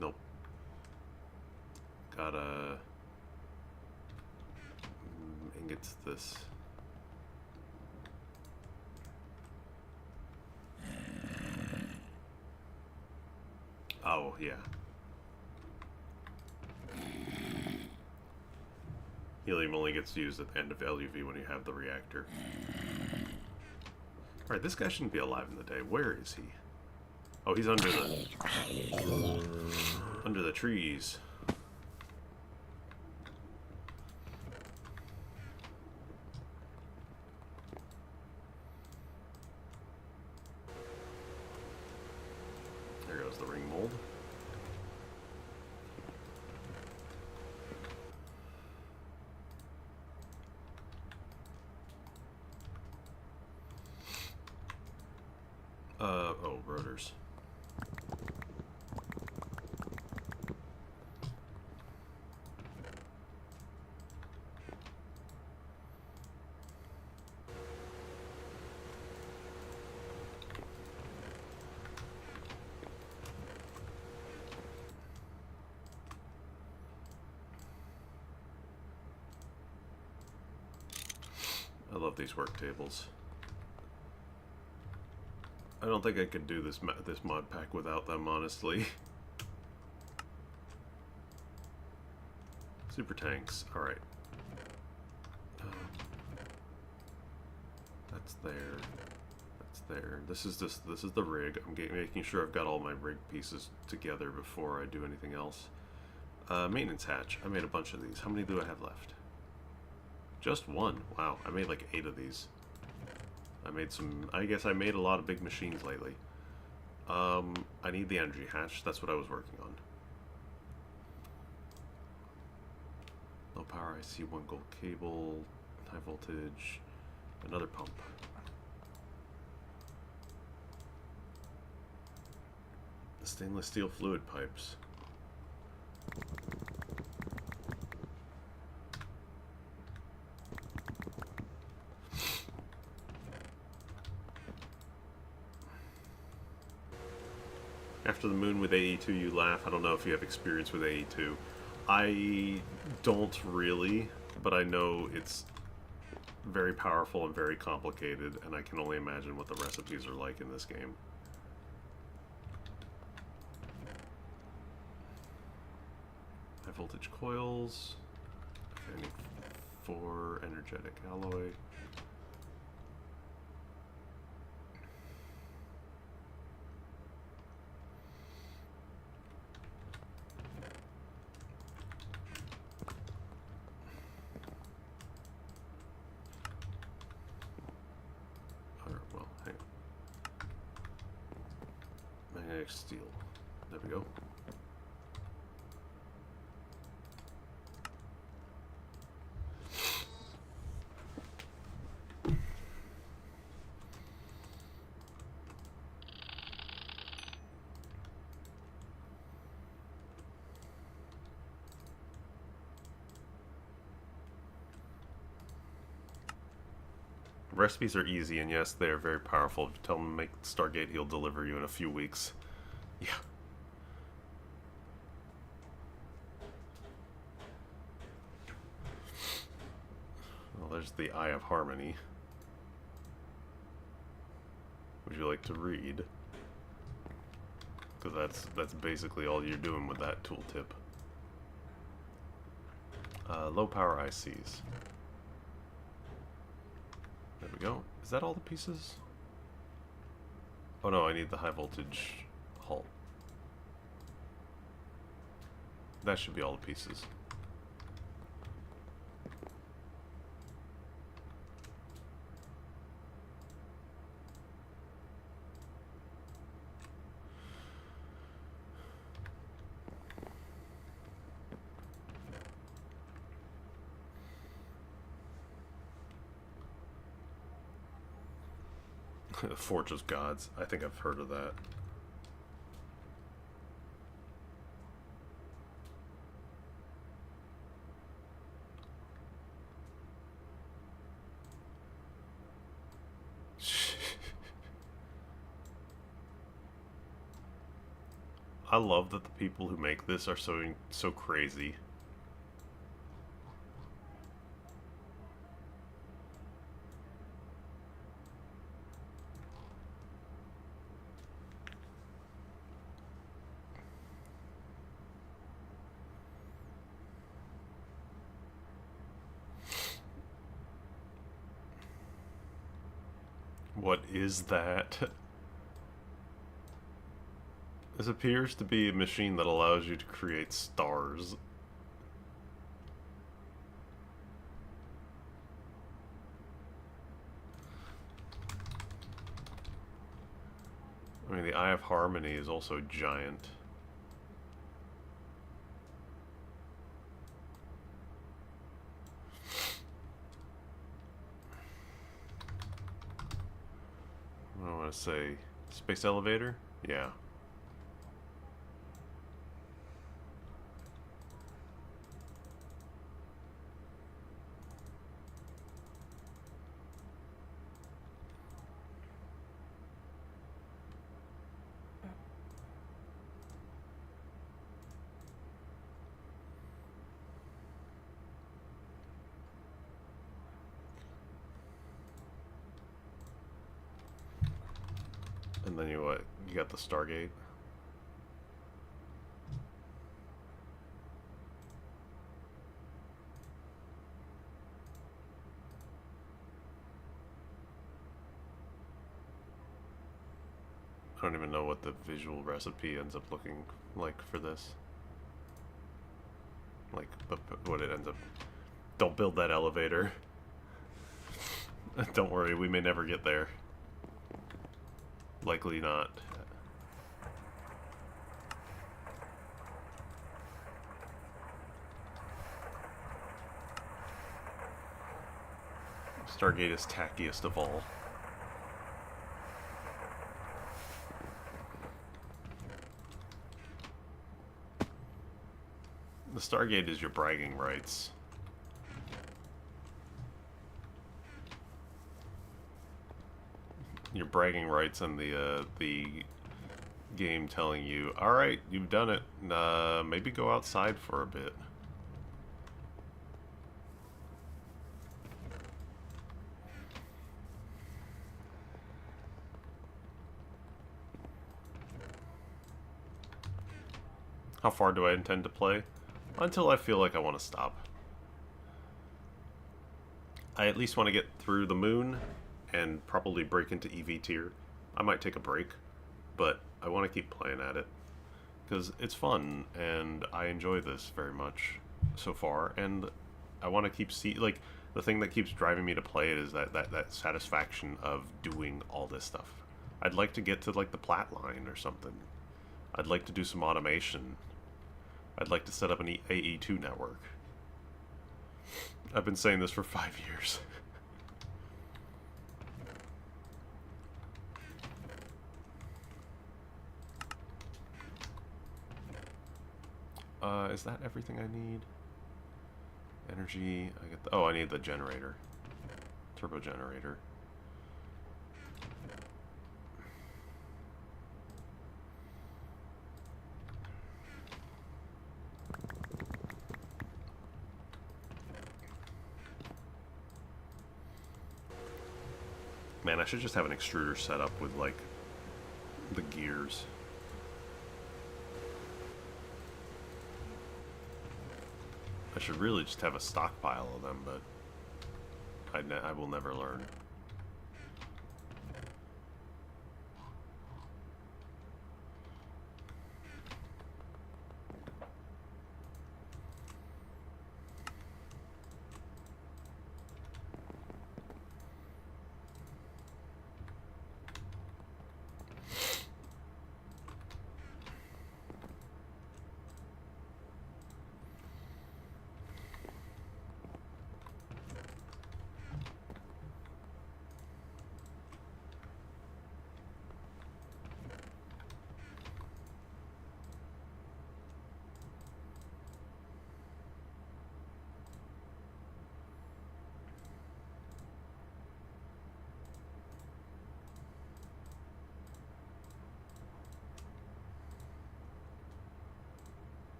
Speaker 3: Nope. Gotta... ingots this. Oh, yeah. Helium only gets used at the end of LUV when you have the reactor. Alright, this guy shouldn't be alive in the day. Where is he? Oh, he's under the trees. There goes the ring mold. Oh, rotors. I love these work tables. I don't think I could do this mod pack without them, honestly. Super tanks. All right. That's there. That's there. This is the rig. I'm making sure I've got all my rig pieces together before I do anything else. Maintenance hatch. I made a bunch of these. How many do I have left? Just one. Wow. I made like 8 of these. I guess I made a lot of big machines lately. I need the energy hatch. That's what I was working on. Low power IC, 1 gold cable, high voltage, another pump. The stainless steel fluid pipes. After the moon with AE2, you laugh. I don't know if you have experience with AE2. I don't really, but I know it's very powerful and very complicated, and I can only imagine what the recipes are like in this game. High voltage coils. I need 4 energetic alloy. Steel. There we go. Recipes are easy, and yes, they are very powerful. If you tell him to make Stargate, he'll deliver you in a few weeks. Yeah. Well, there's the Eye of Harmony. Would you like to read? Because that's basically all you're doing with that tooltip. Low power ICs. There we go. Is that all the pieces? Oh no, I need the high voltage hull. That should be all the pieces. Forge of Gods. I think I've heard of that. I love that the people who make this are so crazy. What is that? This appears to be a machine that allows you to create stars. I mean, the Eye of Harmony is also giant. I want to say space elevator? Yeah. And then you got the Stargate. I don't even know what the visual recipe ends up looking like for this. Like, what it ends up... Don't build that elevator. Don't worry, we may never get there. Likely not. Stargate is tackiest of all. The Stargate is your bragging rights. Your bragging rights and the game telling you, alright, you've done it, maybe go outside for a bit. How far do I intend to play? Until I feel like I want to stop. I at least want to get through the moon and probably break into EV tier. I might take a break, but I want to keep playing at it because it's fun and I enjoy this very much so far, and I want to keep like the thing that keeps driving me to play it is that satisfaction of doing all this stuff. I'd like to get to like the plat line or something. I'd like to do some automation. I'd like to set up an AE2 network. I've been saying this for 5 years. Is that everything I need? Energy, I get the, oh, I need the generator. Turbo generator. Man, I should just have an extruder set up with, like, the gears. I should really just have a stockpile of them, but I will never learn.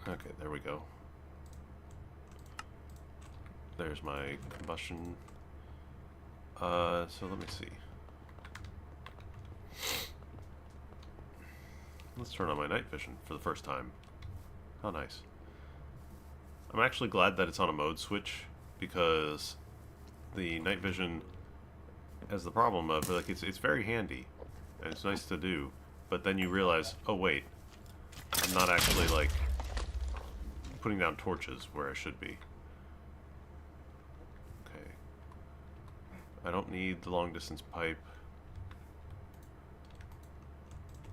Speaker 3: Okay, there we go. There's my combustion. So let me see. Let's turn on my night vision for the first time. How nice. I'm actually glad that it's on a mode switch, because the night vision has the problem of, like, it's very handy and it's nice to do, but then you realize, oh wait, I'm not actually, like, putting down torches where I should be. Okay. I don't need the long distance pipe.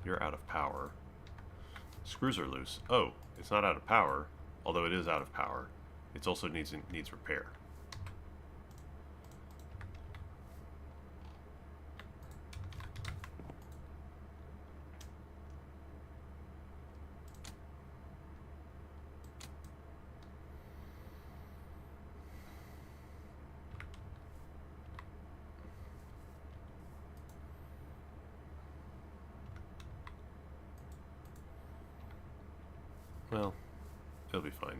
Speaker 3: You're out of power. Screws are loose. Oh, it's not out of power, although it is out of power. It also needs repair. Well, it'll be fine.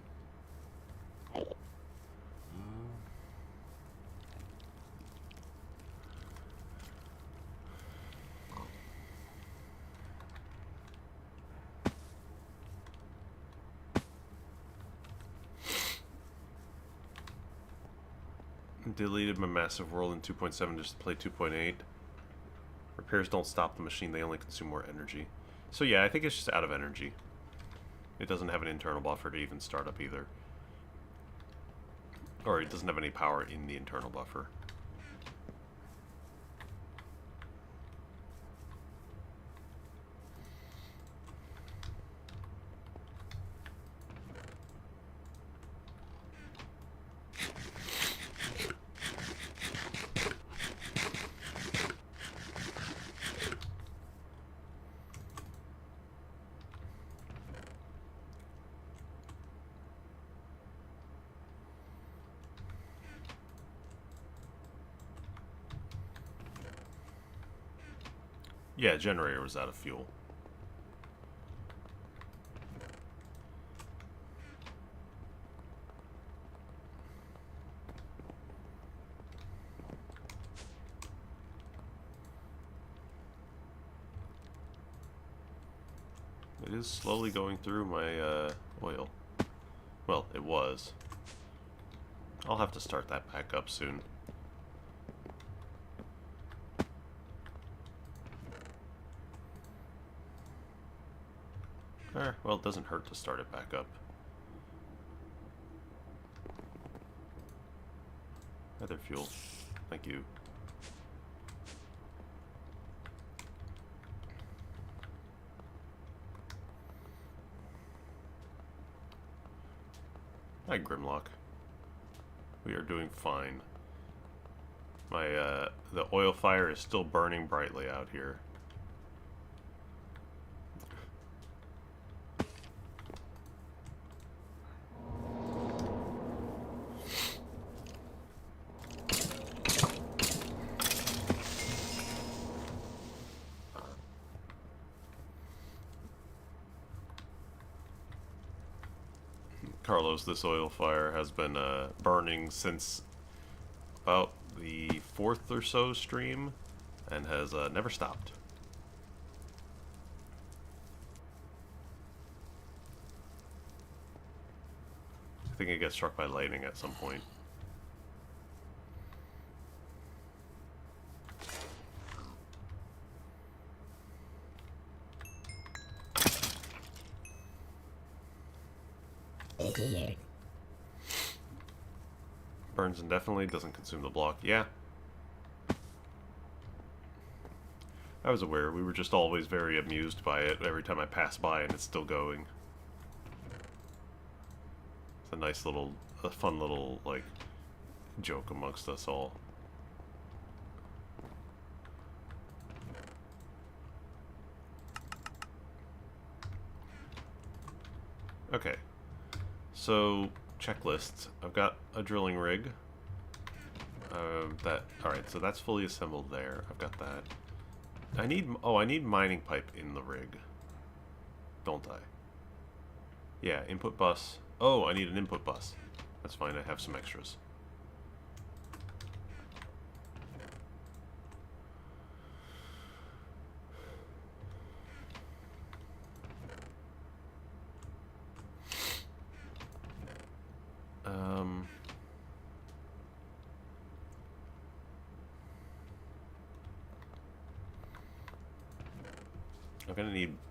Speaker 3: Deleted my massive world in 2.7 just to play 2.8. Repairs don't stop the machine, they only consume more energy. So yeah, I think it's just out of energy. It doesn't have an internal buffer to even start up either. Or it doesn't have any power in the internal buffer. Yeah, generator was out of fuel. It is slowly going through my oil. Well, it was. I'll have to start that back up soon. Well, it doesn't hurt to start it back up. Other fuel. Thank you. Hi, Grimlock. We are doing fine. My, the oil fire is still burning brightly out here. Carlos, this oil fire has been burning since about the 4th or so stream, and has never stopped. I think it gets struck by lightning at some point. Burns indefinitely, doesn't consume the block. Yeah. I was aware. We were just always very amused by it every time I pass by and it's still going. It's a nice little, a fun little, like, joke amongst us all. Okay. So, checklists. I've got a drilling rig. Alright, so that's fully assembled there. I've got that. I need mining pipe in the rig. Don't I? Yeah, input bus. Oh, I need an input bus. That's fine, I have some extras.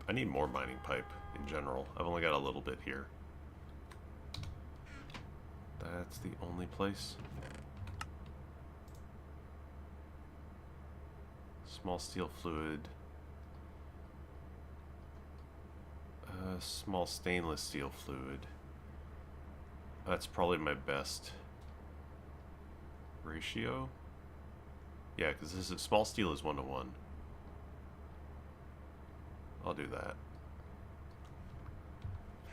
Speaker 3: I need more mining pipe in general. I've only got a little bit here. That's the only place. Small steel fluid. Small stainless steel fluid. That's probably my best ratio. Yeah, because this is small steel is 1:1. I'll do that.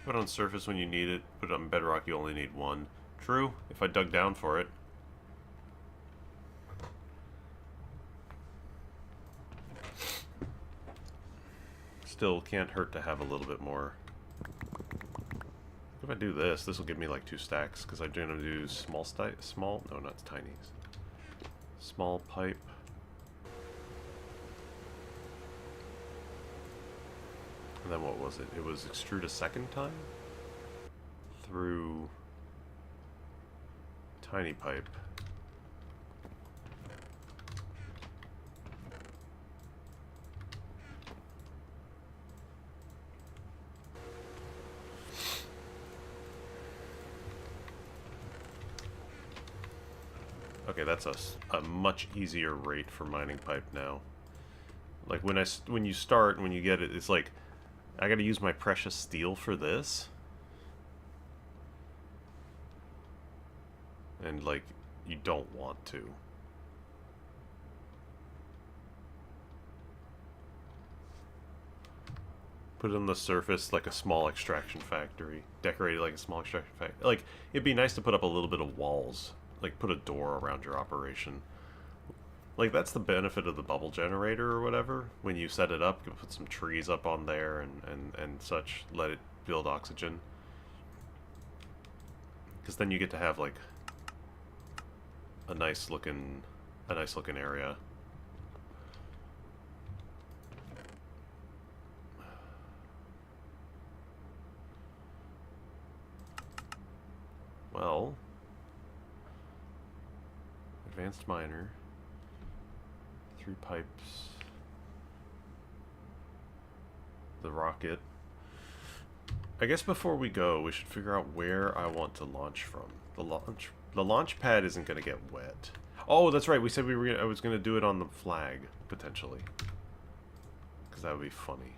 Speaker 3: Put it on surface when you need it. Put it on bedrock, you only need 1. True, if I dug down for it. Still can't hurt to have a little bit more. If I do this, this will give me like 2 stacks, because I'm going to do no, not tiny. Small pipe. And then what was it? It was extrude a second time? Through tiny pipe. Okay, that's a much easier rate for mining pipe now. Like when you start, when you get it, it's like I gotta use my precious steel for this. And like, you don't want to. Put it on the surface like a small extraction factory. Decorate it like a small extraction factory. Like, it'd be nice to put up a little bit of walls. Like, put a door around your operation. Like, that's the benefit of the bubble generator or whatever. When you set it up, you put some trees up on there and such. Let it build oxygen. Because then you get to have, like, a nice looking area. Well, advanced miner, 3 pipes, the rocket. I guess before we go, we should figure out where I want to launch from. The launch pad isn't going to get wet. Oh, that's right. We said I was going to do it on the flag potentially, because that would be funny.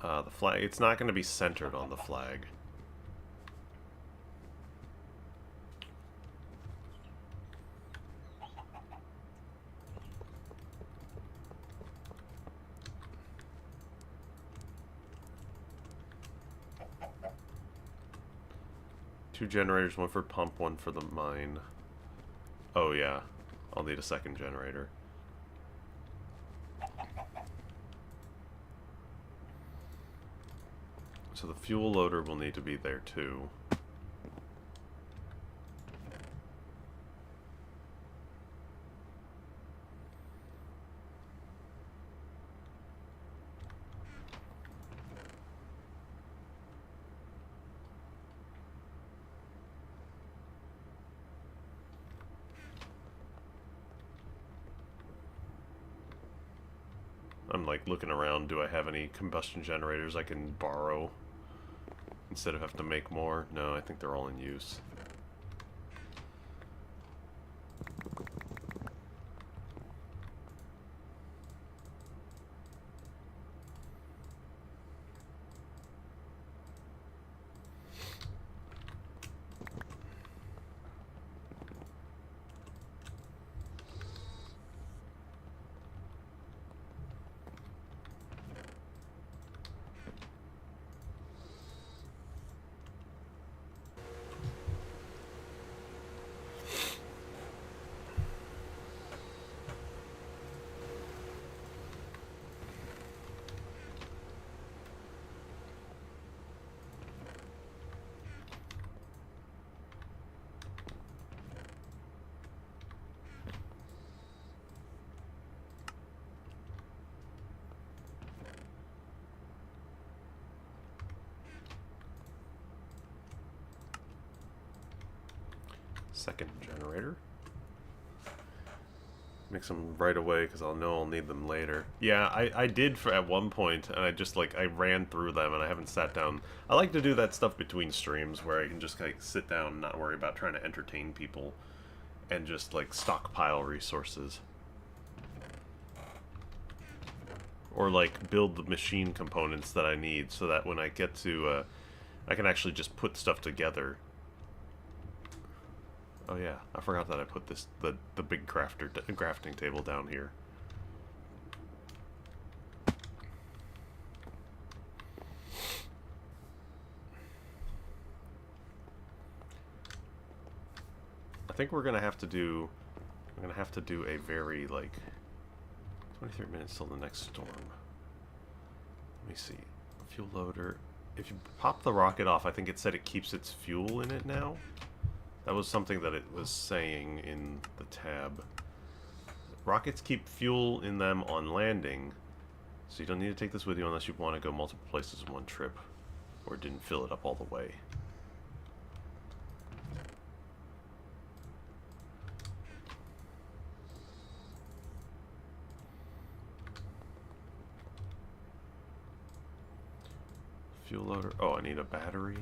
Speaker 3: The flag, it's not going to be centered on the flag. Two generators, one for pump, one for the mine. Oh yeah, I'll need a second generator. So the fuel loader will need to be there too. I'm like looking around, do I have any combustion generators I can borrow instead of having to make more? No, I think they're all in use. Second generator. Mix them right away because I'll know I'll need them later. Yeah, I did at one point, and I just like I ran through them, and I haven't sat down. I like to do that stuff between streams where I can just like sit down and not worry about trying to entertain people, and just like stockpile resources, or like build the machine components that I need, so that when I get to, I can actually just put stuff together. Oh yeah, I forgot that I put this the big crafting table down here. I think we're gonna have to do. I'm gonna have to do a very like 23 minutes till the next storm. Let me see. Fuel loader. If you pop the rocket off, I think it said it keeps its fuel in it now. That was something that it was saying in the tab. Rockets keep fuel in them on landing, so you don't need to take this with you unless you want to go multiple places in one trip, or didn't fill it up all the way. Fuel loader. Oh, I need a battery.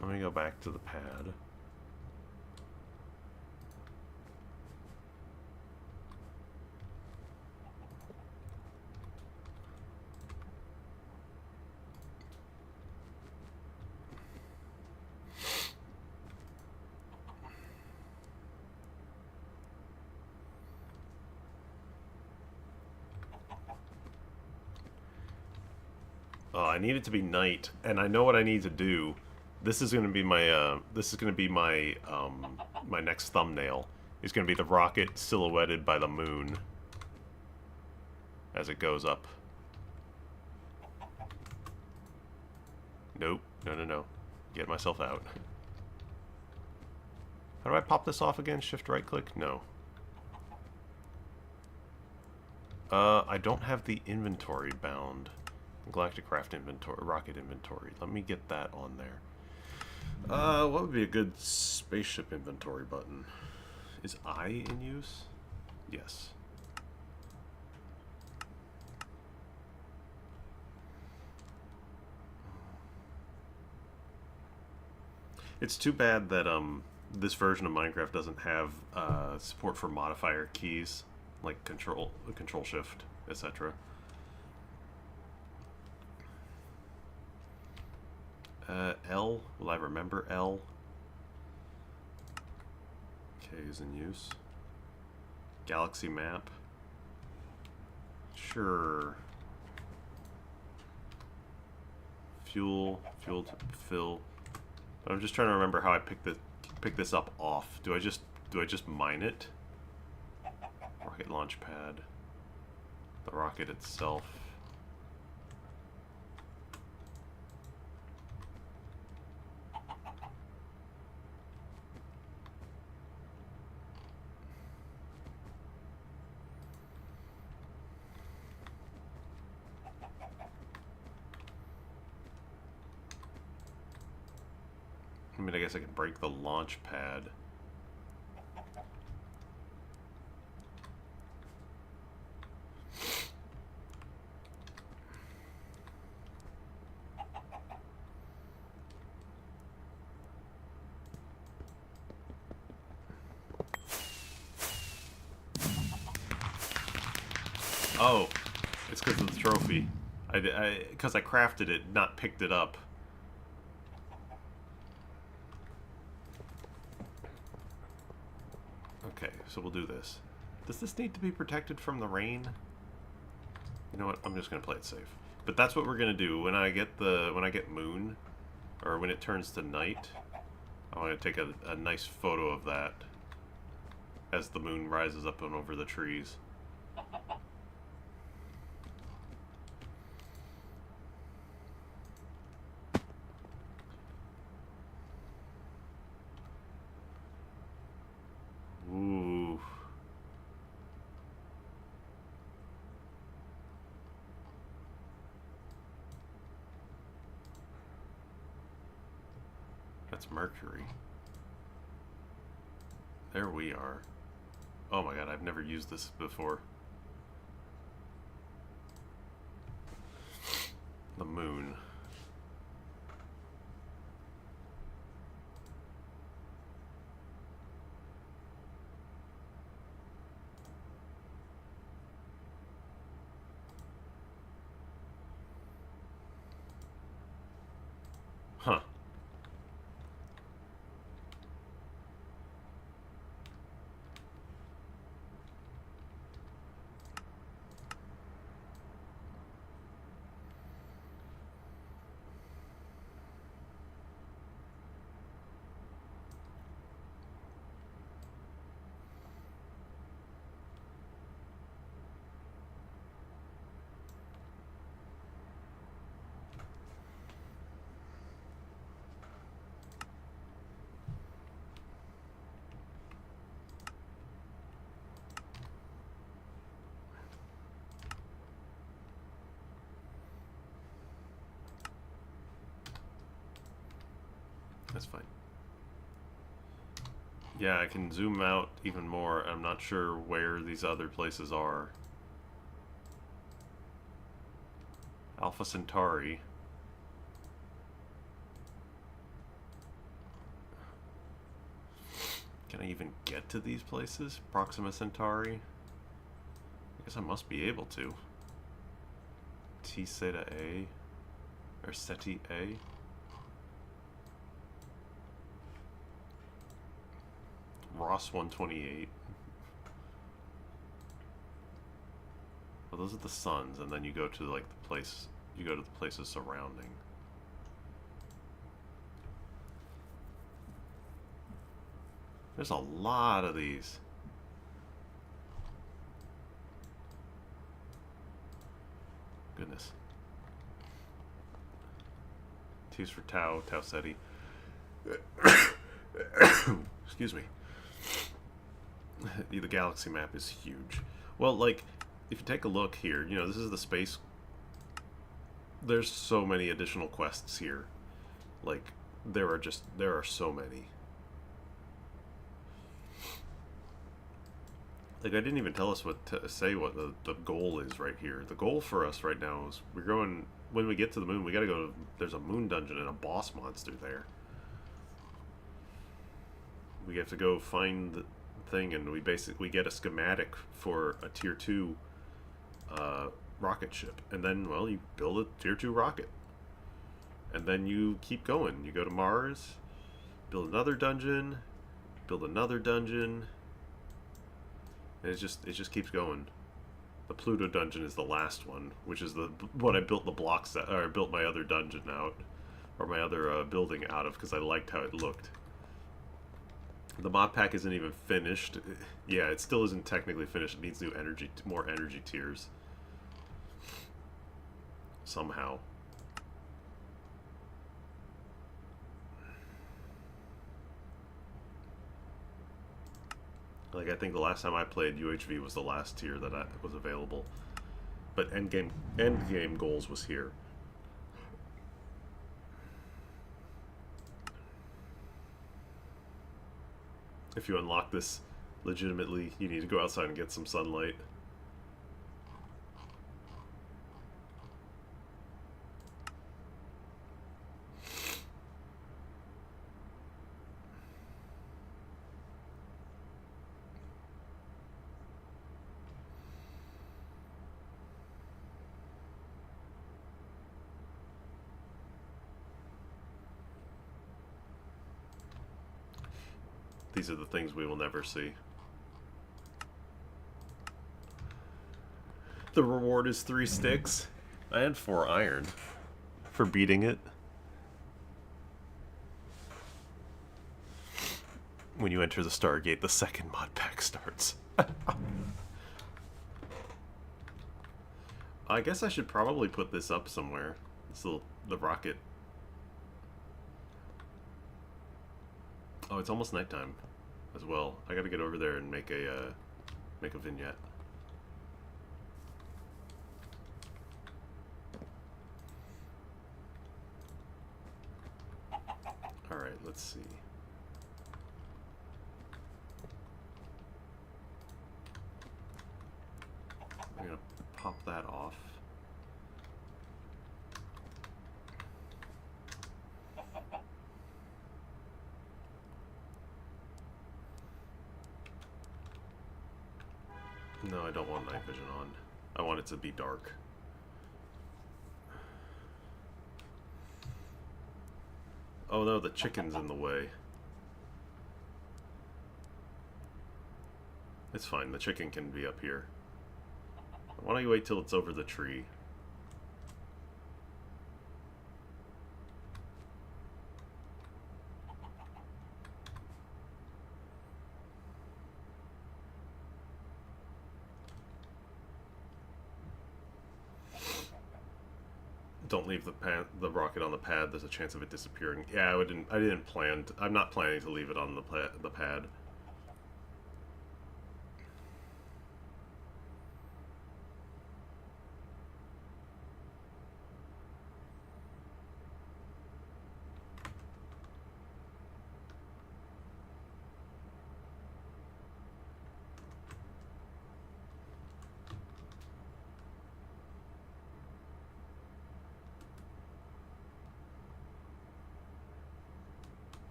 Speaker 3: Let me go back to the pad. I need it to be night, and I know what I need to do. This is going to be my my next thumbnail. It's going to be the rocket silhouetted by the moon as it goes up. Nope. No. Get myself out. How do I pop this off again? Shift right click? No. I don't have the inventory bound. Galactic Craft inventory, rocket inventory. Let me get that on there. What would be a good spaceship inventory button? Is I in use? Yes. It's too bad that this version of Minecraft doesn't have support for modifier keys like control shift, etc. L, will I remember L? K is in use. Galaxy map. Sure. Fuel to fill. But I'm just trying to remember how I pick this up off. Do I just mine it? Rocket launch pad. The rocket itself. I mean, I guess I can break the launch pad. Oh, it's because of the trophy. Because I crafted it, not picked it up. Okay, so we'll do this. Does this need to be protected from the rain? You know what? I'm just gonna play it safe. But that's what we're gonna do when I get moon, or when it turns to night. I want to take a nice photo of that as the moon rises up and over the trees. Ooh. That's Mercury. There we are. Oh my god, I've never used this before. The moon. Huh. That's fine. Yeah, I can zoom out even more. I'm not sure where these other places are. Alpha Centauri. Can I even get to these places? Proxima Centauri? I guess I must be able to. T Theta A? Or Ceti A? Ross 128. Well, those are the suns, and then you go to like the place. You go to the places surrounding. There's a lot of these. Goodness. T's for Tau, Tau Ceti. Excuse me. The galaxy map is huge. Well, like, if you take a look here, you know, this is the space. There's so many additional quests here. Like, there are so many. Like, I didn't even tell us what to say what the goal is right here. The goal for us right now is we're going, when we get to the moon, we gotta go, there's a moon dungeon and a boss monster there. We have to go find the thing, and we get a schematic for a tier 2 rocket ship. And then, well, you build a tier 2 rocket. And then you keep going. You go to Mars, build another dungeon, build another dungeon. And it just keeps going. The Pluto dungeon is the last one, which is the what I built the blocks that, or I built my other dungeon out, or my other building out of, because I liked how it looked. The mod pack isn't even finished. Yeah, it still isn't technically finished. It needs more energy tiers. Somehow. Like, I think the last time I played, UHV was the last tier that was available. But endgame goals was here. If you unlock this legitimately, you need to go outside and get some sunlight. These are the things we will never see. The reward is 3 sticks and 4 iron for beating it. When you enter the Stargate, the second mod pack starts. I guess I should probably put this up somewhere. The rocket. Oh, it's almost nighttime as well. I gotta get over there and make a vignette. Alright, let's see. I'm gonna pop that off. No, I don't want night vision on. I want it to be dark. Oh no, the chicken's in the way. It's fine, the chicken can be up here. Why don't you wait till it's over the tree? Don't leave the rocket on the pad. There's a chance of it disappearing. Yeah, I didn't plan. I'm not planning to leave it on the pad.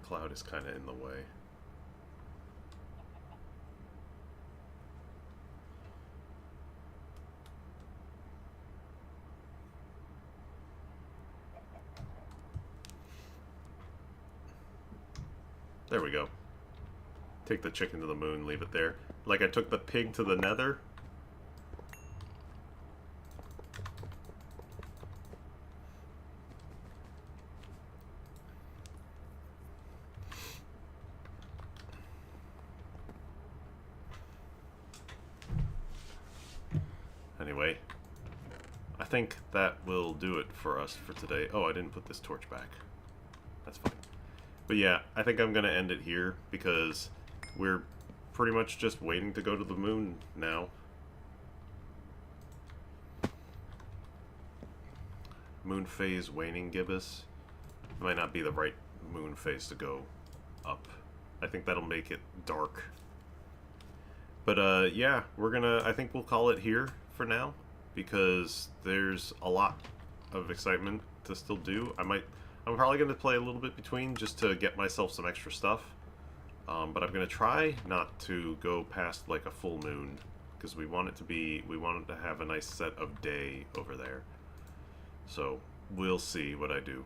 Speaker 3: Cloud is kind of in the way. There we go. Take the chicken to the moon, leave it there. Like I took the pig to the nether. Anyway, I think that will do it for us for today. Oh, I didn't put this torch back. That's fine. But yeah, I think I'm going to end it here because we're pretty much just waiting to go to the moon now. Moon phase waning gibbous. Might not be the right moon phase to go up. I think that'll make it dark. But yeah, I think we'll call it here for now because there's a lot of excitement to still do. I'm probably going to play a little bit between just to get myself some extra stuff. But I'm going to try not to go past like a full moon because we want it to have a nice set of day over there. So we'll see what I do.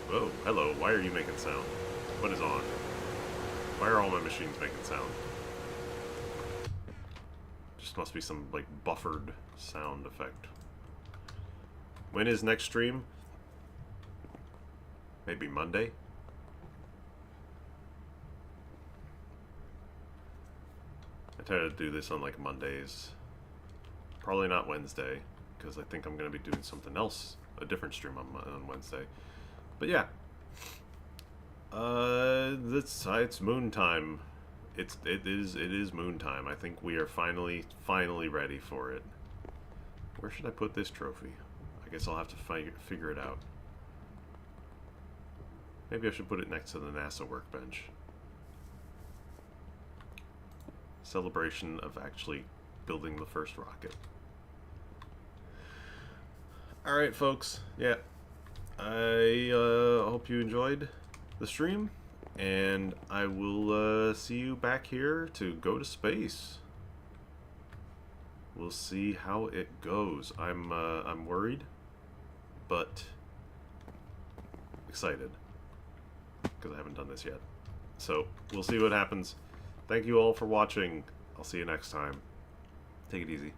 Speaker 3: Whoa, hello, why are you making sound? What is on? Why are all my machines making sound? Just must be some, like, buffered sound effect. When is next stream? Maybe Monday? I try to do this on, like, Mondays. Probably not Wednesday, because I think I'm going to be doing something else, a different stream on Wednesday. But yeah. It's moon time. It is moon time. I think we are finally ready for it. Where should I put this trophy? I guess I'll have to figure it out. Maybe I should put it next to the NASA workbench. Celebration of actually building the first rocket. Alright, folks. Yeah. I hope you enjoyed the stream, and I will see you back here to go to space. We'll see how it goes. I'm worried, but excited because I haven't done this yet. So we'll see what happens. Thank you all for watching. I'll see you next time. Take it easy.